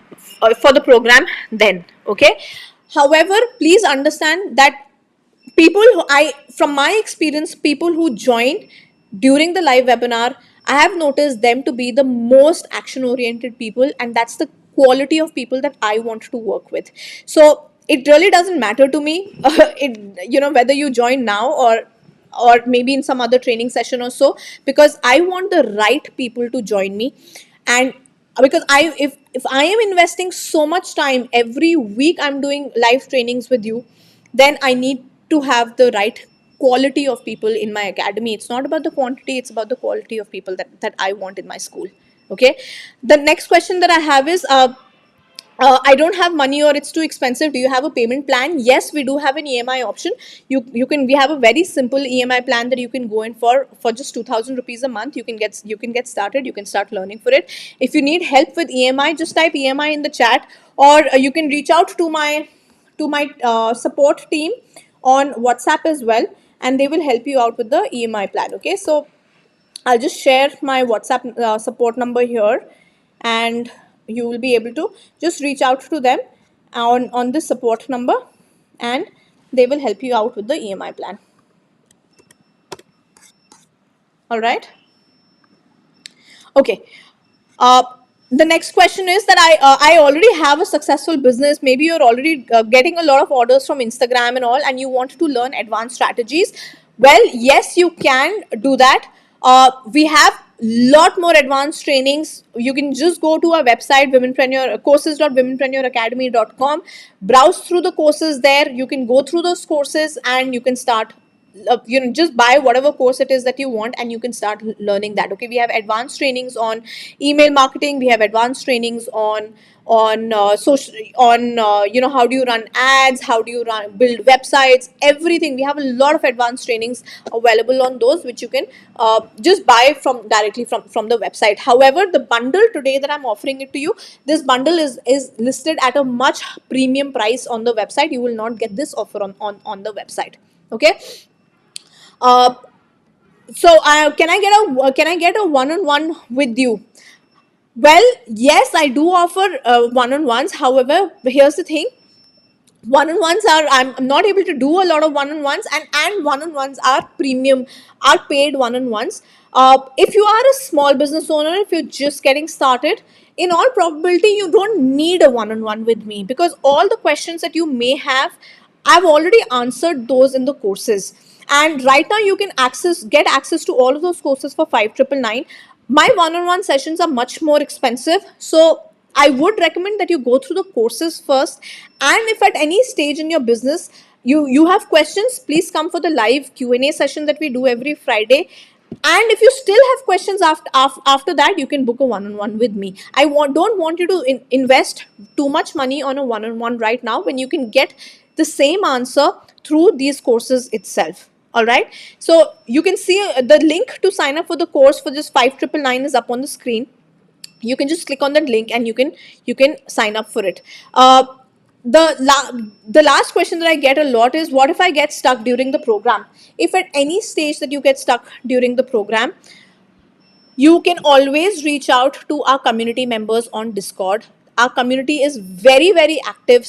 the program then. Okay, however, please understand that people who I from my experience, people who join during the live webinar, I have noticed them to be the most action oriented people, and that's the quality of people that I want to work with. So it really doesn't matter to me whether you join now or maybe in some other training session or so, because I want the right people to join me. And because if I am investing so much time every week, I'm doing live trainings with you, then I need to have the right quality of people in my academy. It's not about the quantity, it's about the quality of people that I want in my school. Okay, the next question that I have is, I don't have money, or it's too expensive, do you have a payment plan? Yes, we do have an EMI option. We have a very simple EMI plan that you can go in for just 2,000 rupees a month. You can get started, you can start learning for it. If you need help with EMI, just type EMI in the chat, or you can reach out to my support team on WhatsApp as well, and they will help you out with the EMI plan. Okay, so I'll just share my WhatsApp support number here, and you will be able to just reach out to them on this support number, and they will help you out with the EMI plan. All right. Okay. Uh, the next question is that I already have a successful business. Maybe you're already getting a lot of orders from Instagram and all, and you want to learn advanced strategies. Well, yes, you can do that. We have lot more advanced trainings. You can just go to our website, courses.womenpreneuracademy.com, browse through the courses there. You can go through those courses and you can start, just buy whatever course it is that you want, and you can start learning that. Okay, we have advanced trainings on email marketing, we have advanced trainings on social, on how do you run ads, how do you build websites, everything. We have a lot of advanced trainings available on those, which you can just buy from directly from the website. However, the bundle today that I'm offering it to you, this bundle is listed at a much premium price on the website. You will not get this offer on the website. Okay. uh, so can I get a one-on-one with you? Well, yes, I do offer one-on-ones. However, here's the thing. One-on-ones are, I'm not able to do a lot of one-on-ones, and one-on-ones are premium, are paid one-on-ones. If you are a small business owner, if you're just getting started, in all probability you don't need a one-on-one with me, because all the questions that you may have, I've already answered those in the courses. And right now you can get access to all of those courses for 5999. My one-on-one sessions are much more expensive, so I would recommend that you go through the courses first. And if at any stage in your business you have questions, please come for the live Q&A session that we do every Friday. And if you still have questions after that, you can book a one-on-one with me. Don't want you to invest too much money on a one-on-one right now, when you can get the same answer through these courses itself. All right, so you can see the link to sign up for the course for just 5999 is up on the screen. You can just click on that link and you can sign up for it. The last question that I get a lot is, what if I get stuck during the program? If at any stage that you get stuck during the program, you can always reach out to our community members on Discord. Our community is very, very active.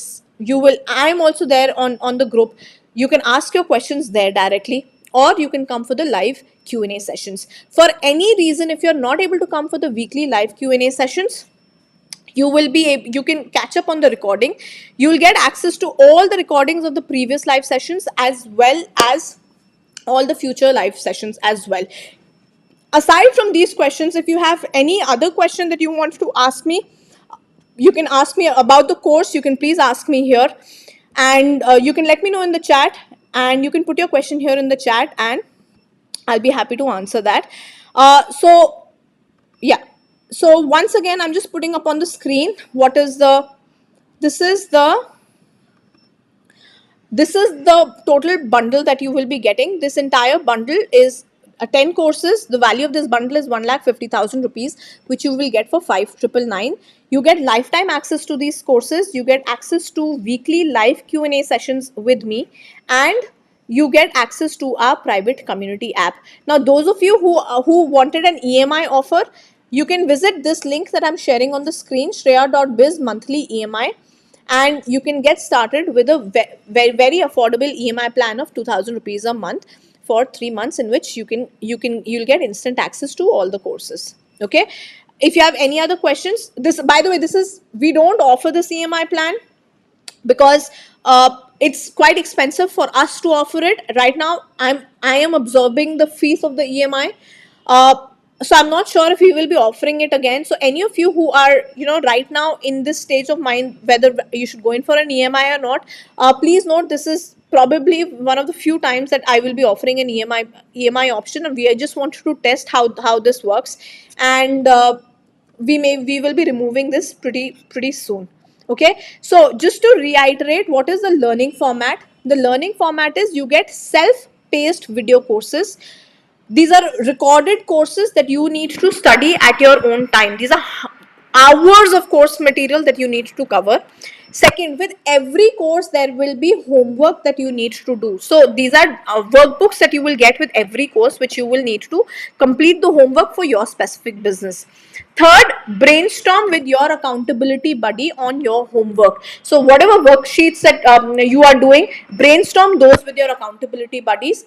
I'm also there on the group. You can ask your questions there directly, or you can come for the live Q&A sessions. For any reason, if you're not able to come for the weekly live Q&A sessions, you can catch up on the recording. You will get access to all the recordings of the previous live sessions, as well as all the future live sessions as well. Aside from these questions, if you have any other question that you want to ask me, you can ask me about the course. You can please ask me here, and you can let me know in the chat, and you can put your question here in the chat, and I'll be happy to answer that. So yeah, so once again, I'm just putting up on the screen what is the this is the this is the total bundle that you will be getting. This entire bundle is 10 courses. The value of this bundle is 1,50,000 rupees, which you will get for 5999. You get lifetime access to these courses. You get access to weekly live Q&A sessions with me, and you get access to our private community app. Now, those of you who wanted an EMI offer, you can visit this link that I'm sharing on the screen, shreya.biz monthly EMI, and you can get started with a very affordable EMI plan of 2,000 rupees a month for 3 months, in which you'll get instant access to all the courses. Okay, if you have any other questions, this, by the way, this is, we don't offer this EMI plan because it's quite expensive for us to offer it right now. I am absorbing the fees of the EMI. So I'm not sure if we will be offering it again. So any of you who are, right now in this stage of mind, whether you should go in for an EMI or not, please note, this is probably one of the few times that I will be offering an EMI option, and we just wanted to test how this works. And we will be removing this pretty soon. Okay, so just to reiterate, what is the learning format? The learning format is, you get self-paced video courses. These are recorded courses that you need to study at your own time. These are hours of course material that you need to cover. Second, with every course there will be homework that you need to do. So these are workbooks that you will get with every course, which you will need to complete the homework for your specific business. Third, brainstorm with your accountability buddy on your homework. So whatever worksheets that you are doing, brainstorm those with your accountability buddies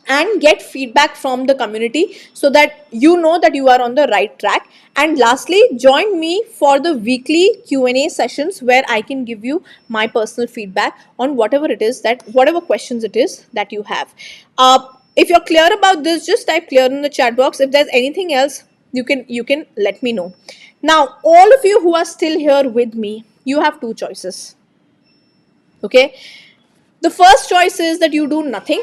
and get feedback from the community, so that you know that you are on the right track. And lastly, join me for the weekly Q&A sessions, where I can give you my personal feedback on whatever questions it is that you have. If you're clear about this, just type clear in the chat box. If there's anything else, you can let me know. Now, all of you who are still here with me, you have two choices. Okay, the first choice is that you do nothing.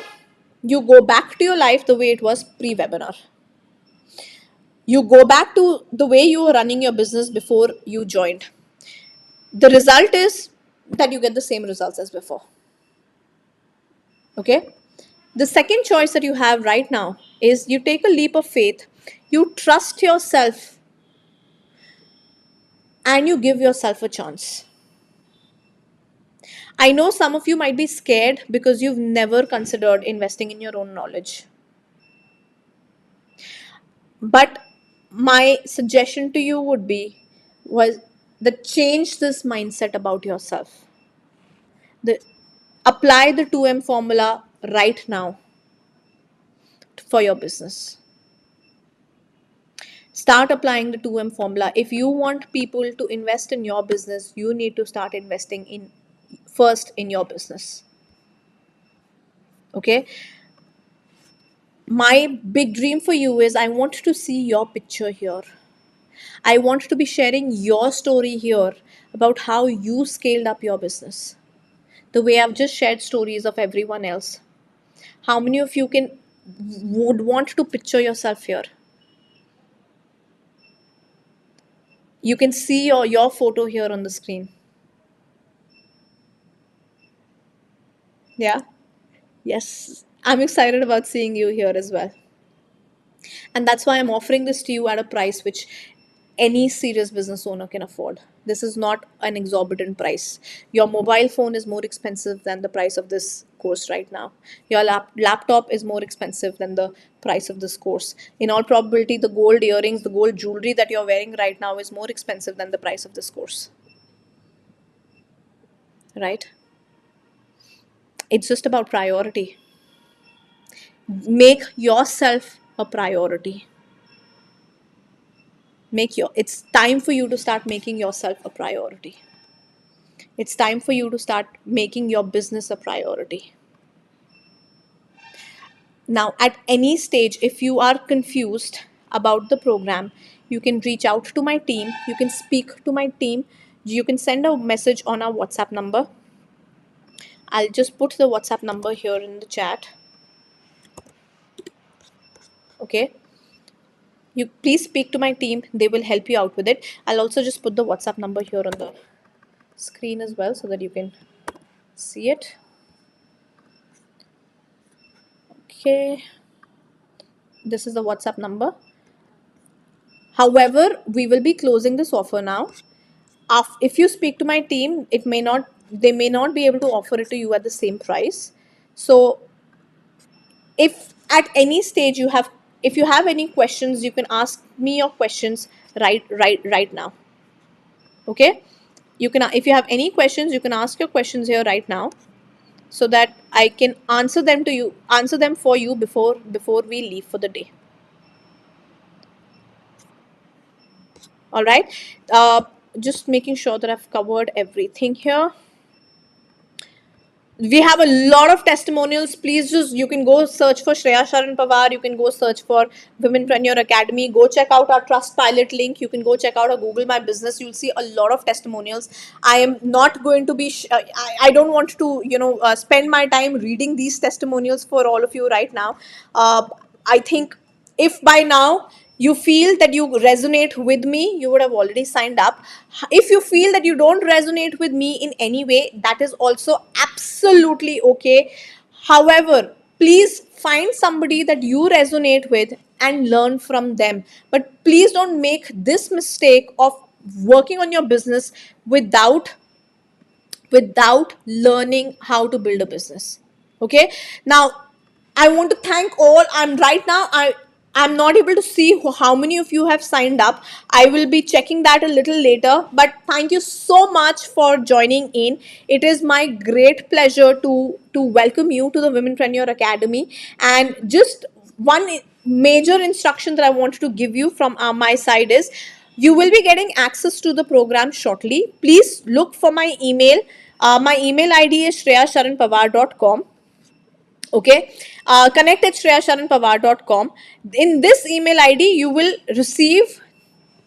You go back to your life the way it was pre-webinar. You go back to the way you were running your business before you joined. The result is that you get the same results as before. Okay? The second choice that you have right now is, you take a leap of faith, you trust yourself, and you give yourself a chance. I know some of you might be scared because you've never considered investing in your own knowledge. But my suggestion to you would be, change this mindset about yourself. The apply the 2M formula right now for your business. Start applying the 2M formula. If you want people to invest in your business, you need to start investing in first in your business. Okay? My big dream for you is I want to see your picture here. I want to be sharing your story here about how you scaled up your business. The way I've just shared stories of everyone else. How many of you would want to picture yourself here? You can see your photo here on the screen. Yeah? Yes. I'm excited about seeing you here as well. And that's why I'm offering this to you at a price which any serious business owner can afford. This is not an exorbitant price. Your mobile phone is more expensive than the price of this course right now. Your laptop is more expensive than the price of this course. In all probability, the gold earrings, the gold jewelry that you're wearing right now is more expensive than the price of this course. Right? It's just about priority. Make yourself a priority. It's time for you to start making yourself a priority. It's time for you to start making your business a priority. Now, at any stage, if you are confused about the program, you can reach out to my team. You can speak to my team. You can send a message on our WhatsApp number. I'll just put the WhatsApp number here in the chat. Okay. You please speak to my team. They will help you out with it. I'll also just put the WhatsApp number here on the screen as well so that you can see it. Okay. This is the WhatsApp number. However, we will be closing this offer now. If you speak to my team, they may not be able to offer it to you at the same price. So if at any stage if you have any questions, you can ask me your questions right now. Okay? You can, if you have any questions, you can ask your questions here right now so that I can answer them for you before we leave for the day. All right. Just making sure that I've covered everything here. We have a lot of testimonials. Please you can go search for Shreya Sharan Pawar. You can go search for Womenpreneur Academy. Go check out our Trustpilot link. You can go check out our Google My Business. You'll see a lot of testimonials. I am not going to be, I don't want to, spend my time reading these testimonials for all of you right now. I think if by now you feel that you resonate with me, you would have already signed up. If you feel that you don't resonate with me in any way, that is also absolutely okay. However, please find somebody that you resonate with and learn from them. But please don't make this mistake of working on your business without learning how to build a business. Okay, now I want to thank all. I'm not able to see how many of you have signed up. I will be checking that a little later, but thank you so much for joining in. It is my great pleasure to welcome you to the Womenpreneur Academy. And just one major instruction that I wanted to give you from my side is you will be getting access to the program shortly. Please look for my email. My email ID is shreyasharanpawar.com. Okay, connect at shreyasharanpawar.com. In this email ID, you will receive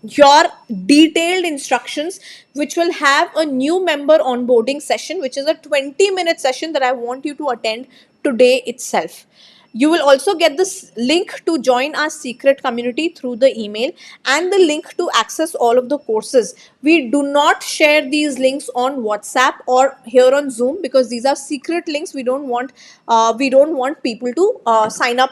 your detailed instructions, which will have a new member onboarding session, which is a 20-minute session that I want you to attend today itself. You will also get this link to join our secret community through the email and the link to access all of the courses. We do not share these links on WhatsApp or here on Zoom because these are secret links. We don't want people to sign up,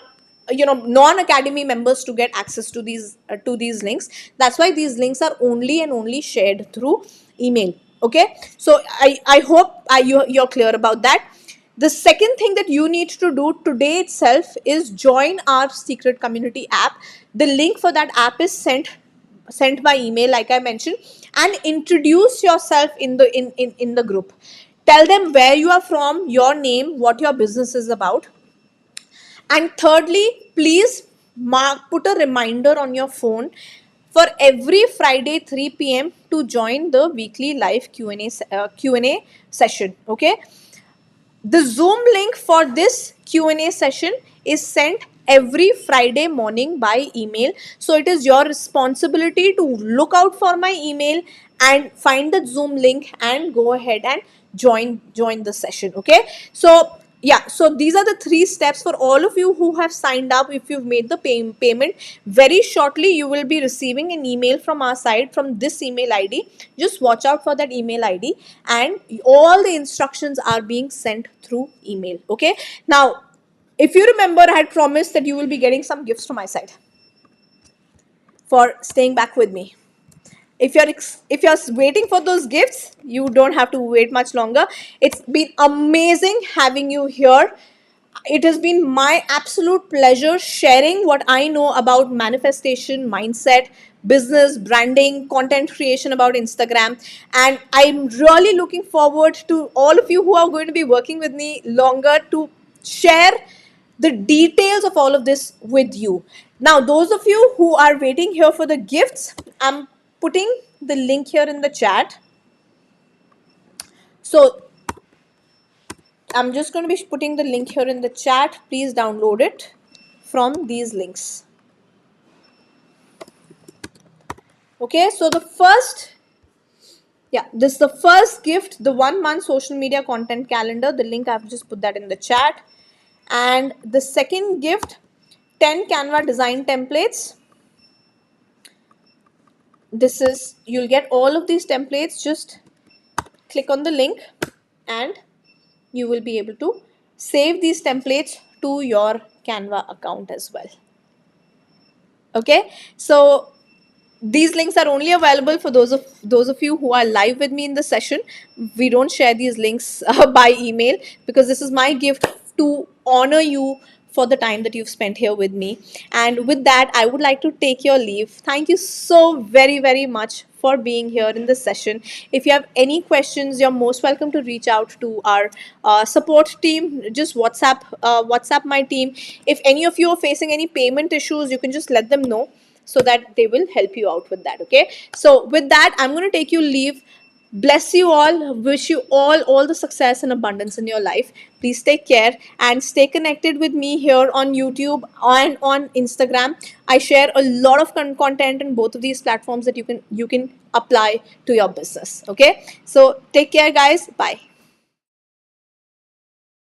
non-academy members to get access to these links. That's why these links are only shared through email. Okay, so I hope you're clear about that. The second thing that you need to do today itself is join our secret community app. The link for that app is sent by email, like I mentioned, and introduce yourself in the group. Tell them where you are from, your name, what your business is about. And thirdly, please put a reminder on your phone for every Friday 3 p.m. to join the weekly live Q&A session. Okay, the Zoom link for this Q&A session is sent every Friday morning by email. So it is your responsibility to look out for my email and find the Zoom link and go ahead and join the session. Okay. So yeah, so these are the 3 steps for all of you who have signed up. If you've made the payment, very shortly you will be receiving an email from our side from this email ID. Just watch out for that email ID, and all the instructions are being sent through email. Okay, now if you remember, I had promised that you will be getting some gifts from my side for staying back with me. If you're waiting for those gifts, you don't have to wait much longer. It's been amazing having you here. It has been my absolute pleasure sharing what I know about manifestation, mindset, business, branding, content creation about Instagram. And I'm really looking forward to all of you who are going to be working with me longer to share the details of all of this with you. Now, those of you who are waiting here for the gifts, I'm putting the link here in the chat. So I'm just going to be putting the link here in the chat. Please download it from these links. Okay, so this is the first gift, the 1 month social media content calendar. The link I've just put that in the chat. And the second gift, 10 Canva design templates. You'll get all of these templates. Just click on the link and you will be able to save these templates to your Canva account as well. Okay, so these links are only available for those of you who are live with me in the session. We don't share these links by email, because this is my gift to honor you for the time that you've spent here with me. And with that, I would like to take your leave. Thank you so very, very much for being here in this session. If you have any questions, you're most welcome to reach out to our support team. Just WhatsApp my team. If any of you are facing any payment issues, you can just let them know so that they will help you out with that. Okay, so with that, I'm going to take you leave. Bless you all. Wish you all the success and abundance in your life. Please take care and stay connected with me here on YouTube and on Instagram. I share a lot of content in both of these platforms that you can apply to your business. Okay, so take care guys. Bye.